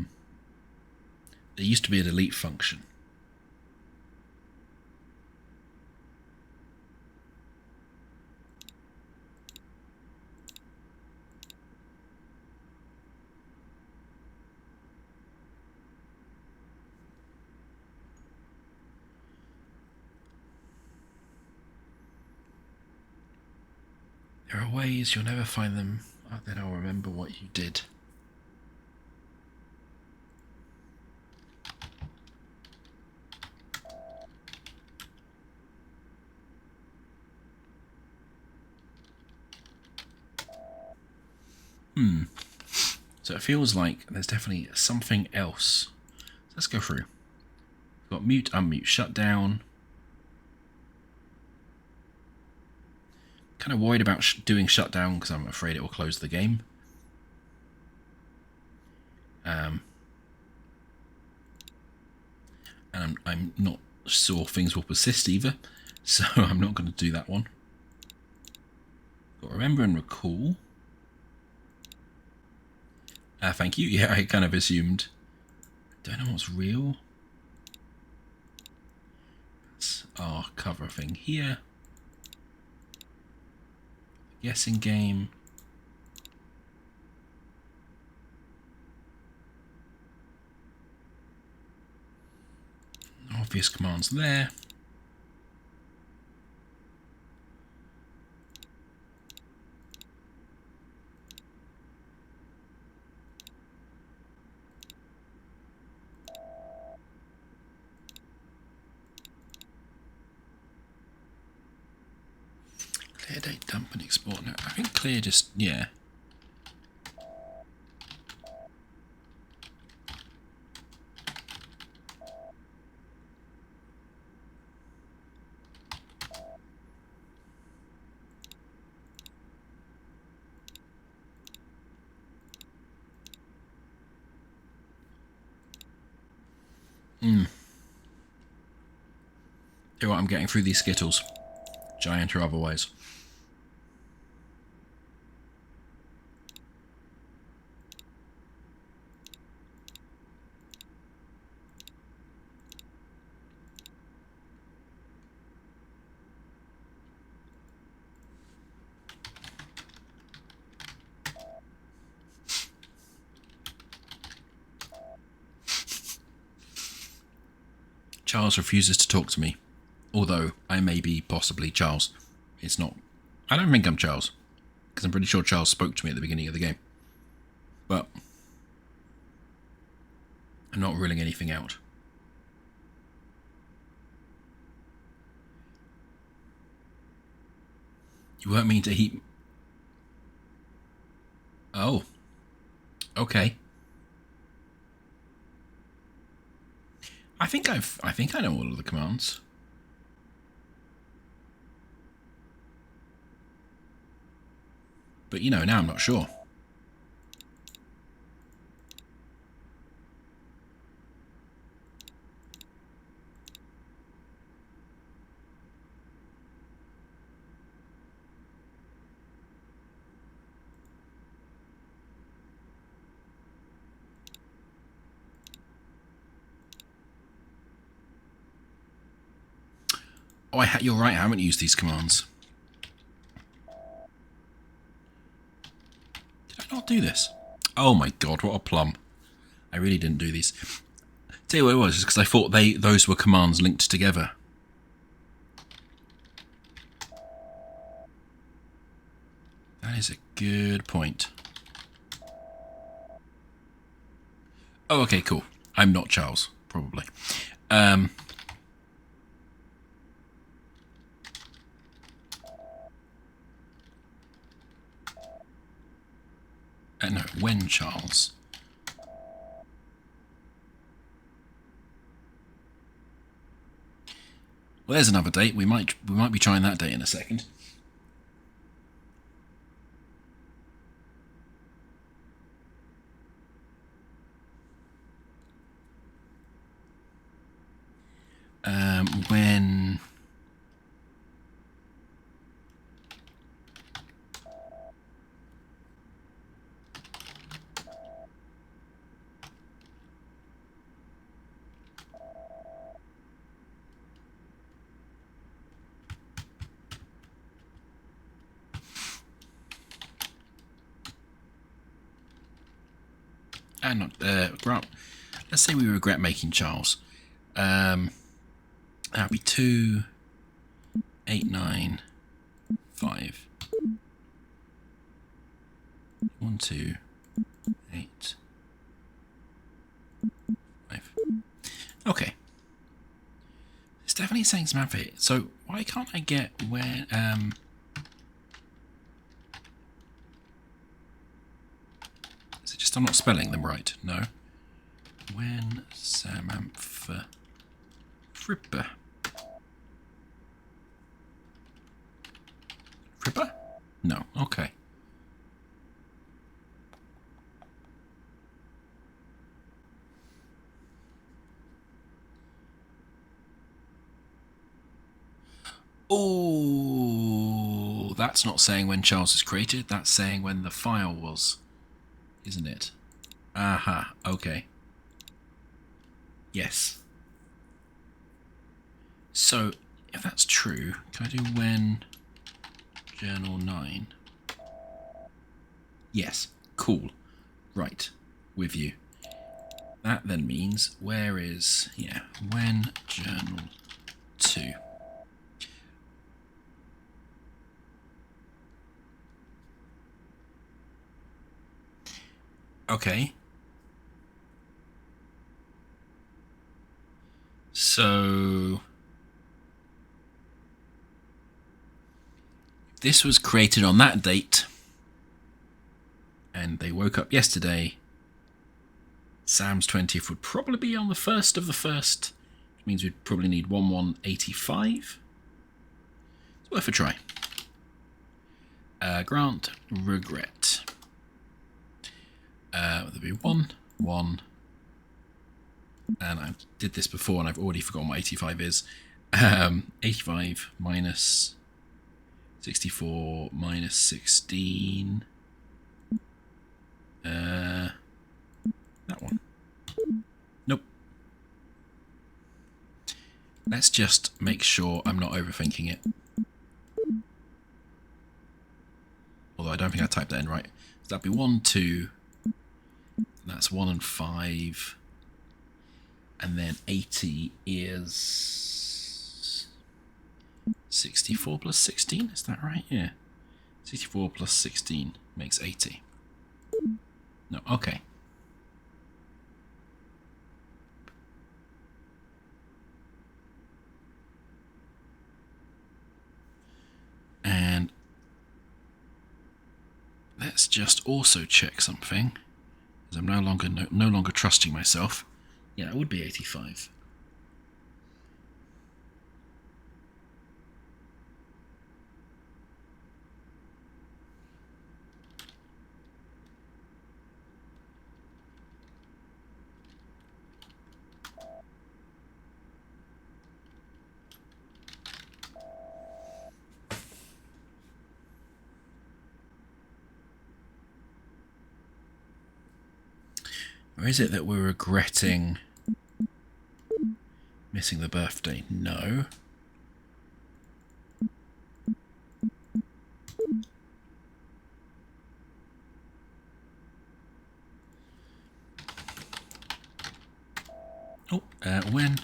used to be a delete function. There are ways you'll never find them, then I'll remember what you did. So it feels like there's definitely something else. So let's go through. We've got mute, unmute, shutdown. Kind of worried about doing shutdown because I'm afraid it will close the game. And I'm not sure things will persist either, so I'm not going to do that one. Got remember and recall. Thank you. Yeah, I kind of assumed. Don't know what's real. That's our cover thing here. Guessing game. Obvious commands there. Clear date, dump and export. No, I think clear just, yeah. Do what I'm getting through these Skittles, giant or otherwise. Charles refuses to talk to me, although I may be possibly Charles. It's not. I don't think I'm Charles, because I'm pretty sure Charles spoke to me at the beginning of the game. But I'm not ruling anything out. You weren't mean to heat. Oh. Okay. I think I know all of the commands. But you know, now I'm not sure. Oh, you're right, I haven't used these commands. Did I not do this? Oh my god, what a plum. I really didn't do these. Tell you what it was, is because I thought those were commands linked together. That is a good point. Oh, okay, cool. I'm not Charles, probably. No, when Charles. Well, there's another date. We might be trying that date in a second. When Grant, let's say we regret making Charles. That'd be 2, 8, 9, 5. 1, 2, 8, 5. Okay. It's definitely saying some out here. So why can't I get where is it just I'm not spelling them right? No. When Samantha Fripper. Fripper? No, okay. Oh, that's not saying when Charles was created, that's saying when the file was, isn't it? Aha, okay. Yes. So, if that's true, can I do when journal 9? Yes, cool. Right, with you. That then means, where is, yeah, when journal 2. Okay. So this was created on that date and they woke up yesterday. Sam's 20th would probably be on the 1st of the 1st, which means we'd probably need 1185. It's worth a try. Grant regret. There'll be 1, 1, and I did this before and I've already forgotten what 85 is. 85 minus 64 minus 16. That one. Nope. Let's just make sure I'm not overthinking it. Although I don't think I typed that in right. So that'd be 1, 2. That's 1 and 5. And then 80 is 64 plus 16. Is that right? Yeah. 64 plus 16 makes 80. No, okay. And let's just also check something, because I'm no longer trusting myself. Yeah, it would be 85. Or is it that we're regretting missing the birthday? No. Oh, when?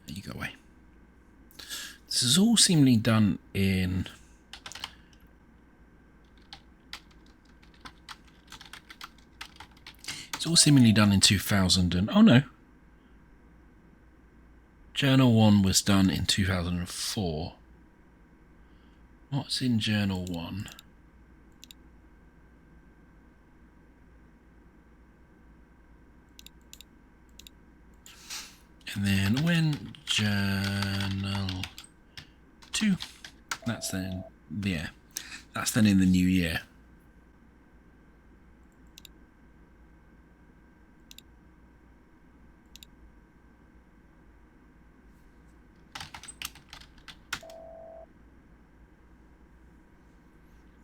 You go away. This is all seemingly done in... It's all seemingly done in 2000 and... Oh no. Journal 1 was done in 2004. What's in Journal 1? And then when Journal 2, that's then, yeah, that's then in the new year.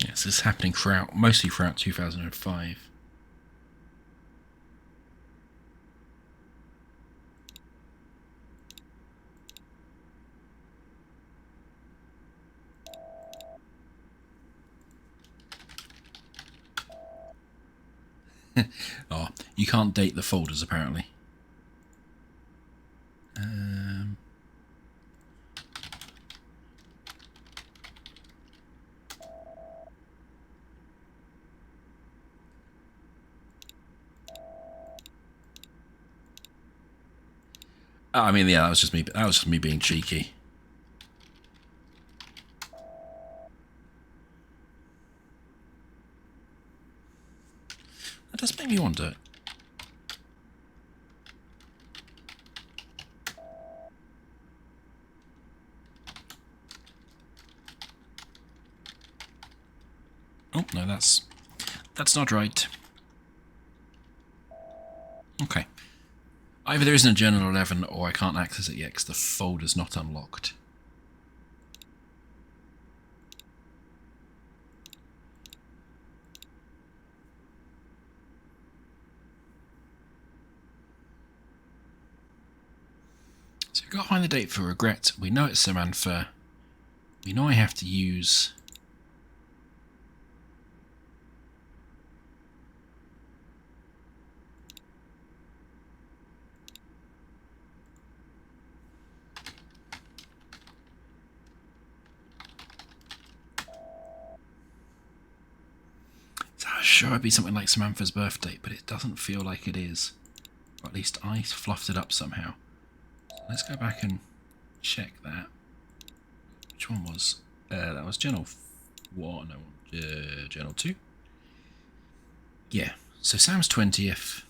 Yes, this is happening mostly throughout 2005. Oh, you can't date the folders apparently. I mean, yeah, that was just me. That was just me being cheeky. That does make me wonder. Oh no, that's not right. Okay. Either there isn't a Journal 11 or I can't access it yet because the folder's not unlocked. So we've got to find the date for regret. We know it's Samantha. We know I have to use... Sure, it'd be something like Samantha's birthday, but it doesn't feel like it is. Or at least I fluffed it up somehow. So let's go back and check that. Which one was? That was Journal 1, no, Journal 2. Yeah, so Sam's 20th.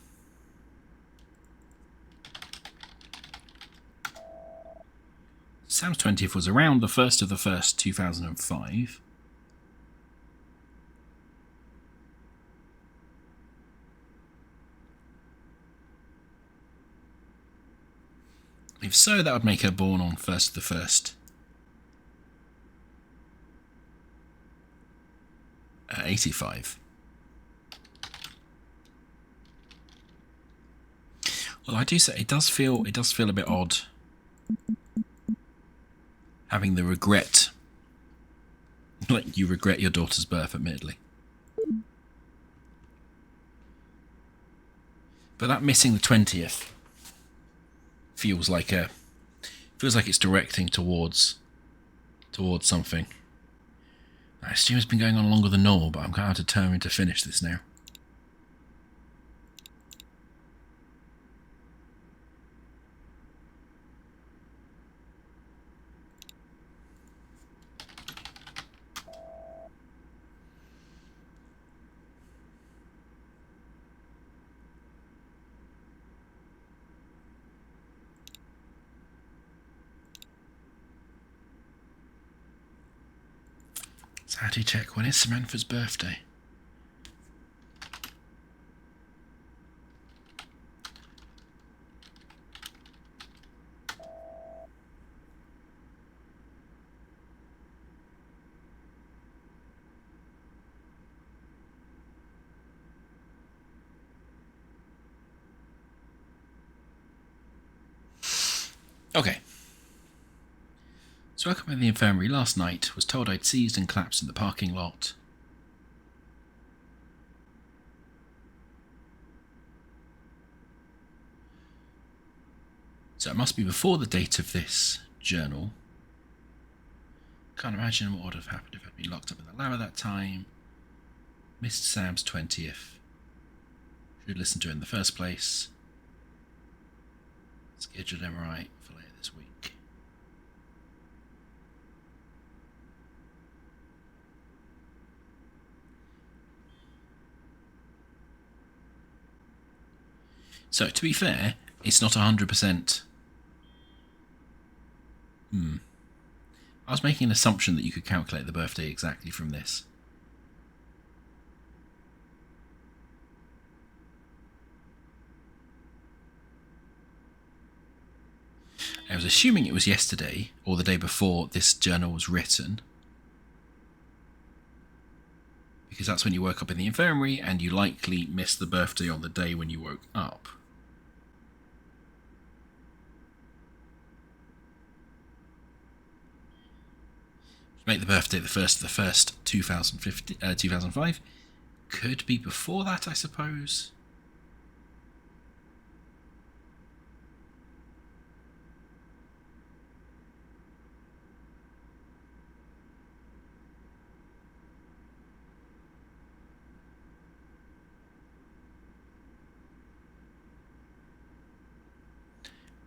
Sam's 20th was around the 1st of the 1st, 2005. 85, so that would make her born on 1st of the 1st. 85. Well, I do say it does feel a bit odd having the regret, like you regret your daughter's birth, admittedly. But that missing the 20th feels like it's directing towards something. I assume it's been going on longer than normal, but I'm kind of determined to finish this now. So how do you check when is Samantha's birthday? Okay. So I woke up in the infirmary last night, was told I'd seized and collapsed in the parking lot. So it must be before the date of this journal. Can't imagine what would have happened if I'd been locked up in the lab at that time. Missed Sam's 20th. Should listen to it in the first place. Scheduled MRI for later this week. So, to be fair, it's not 100%. I was making an assumption that you could calculate the birthday exactly from this. I was assuming it was yesterday, or the day before this journal was written. Because that's when you woke up in the infirmary, and you likely missed the birthday on the day when you woke up. Make the birthday the 1st of the 1st, 2005. Could be before that, I suppose.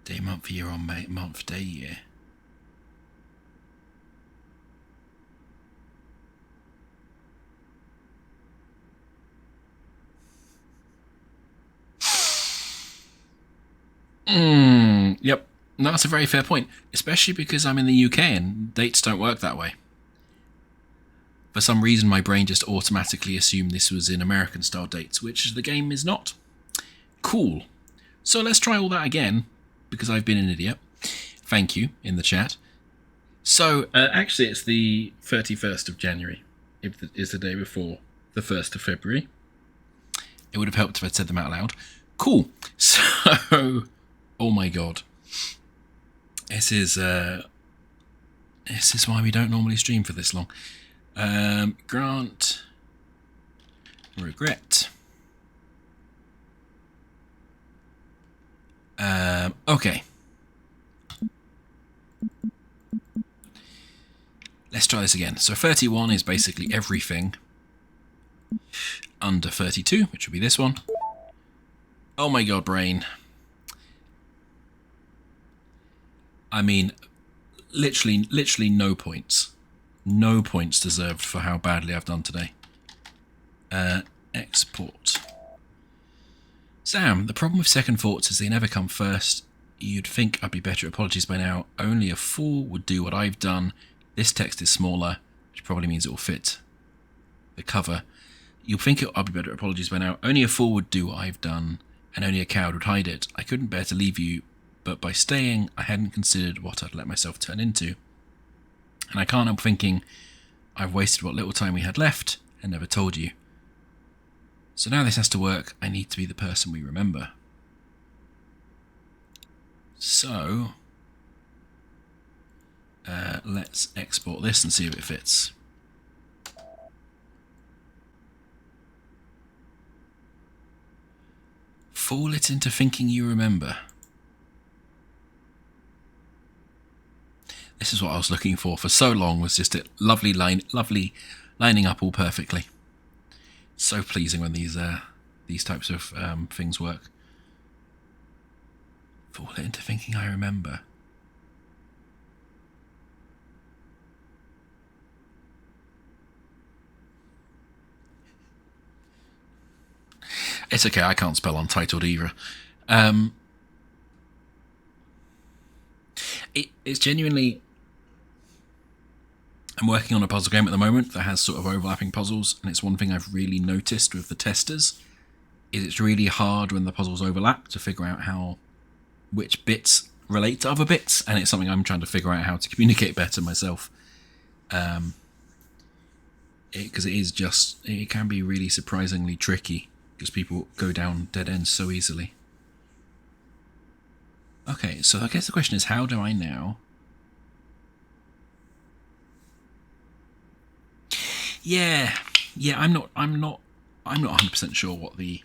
Day, month, year on month, day, year. Yep, no, that's a very fair point, especially because I'm in the UK and dates don't work that way. For some reason, my brain just automatically assumed this was in American-style dates, which the game is not. Cool. So let's try all that again, because I've been an idiot. Thank you, in the chat. So, actually, it's the 31st of January. It is the day before the 1st of February. It would have helped if I'd said them out loud. Cool. So, oh my god. This is why we don't normally stream for this long. Grant. Regret. Okay. Let's try this again. So 31 is basically everything under 32, which would be this one. Oh my god, brain. I mean, literally no points. No points deserved for how badly I've done today. Export. Sam, the problem with second thoughts is they never come first. You'd think I'd be better at apologies by now. Only a fool would do what I've done. This text is smaller, which probably means it will fit the cover. You'll think I'd be better at apologies by now. Only a fool would do what I've done, and only a coward would hide it. I couldn't bear to leave you but by staying, I hadn't considered what I'd let myself turn into. And I can't help thinking, I've wasted what little time we had left and never told you. So now this has to work. I need to be the person we remember. So let's export this and see if it fits. Fool it into thinking you remember. This is what I was looking for so long, was just it lovely lining up all perfectly. So pleasing when these types of things work. Fool it into thinking I remember. It's okay, I can't spell Untitled either. It's genuinely... I'm working on a puzzle game at the moment that has sort of overlapping puzzles, and it's one thing I've really noticed with the testers, is it's really hard when the puzzles overlap to figure out which bits relate to other bits, and it's something I'm trying to figure out how to communicate better myself. Because it can be really surprisingly tricky, because people go down dead ends so easily. Okay, so I guess the question is, how do I now... Yeah, I'm not 100% sure what the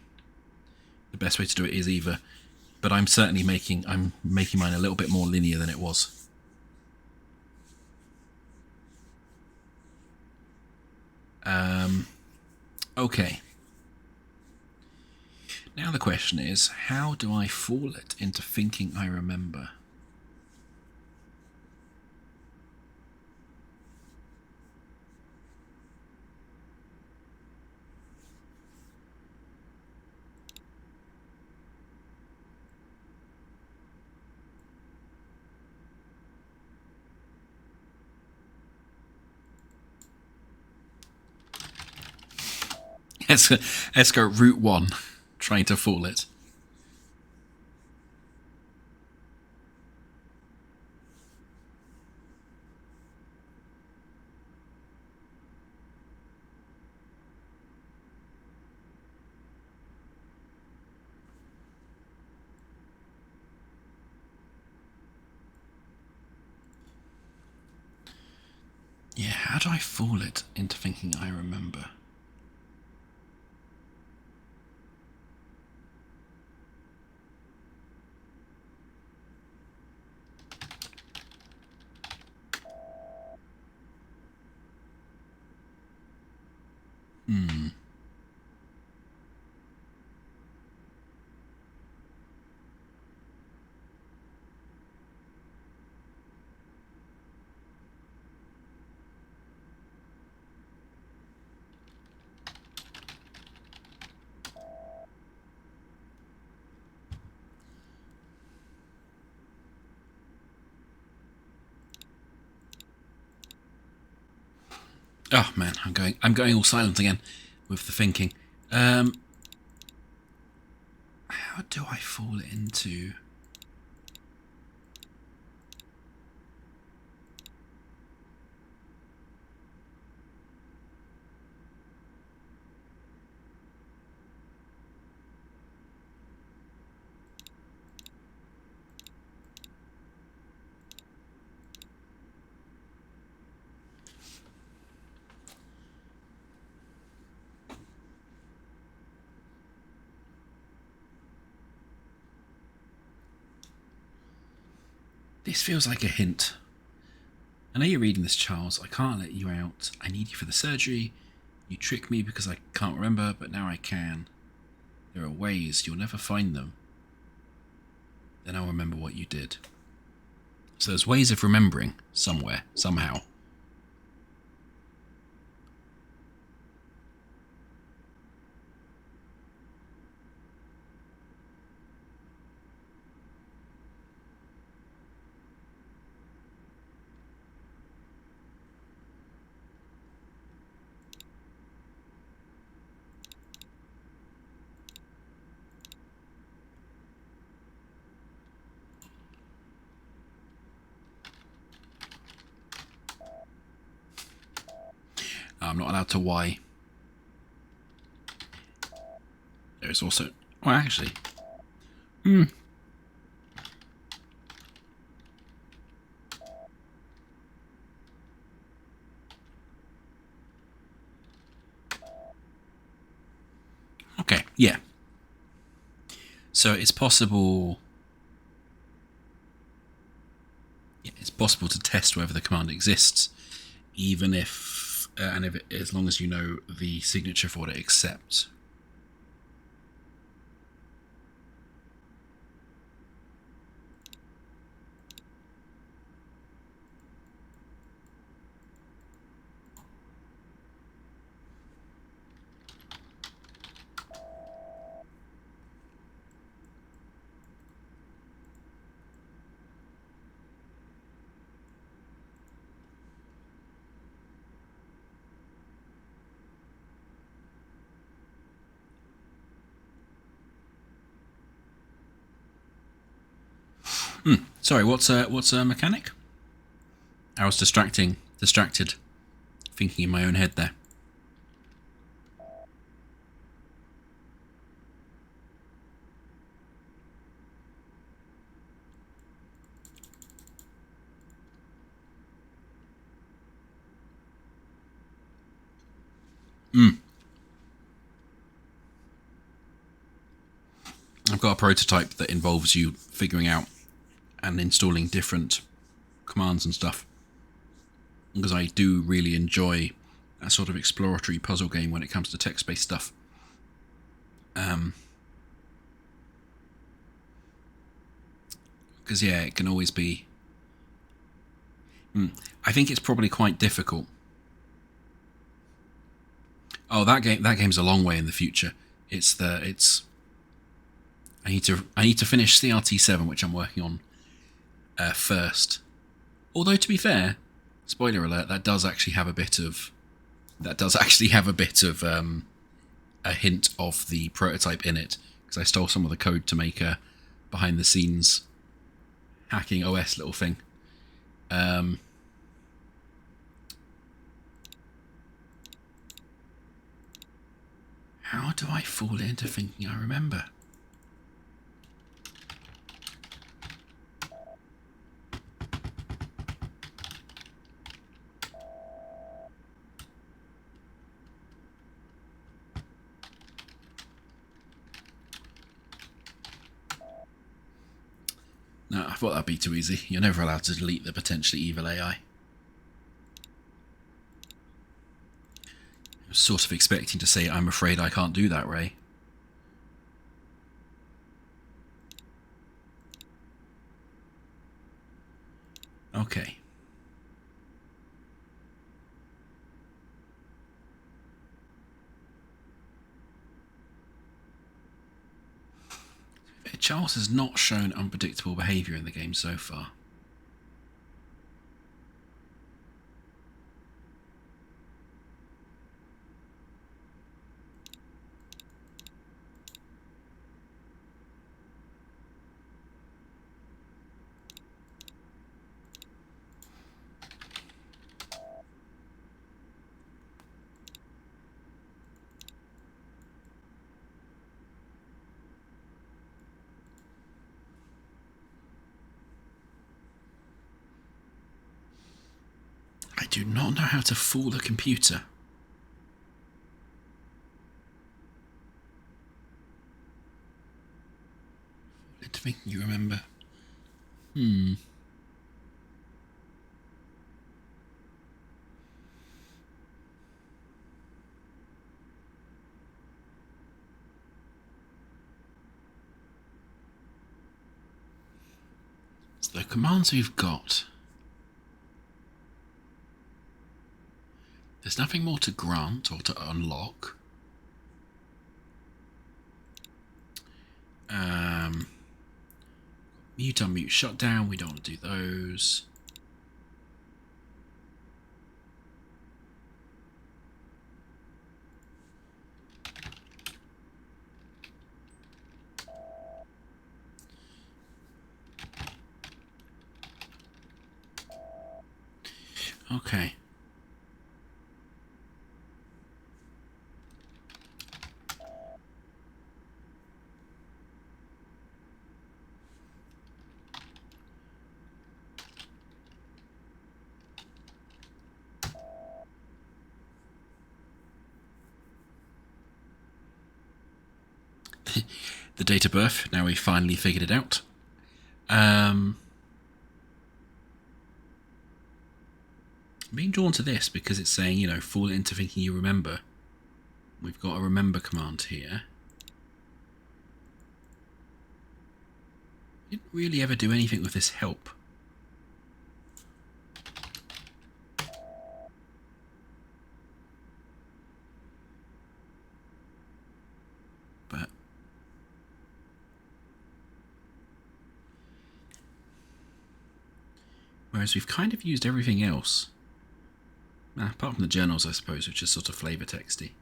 best way to do it is either, but I'm certainly making mine a little bit more linear than it was. Okay. Now the question is, how do I fool it into thinking I remember? Let's go route 1, trying to fool it. Yeah, how do I fool it into thinking I remember? Oh man, I'm going all silent again with the thinking. How do I fall into... This feels like a hint. I know you're reading this, Charles. I can't let you out. I need you for the surgery. You trick me because I can't remember, but now I can. There are ways. You'll never find them. Then I'll remember what you did. So there's ways of remembering somewhere, somehow. I'm not allowed to Y. There's also... Well, actually... Okay, yeah. So it's possible... Yeah, it's possible to test whether the command exists, even if... and if it, as long as you know the signature for what it accepts. Sorry, what's a mechanic? I was distracted, thinking in my own head there. I've got a prototype that involves you figuring out and installing different commands and stuff, because I do really enjoy that sort of exploratory puzzle game when it comes to text-based stuff. Because yeah, it can always be... I think it's probably quite difficult. Oh, that game's a long way in the future. I need to finish CRT7, which I'm working on first. Although, to be fair, spoiler alert, that does actually have a bit of a hint of the prototype in it, because I stole some of the code to make a behind the scenes hacking OS little thing. How do I fall into thinking I remember? No, I thought that'd be too easy. You're never allowed to delete the potentially evil AI. I was sort of expecting to say, I'm afraid I can't do that, Ray. Okay. Charles has not shown unpredictable behaviour in the game so far. I do not know how to fool a computer. Into thinking you remember. So the commands we've got. There's nothing more to grant or to unlock. Mute, unmute, shut down. We don't want to do those. Okay. the date of birth. Now we finally figured it out. I'm being drawn to this because it's saying, you know, fall into thinking you remember. We've got a remember command here. Didn't really ever do anything with this help. But whereas we've kind of used everything else. Apart from the journals, I suppose, which is sort of flavour texty.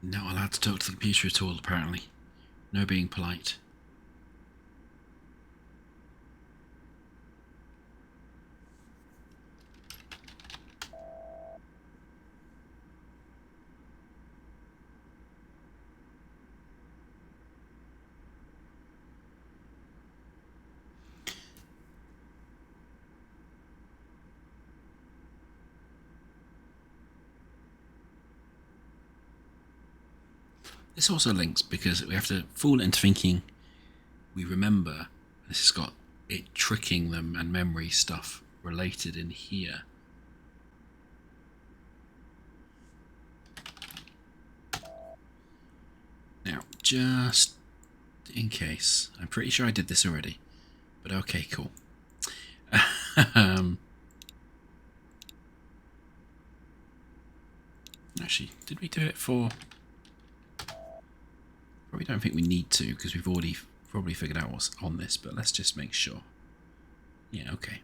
Not allowed to talk to the computer at all, apparently. No being polite. This also links because we have to fall into thinking we remember. This has got it tricking them and memory stuff related in here. Now, just in case, I'm pretty sure I did this already, but okay, cool. Actually, did we do it for... Probably don't think we need to because we've already probably figured out what's on this, but let's just make sure. Yeah, okay.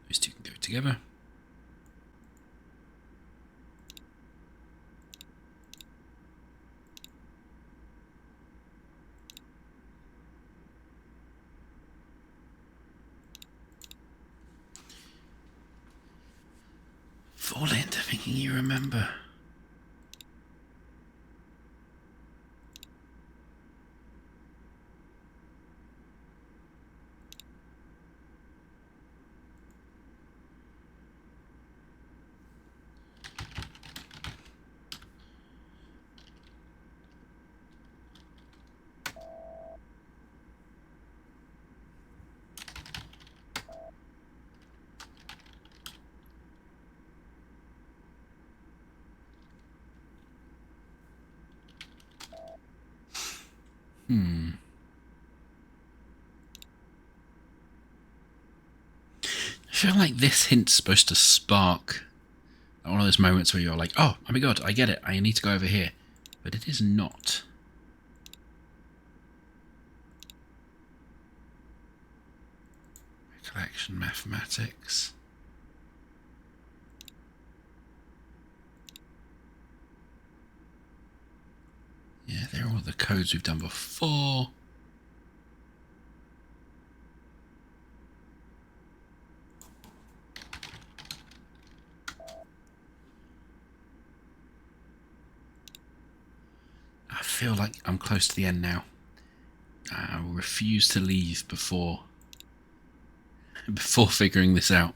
Those two can go together. Fall into thinking you remember. I feel like this hint's supposed to spark one of those moments where you're like, oh my god, I get it, I need to go over here. But it is not. Recollection, mathematics. Yeah, they're all the codes we've done before. I feel like I'm close to the end now. I will refuse to leave before figuring this out.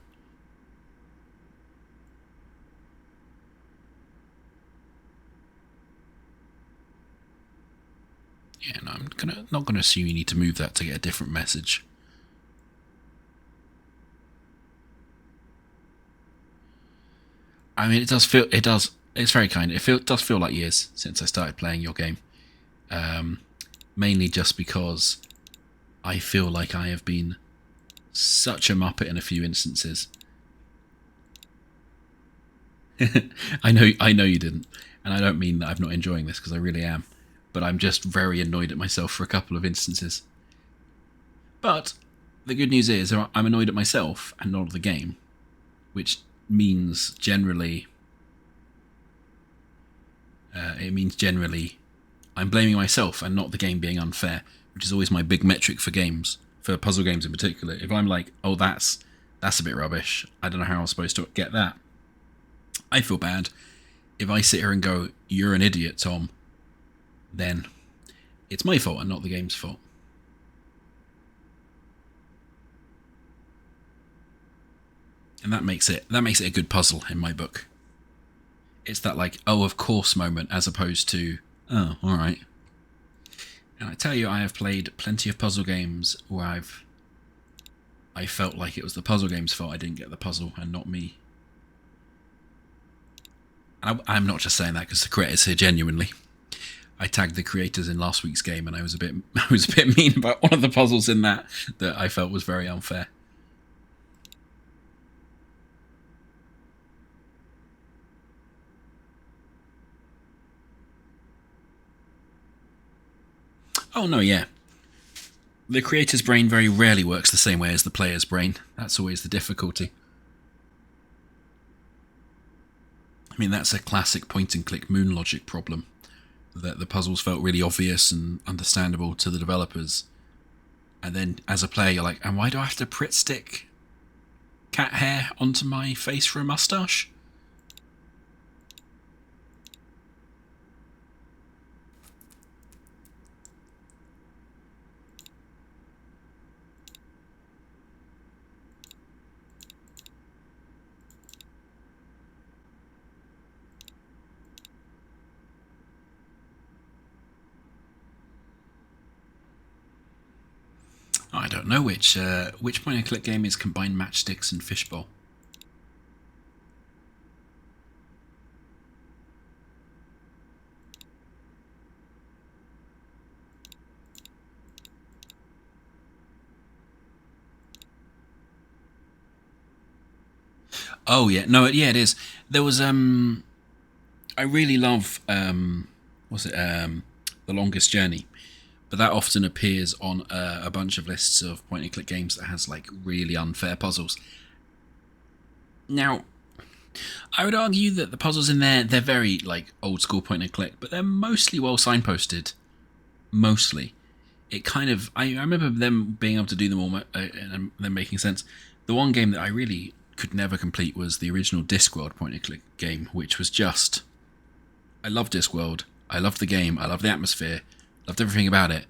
Yeah, no, I'm not gonna assume you need to move that to get a different message. I mean, it's very kind. It does feel like years since I started playing your game. Mainly just because I feel like I have been such a muppet in a few instances. I know you didn't, and I don't mean that I'm not enjoying this because I really am, but I'm just very annoyed at myself for a couple of instances. But the good news is I'm annoyed at myself and not at the game, which means generally I'm blaming myself and not the game being unfair, which is always my big metric for games, for puzzle games in particular. If I'm like, oh, that's a bit rubbish, I don't know how I was supposed to get that, I feel bad. if I sit here and go, "You're an idiot, Tom," then it's my fault and not the game's fault. And that makes it a good puzzle in my book. It's that like, oh, of course moment, as opposed to, oh, all right. And I tell you, I have played plenty of puzzle games where I felt like it was the puzzle game's fault I didn't get the puzzle and not me. I'm not just saying that because the creators here genuinely. I tagged the creators in last week's game, and I was a bit mean about one of the puzzles in that I felt was very unfair. Oh no, yeah. The creator's brain very rarely works the same way as the player's brain. That's always the difficulty. I mean, that's a classic point-and-click Moon Logic problem. That the puzzles felt really obvious and understandable to the developers. And then, as a player, you're like, and why do I have to Pritt stick cat hair onto my face for a mustache? I don't know which point-and-click game is combined matchsticks and fishbowl. Oh yeah, no, yeah, it is. There was I really love The Longest Journey, but that often appears on a bunch of lists of point-and-click games that has like really unfair puzzles. Now, I would argue that the puzzles in there, they're very like old school point-and-click, but they're mostly well signposted. Mostly, it kind of I remember them being able to do them all and them making sense. The one game that I really could never complete was the original Discworld point-and-click game, which was just, I love Discworld, I loved the game, I loved the atmosphere, loved everything about it,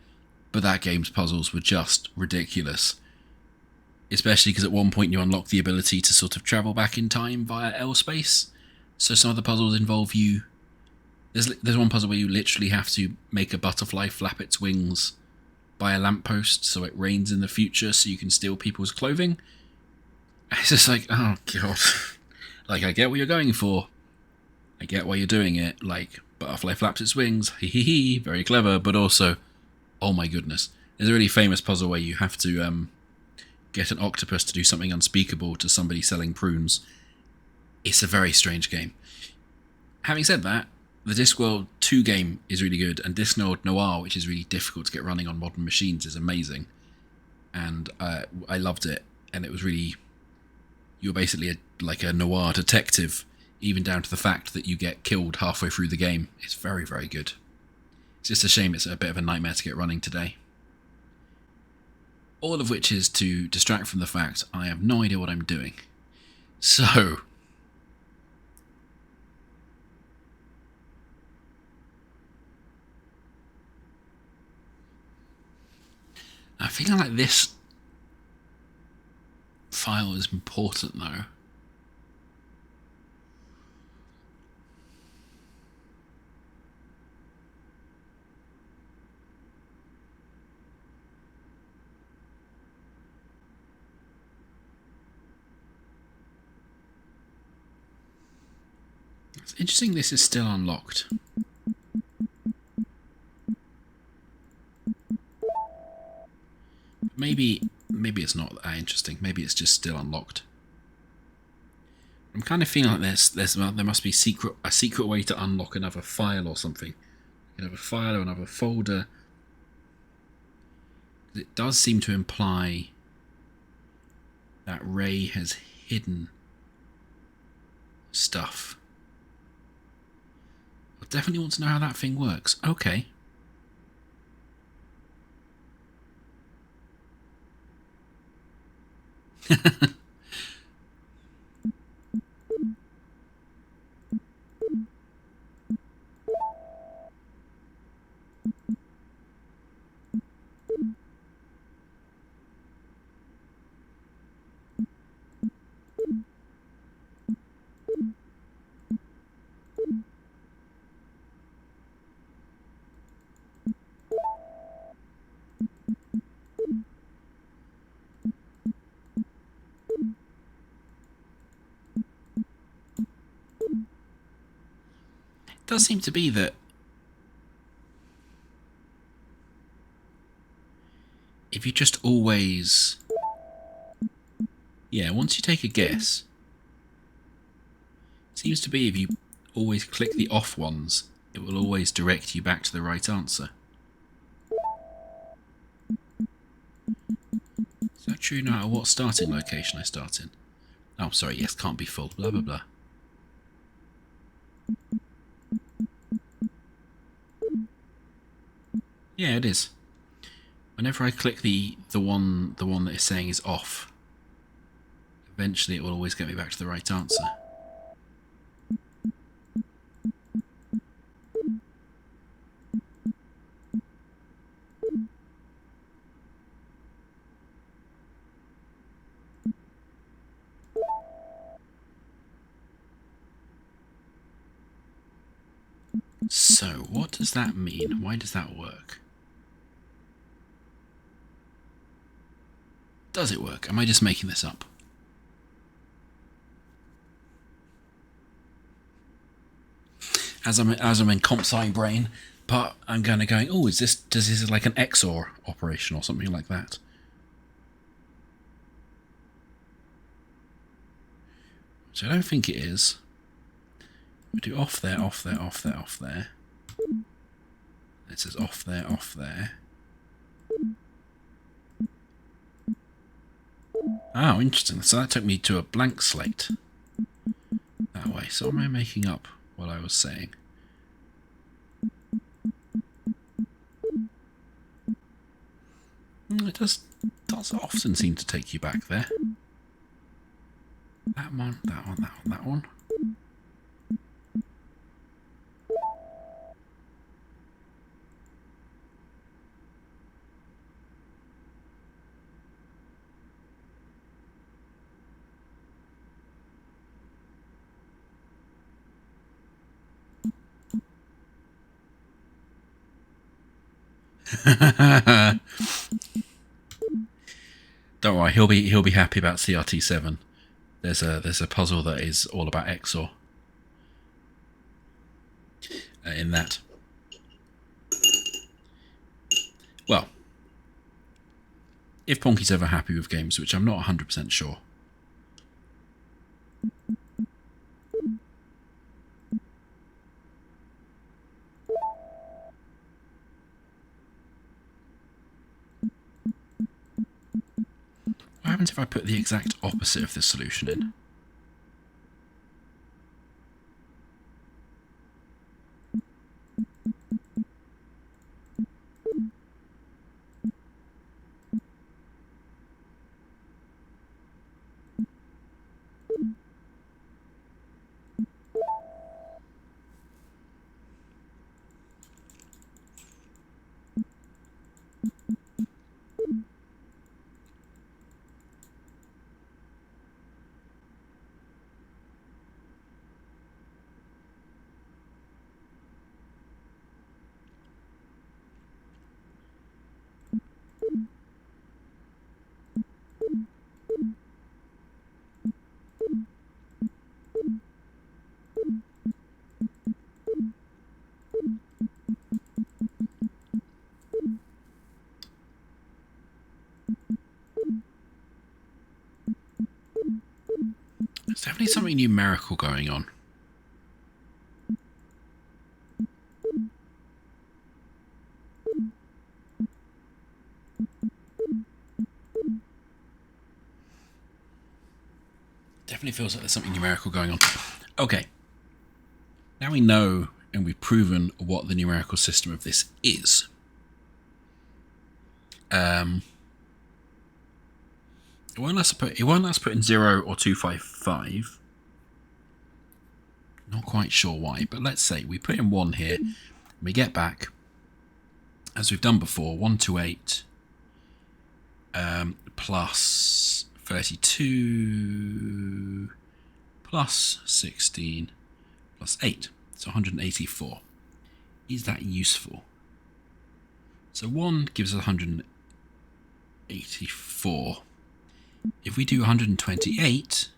but that game's puzzles were just ridiculous. Especially because at one point you unlock the ability to sort of travel back in time via L-space. So some of the puzzles involve you. There's one puzzle where you literally have to make a butterfly flap its wings by a lamppost so it rains in the future so you can steal people's clothing. It's just like, oh god. Like, I get what you're going for. I get why you're doing it. Like, butterfly flaps its wings. Hee hee hee. Very clever. But also, oh my goodness. There's a really famous puzzle where you have to get an octopus to do something unspeakable to somebody selling prunes. It's a very strange game. Having said that, the Discworld 2 game is really good, and Discworld Noir, which is really difficult to get running on modern machines, is amazing. And I loved it, and it was really... You're basically like a noir detective, even down to the fact that you get killed halfway through the game. It's very, very good. It's just a shame it's a bit of a nightmare to get running today. All of which is to distract from the fact I have no idea what I'm doing. So... I'm feeling like this file is important though. It's interesting this is still unlocked. Maybe it's not that interesting. Maybe it's just still unlocked. I'm kind of feeling like there must be a secret way to unlock another file or something. Another file or another folder. It does seem to imply that Ray has hidden stuff. I definitely want to know how that thing works. Okay. does seem to be that if you just always... Yeah, once you take a guess, it seems to be if you always click the off ones, it will always direct you back to the right answer. Is that true no matter what starting location I start in? Oh, sorry, yes, can't be full, blah, blah, blah. Yeah, it is. Whenever I click the one that is saying is off, eventually it will always get me back to the right answer. So, what does that mean? Why does that work? Does it work? Am I just making this up? As I'm in comp sci brain, but I'm kind of going, oh, does this like an XOR operation or something like that? So I don't think it is. We do off there, off there, off there, off there. It says off there, off there. Oh, interesting. So that took me to a blank slate. That way. So am I making up what I was saying? It does often seem to take you back there. That one, that one, that one, that one. Don't worry, he'll be happy about CRT7. There's a puzzle that is all about XOR in that. Well, if Ponky's ever happy with games, which I'm not 100% sure. What happens if I put the exact opposite of the solution in? There's definitely something numerical going on. Definitely feels like there's something numerical going on. Okay. Now we know and we've proven what the numerical system of this is. It won't let us put in 0 or 255. Not quite sure why, but let's say we put in 1 here. And we get back, as we've done before, 128 plus 32 plus 16 plus 8. So 184. Is that useful? So 1 gives us 184. If we do 128,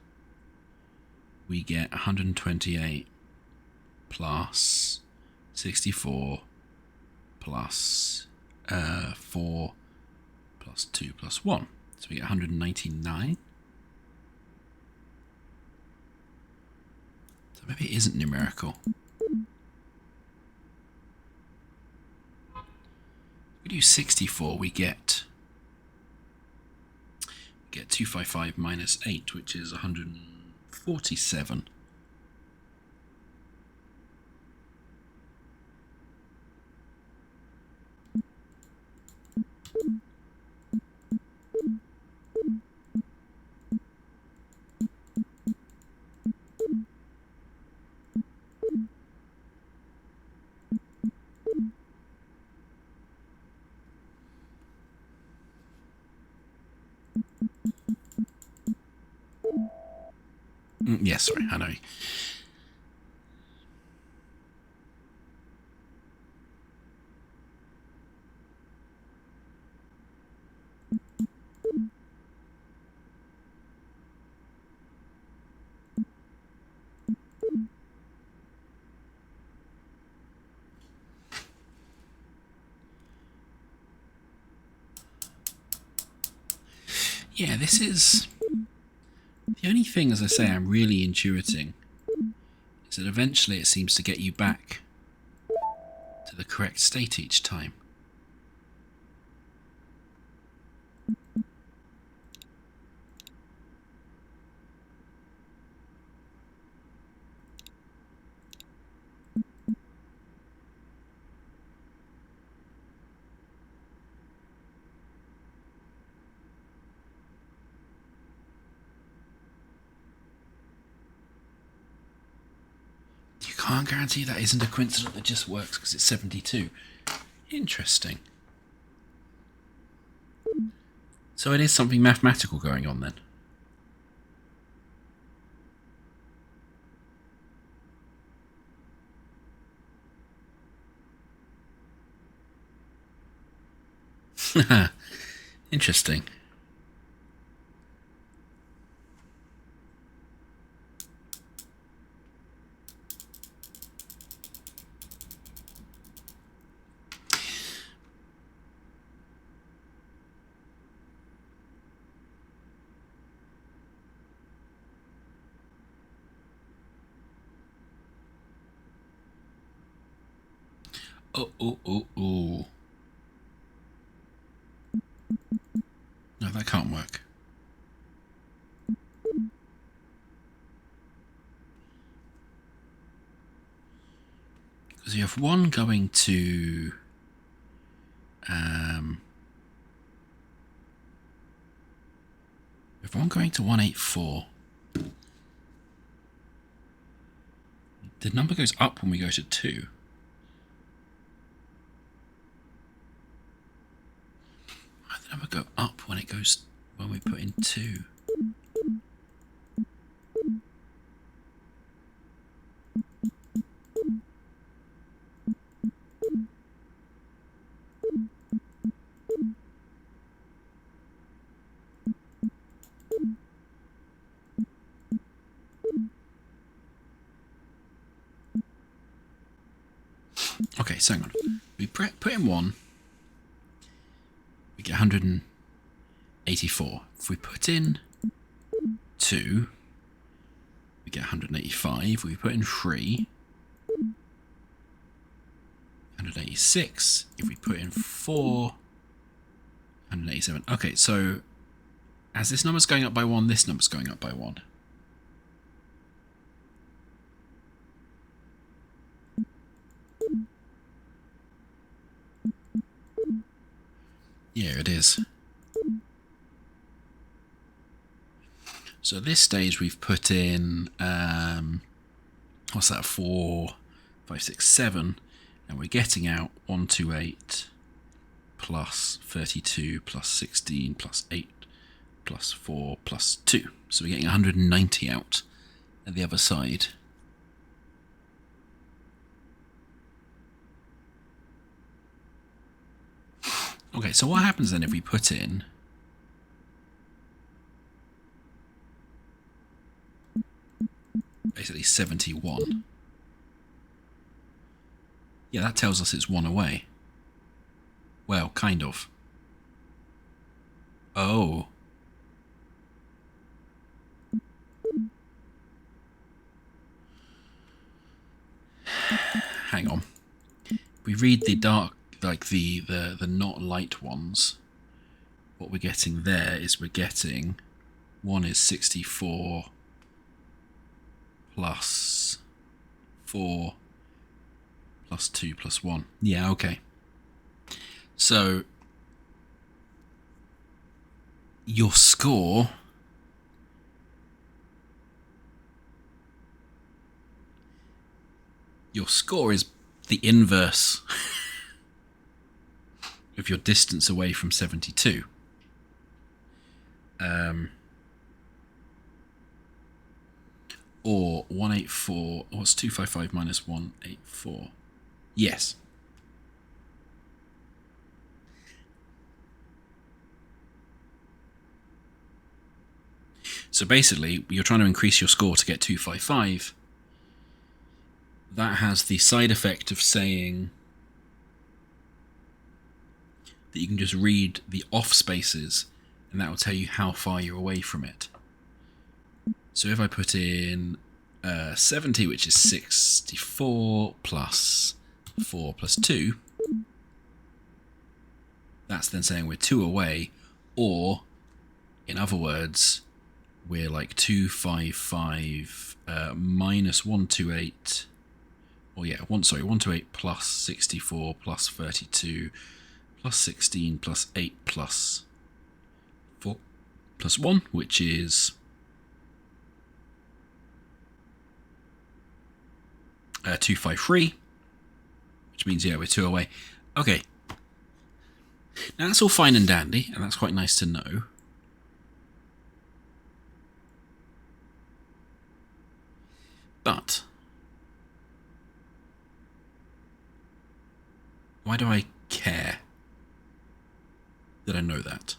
we get 128 plus 64 plus 4 plus 2 plus 1. So we get 199. So maybe it isn't numerical. If we do 64, we get 255 minus 8, which is 147. Yes, sorry, I know. Yeah, this is... The only thing, as I say, I'm really intuiting is that eventually it seems to get you back to the correct state each time. You can't guarantee that isn't a coincidence that just works because it's 72. Interesting. So it is something mathematical going on then. Interesting. Oh. No, that can't work. Because you have one going to... if one going to 184, the number goes up when we go to 2. Why does the number go up when we put in 2? Okay, so hang on. We put in 1, we get 184. If we put in 2, we get 185. If we put in 3, 186. If we put in 4, 187. Okay, so as this number's going up by 1, this number's going up by 1. Yeah, it is. So at this stage we've put in, what's that, 4, 5, 6, 7, and we're getting out 128 plus 32 plus 16 plus 8 plus 4 plus 2. So we're getting 190 out at the other side. Okay, so what happens then if we put in basically 71? Yeah, that tells us it's 1 away. Well, kind of. Oh. Hang on. We read the dark, like the not light ones. What we're getting there is we're getting 1 is 64 plus 4 plus 2 plus 1. Yeah, okay. So your score is the inverse of your distance away from 72. Or 184. What's 255 minus 184? Yes. So basically, you're trying to increase your score to get 255. That has the side effect of saying that you can just read the off spaces, and that will tell you how far you're away from it. So if I put in 70, which is 64 plus 4 plus 2, that's then saying we're 2 away, or in other words, we're like 255 minus 128. Oh yeah, 128 plus 64 plus 32 plus 16 plus 8 plus 4 plus 1, which is 253, which means, yeah, we're 2 away. Okay. Now that's all fine and dandy, and that's quite nice to know. But why do I care that I know that?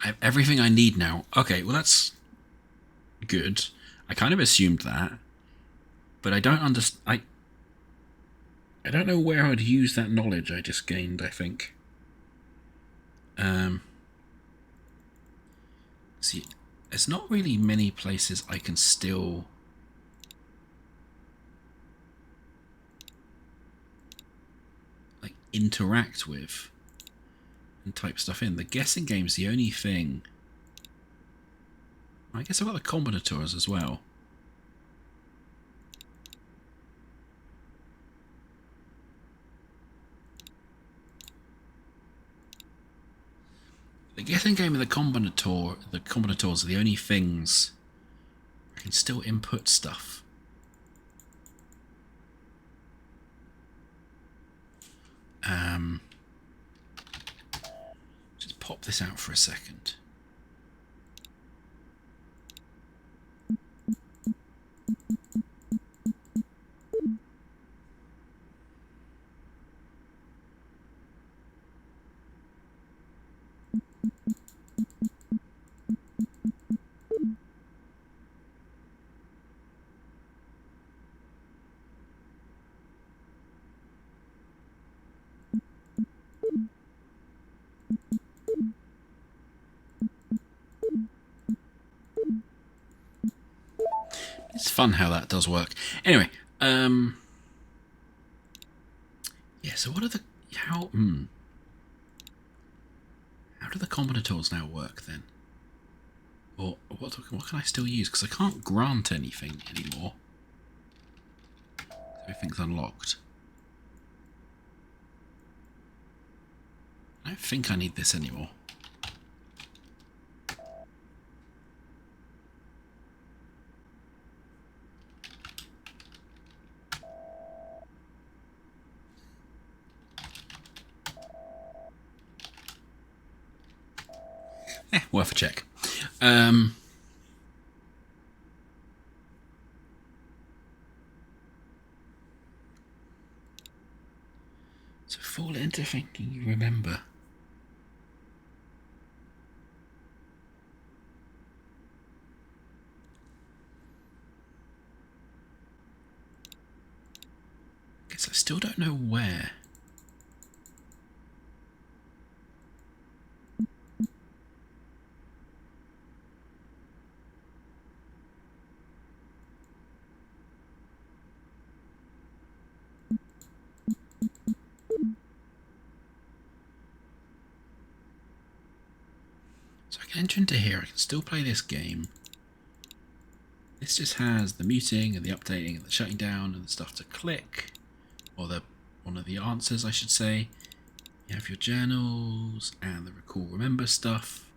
I have everything I need now. Okay, well that's good. I kind of assumed that, but I don't understand. I don't know where I'd use that knowledge I just gained, I think. See, there's not really many places I can still like interact with and type stuff in. The guessing game's the only thing. I guess I've got the combinators as well. The guessing game and the combinators are the only things I can still input stuff. Just pop this out for a second. It's fun how that does work. Anyway, yeah, so what are the... How do the combinators now work then? Or what can I still use? Because I can't grant anything anymore. Everything's unlocked. I don't think I need this anymore. Worth a check. So fall into thinking you remember. I still don't know where. So I can enter into here, I can still play this game. This just has the muting and the updating and the shutting down and the stuff to click. Or one of the answers, I should say. You have your journals and the recall remember stuff.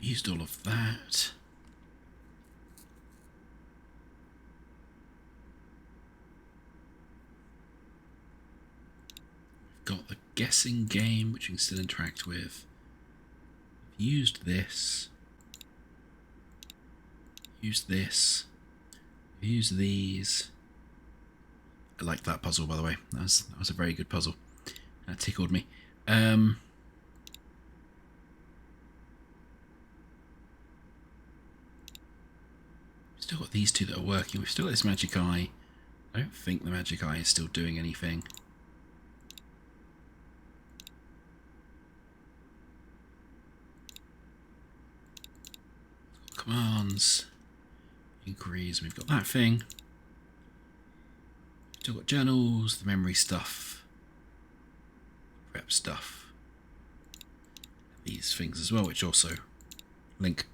Used all of that. We've got the guessing game, which you can still interact with. We've used this. Used this. Use these. I like that puzzle, by the way. That was a very good puzzle. That tickled me. Still got these two that are working. We've still got this magic eye. I don't think the magic eye is still doing anything. Commands. Inquiries. We've got that thing. Still got journals, the memory stuff, prep stuff. These things as well, which also link.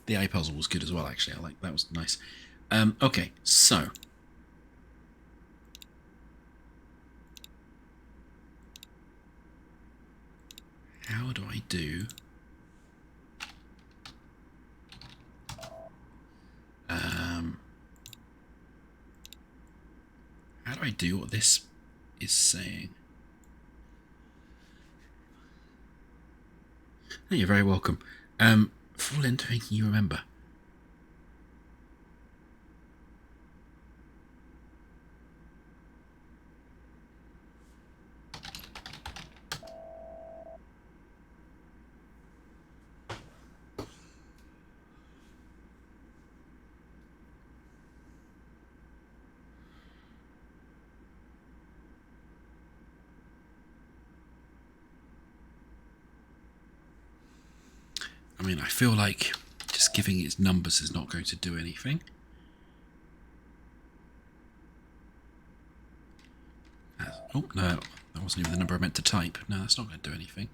The eye puzzle was good as well, actually. I like that, was nice. Okay, so how do I do? How do I do what this is saying? Oh, you're very welcome. Fall into making you remember. I mean, I feel like just giving its numbers is not going to do anything. Oh, no, that wasn't even the number I meant to type. No, that's not going to do anything.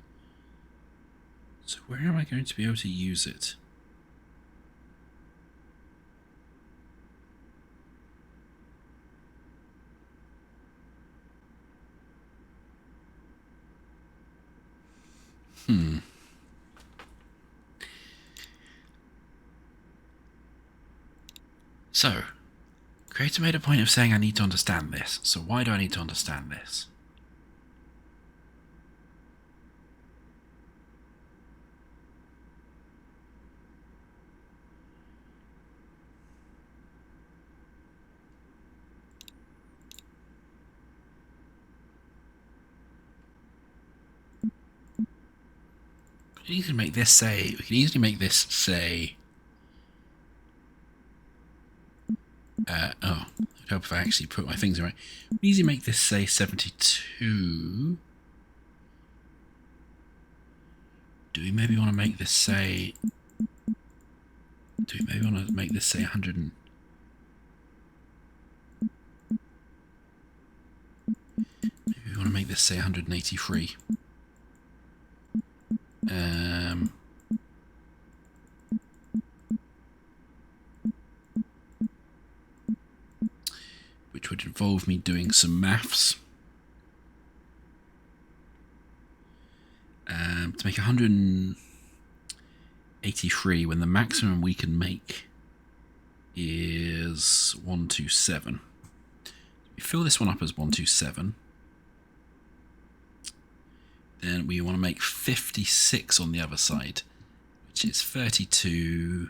So where am I going to be able to use it? So, Creator made a point of saying I need to understand this. So why do I need to understand this? We can easily make this say, oh, I'd hope if I actually put my things right. We can easily make this say 72. Do we maybe want to make this say... Do we maybe want to make this say 100 and... Maybe we want to make this say 183. Which would involve me doing some maths. To make 183 when the maximum we can make is 127. We fill this one up as 127. Then we want to make 56 on the other side, which is 32.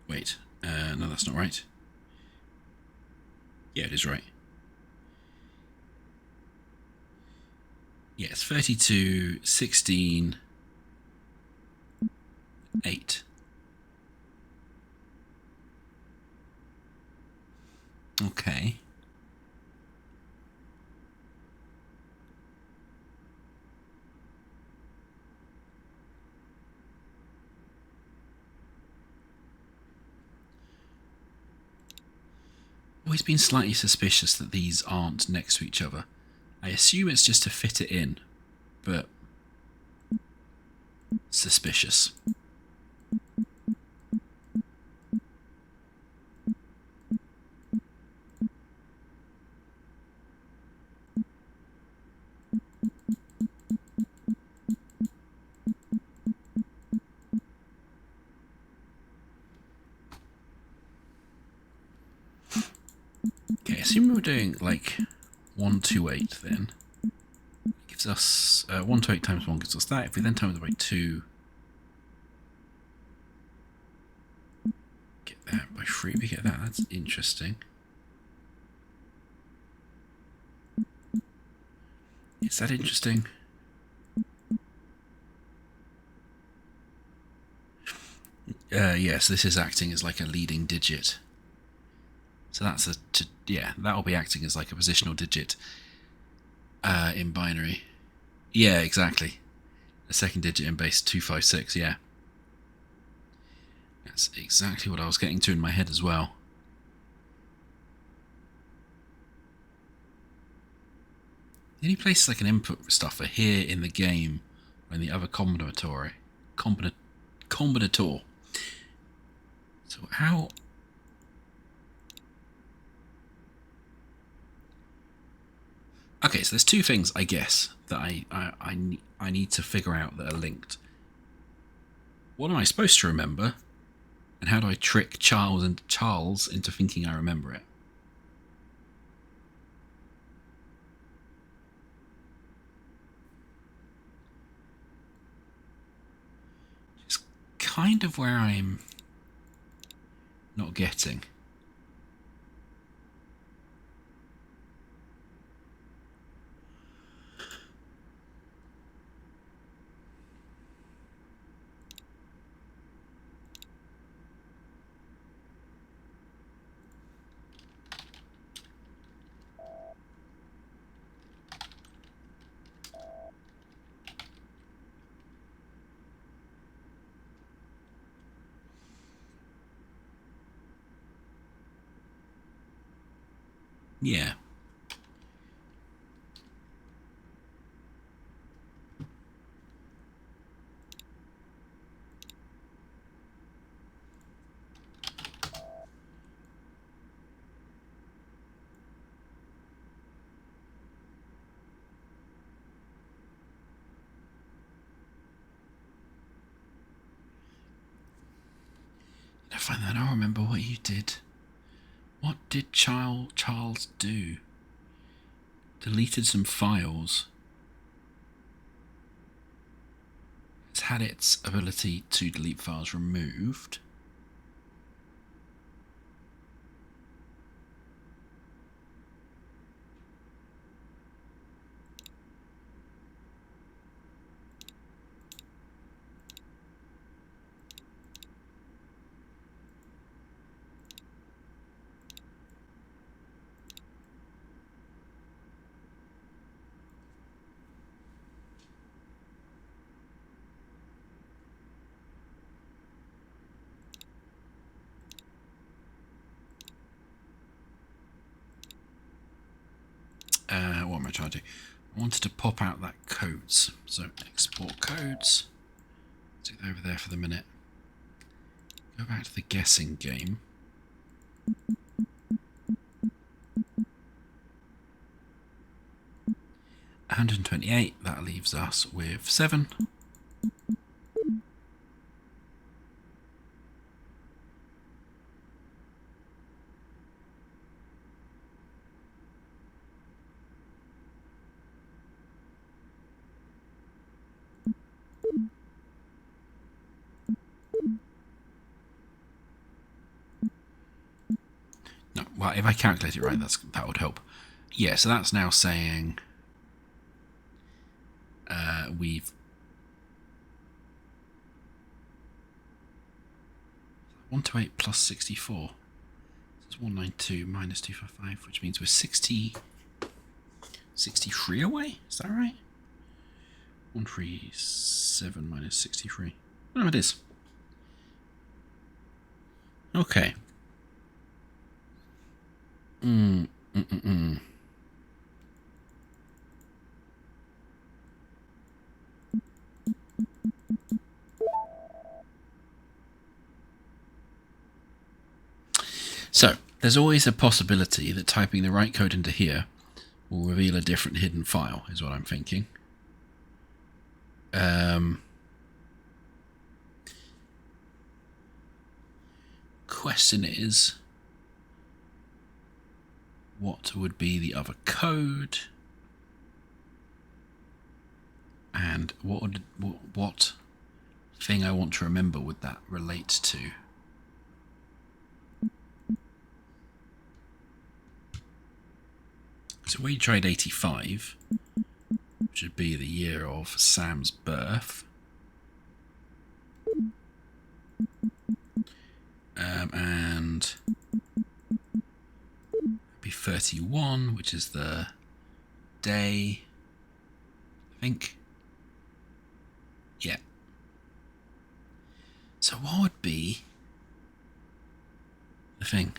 Wait, no, that's not right. Yeah, it is right. Yes, 32, 16, 8. Okay. Always been slightly suspicious that these aren't next to each other. I assume it's just to fit it in, but suspicious. Okay, assume we're doing like 128 then. It gives us 128 times 1 gives us that. If we then times it by 2, get that by 3, we get that. That's interesting. Is that interesting? Yes, this is acting as like a leading digit. So that's that'll be acting as like a positional digit in binary. Yeah, exactly. A second digit in base 256, yeah. That's exactly what I was getting to in my head as well. The only places I can input stuff are here in the game or in the other combinator. So how... Okay, so there's two things, I guess, that I need to figure out that are linked. What am I supposed to remember? And how do I trick Charles into thinking I remember it? It's kind of where I'm not getting. Yeah. I find that I remember what you did. What did Charles do? Deleted some files. It's had its ability to delete files removed. What am I trying to do? I wanted to pop out that codes. So export codes. Stick that over there for the minute. Go back to the guessing game. $128, that leaves us with 7. well, if I calculate it right, that would help. Yeah, so that's now saying we've 128 plus 64. This is 192 minus 255, which means we're 63 away. Is that right? 137 minus 63. No, it is. Okay. So, there's always a possibility that typing the right code into here will reveal a different hidden file, is what I'm thinking. Question is, what would be the other code? And what thing I want to remember would that relate to? So we tried 85, which would be the year of Sam's birth. And it'd be 31, which is the day, I think. Yeah. So what would be the thing?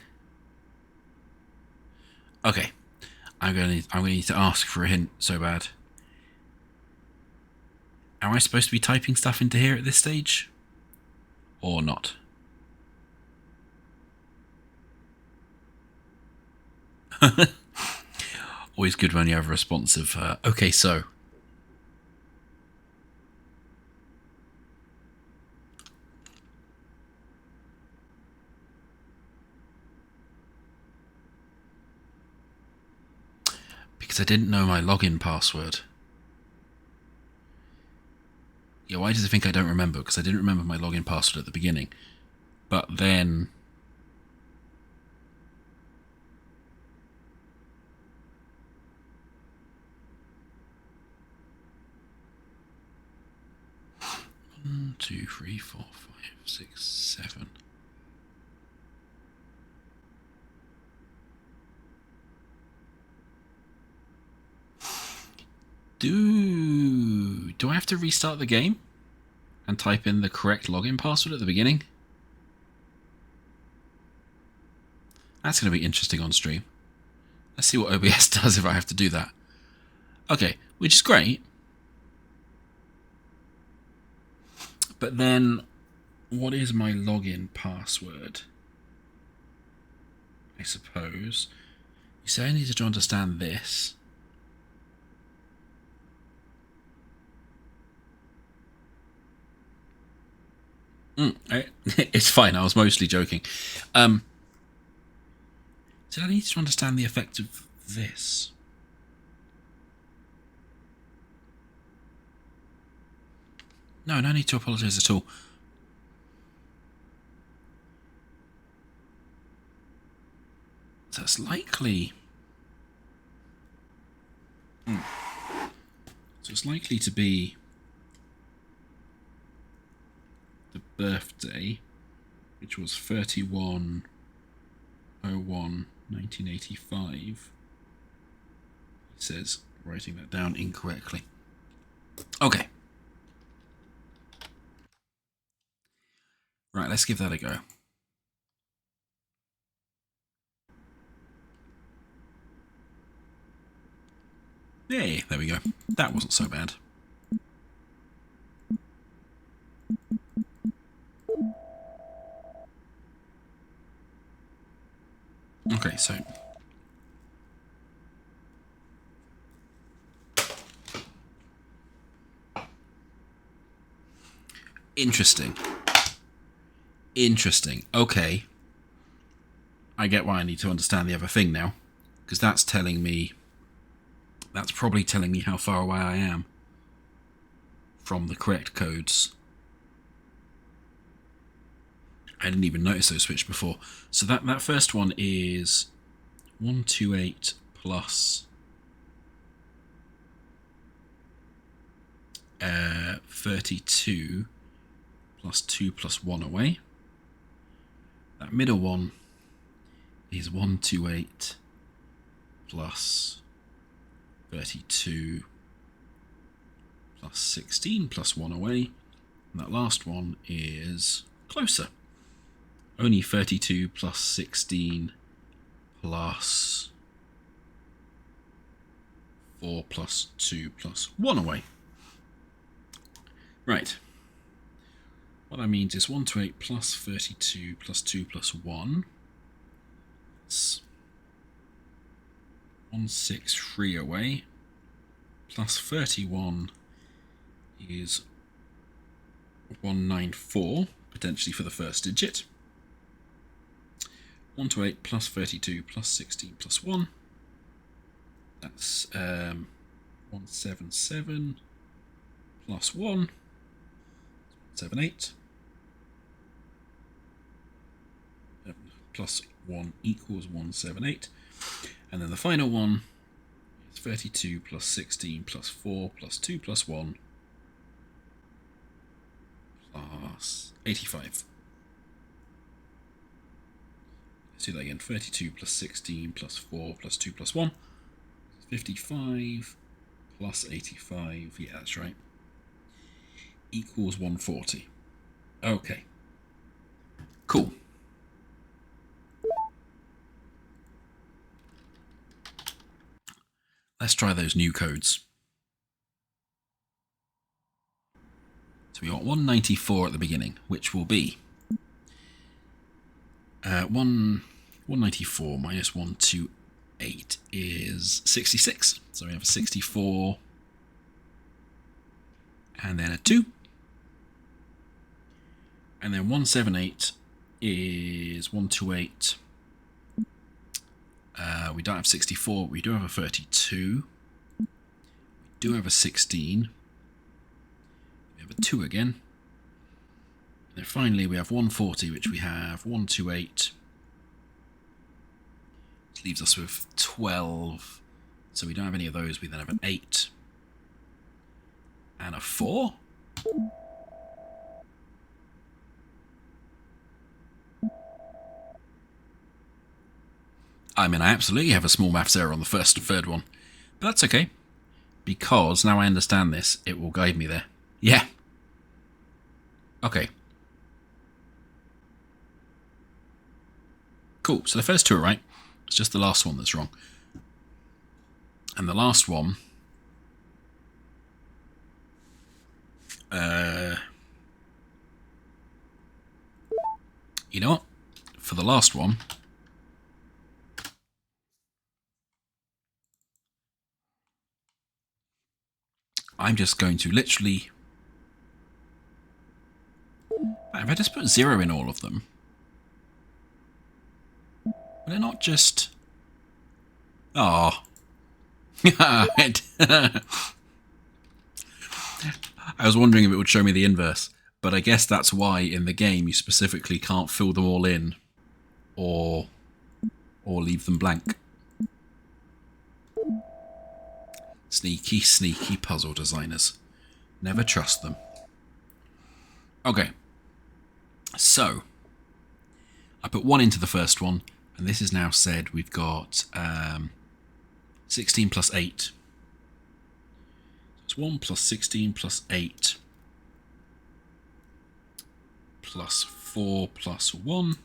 Okay. I'm gonna need to ask for a hint so bad. Am I supposed to be typing stuff into here at this stage? Or not? Always good when you have a responsive, okay, so. Because I didn't know my login password. Yeah, why does it think I don't remember? Because I didn't remember my login password at the beginning. But then... One, 2, 3, 4, 5, 6, 7... Do I have to restart the game and type in the correct login password at the beginning? That's going to be interesting on stream. Let's see what OBS does if I have to do that. Okay, which is great. But then, what is my login password? I suppose. You say I need to understand this. It's fine, I was mostly joking. So I need to understand the effect of this. No need to apologise at all. So it's likely... So it's likely to be... the birthday, which was 31/01/1985. He says, writing that down incorrectly. Okay. Right, let's give that a go. Yay, there we go. That wasn't so bad. Okay, so... Interesting. Okay. I get why I need to understand the other thing now. Because that's telling me... That's probably telling me how far away I am from the correct codes. I didn't even notice those switched before. So that first one is 128 plus 32 plus 2 plus 1 away. That middle one is 128 plus 32 plus 16 plus 1 away. And that last one is closer. Only 32 plus 16 plus 4 plus 2 plus 1 away. Right. What that means is 128 plus 32 plus 2 plus 1. It's 163 away. Plus 31 is 194, potentially for the first digit. 128 plus 32 plus 16 plus 1. That's 177 plus 1. 178. Plus 1 equals 178. And then the final one is 32 plus 16 plus 4 plus 2 plus 1 plus 85. Let's do that again. 32 plus 16 plus 4 plus 2 plus 1. 55 plus 85. Yeah, that's right. Equals 140. Okay. Cool. Let's try those new codes. So we got 194 at the beginning, which will be 194 minus 128 is 66. So we have a 64 and then a 2. And then 178 is 128. We don't have 64, we do have a 32. We do have a 16. We have a 2 again. And then finally we have 140, which we have 128. Which leaves us with 12. So we don't have any of those. We then have an 8 and a 4. I mean, I absolutely have a small maths error on the first and third one. But that's okay. Because now I understand this, it will guide me there. Yeah. Okay. Cool. So the first two are right. It's just the last one that's wrong. And the last one... you know what? For the last one... I'm just going to literally... If I just put 0 in all of them, will it not just... Oh. I was wondering if it would show me the inverse, but I guess that's why in the game you specifically can't fill them all in or leave them blank. Sneaky, sneaky puzzle designers. Never trust them. Okay. So, I put 1 into the first one, and this is now said we've got 16 plus 8. It's 1 plus 16 plus 8 plus 4 plus 1.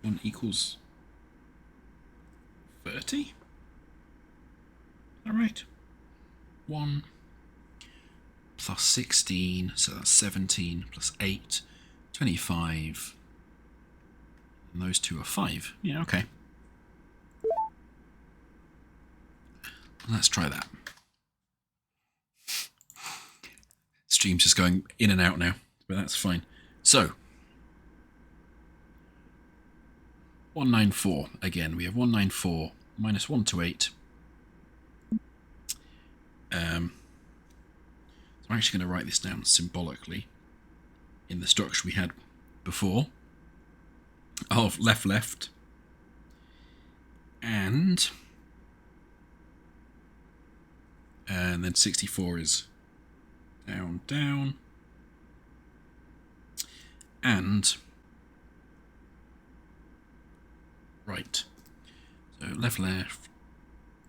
One equals 30. All right. 1 plus 16, so that's 17 plus 8, 25. And those two are 5. Yeah, okay. Let's try that. Stream's just going in and out now, but that's fine. So, 194. Again, we have 194 minus 128. So actually going to write this down symbolically in the structure we had before of left, left, and then 64 is down, down, and right. So left, left,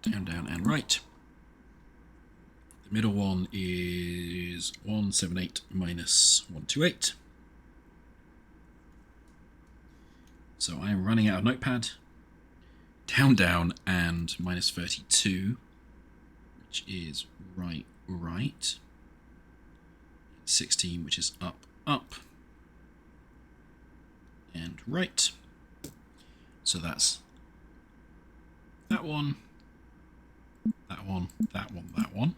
down, down, and right. The middle one is 178 minus 128. So I'm running out of Notepad. Down, down, and minus 32, which is right, right. 16, which is up, up, and right. So that's that one, that one, that one, that one.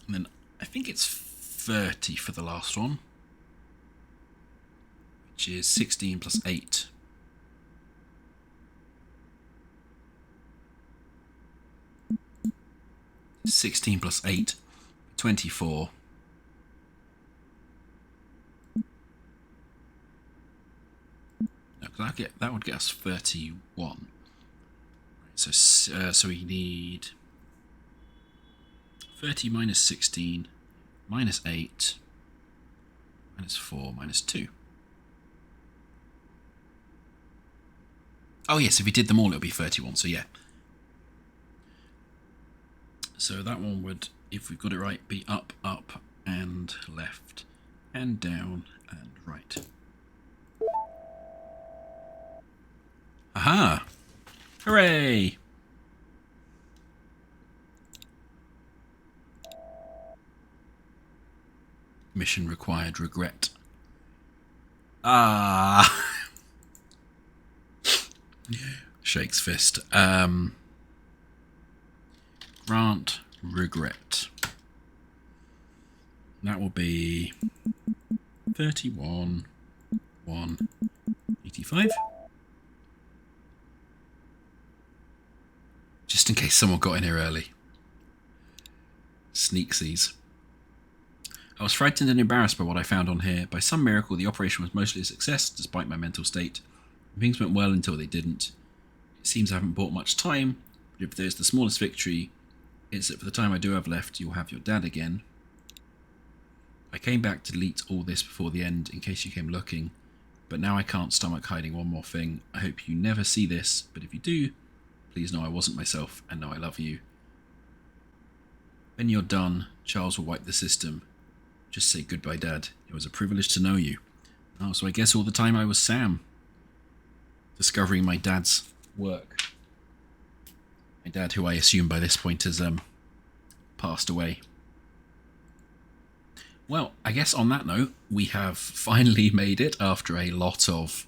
And then I think it's 30 for the last one, which is 16 plus 8. (16 plus 8), 24. No, that would get us 31. So we need 30 minus 16 minus 8 minus 4 minus 2. Oh yes, if we did them all, it would be 31. So yeah. So that one would, if we've got it right, be up, up, and left, and down, and right. Aha! Hooray! Mission required regret. Ah! Shakes fist. Grant regret. That will be 31, 185. Just in case someone got in here early. Sneaksies. I was frightened and embarrassed by what I found on here. By some miracle, the operation was mostly a success, despite my mental state. Things went well until they didn't. It seems I haven't bought much time, but if there's the smallest victory, it's that for the time I do have left, you'll have your dad again. I came back to delete all this before the end, in case you came looking, but now I can't stomach hiding one more thing. I hope you never see this, but if you do, please know I wasn't myself, and know I love you. When you're done, Charles will wipe the system. Just say goodbye, Dad. It was a privilege to know you. Oh, so I guess all the time I was Sam. Discovering my dad's work. My dad, who I assume by this point has passed away. Well, I guess on that note, we have finally made it after a lot of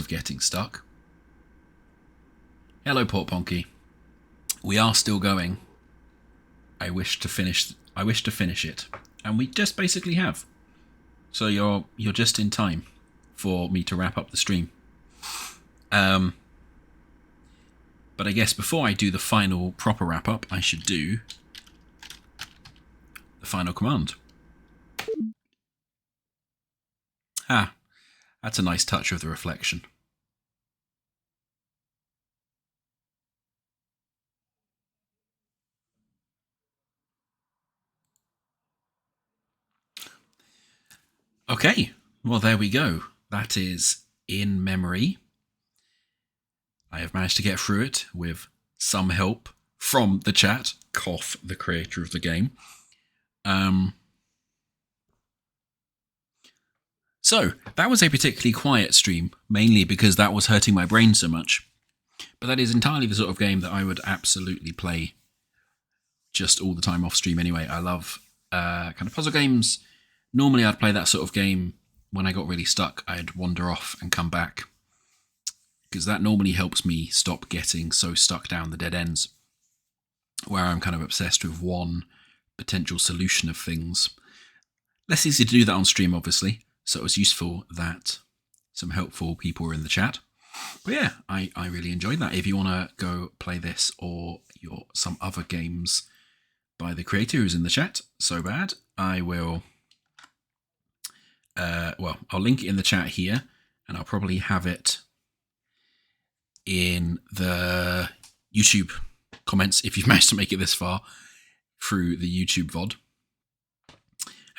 getting stuck. Hello, Port Ponky. We are still going. I wish to finish it, and we just basically have. So you're just in time for me to wrap up the stream. But I guess before I do the final proper wrap up, I should do the final command. Ah, that's a nice touch of the reflection. Okay, well there we go. That is in memory. I have managed to get through it with some help from the chat, cough, the creator of the game. So, that was a particularly quiet stream, mainly because that was hurting my brain so much. But that is entirely the sort of game that I would absolutely play just all the time off stream anyway. I love kind of puzzle games. Normally I'd play that sort of game when I got really stuck. I'd wander off and come back, because that normally helps me stop getting so stuck down the dead ends, where I'm kind of obsessed with one potential solution of things. Less easy to do that on stream, obviously, so it was useful that some helpful people were in the chat. But yeah, I really enjoyed that. If you want to go play this, or some other games by the creator who's in the chat, So Bad, I will... I'll link it in the chat here, and I'll probably have it in the YouTube comments if you've managed to make it this far through the YouTube VOD.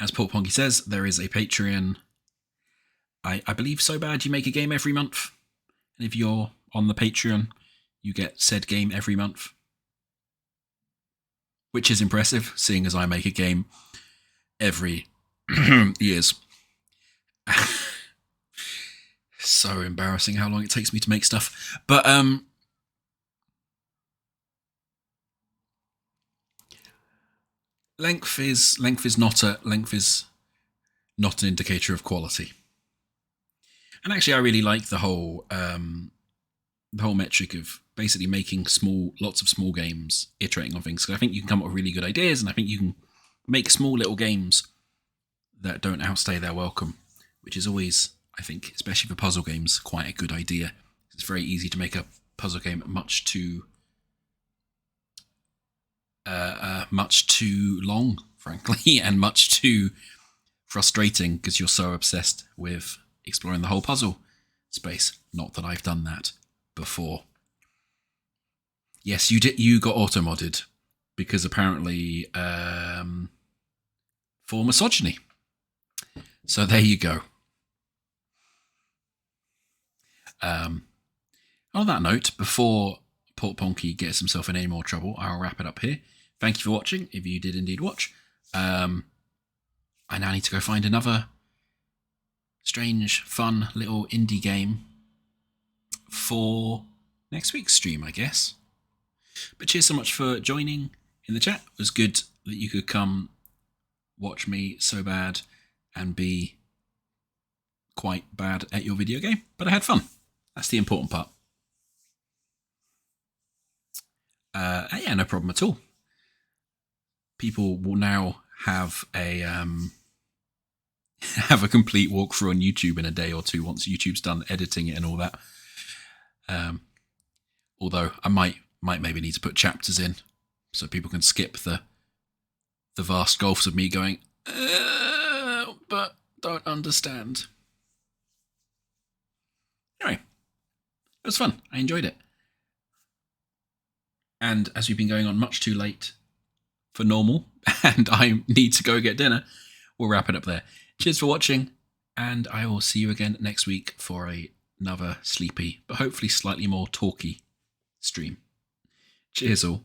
As Port Ponky says, there is a Patreon. I believe So Bad you make a game every month, and if you're on the Patreon, you get said game every month, which is impressive, seeing as I make a game every years. So embarrassing how long it takes me to make stuff. But length is not an indicator of quality. And actually, I really like the whole metric of basically making lots of small games, iterating on things. Because I think you can come up with really good ideas, and I think you can make small little games that don't outstay their welcome, which is always, I think, especially for puzzle games, quite a good idea. It's very easy to make a puzzle game much too long, frankly, and much too frustrating because you're so obsessed with exploring the whole puzzle space. Not that I've done that before. Yes, you did. You got auto-modded because apparently for misogyny. So there you go. On that note, before Port Ponky gets himself in any more trouble, I'll wrap it up here. Thank you for watching, if you did indeed watch. I now need to go find another strange, fun little indie game for next week's stream, I guess. But cheers so much for joining in the chat. It was good that you could come watch me So Bad and be quite bad at your video game, but I had fun. That's the important part. Yeah, no problem at all. People will now have a complete walkthrough on YouTube in a day or two once YouTube's done editing it and all that. Although I might maybe need to put chapters in so people can skip the vast gulfs of me going, but don't understand. Anyway, it was fun. I enjoyed it. And as we've been going on much too late for normal, and I need to go get dinner, we'll wrap it up there. Cheers for watching, and I will see you again next week for another sleepy, but hopefully slightly more talky stream. Cheers all.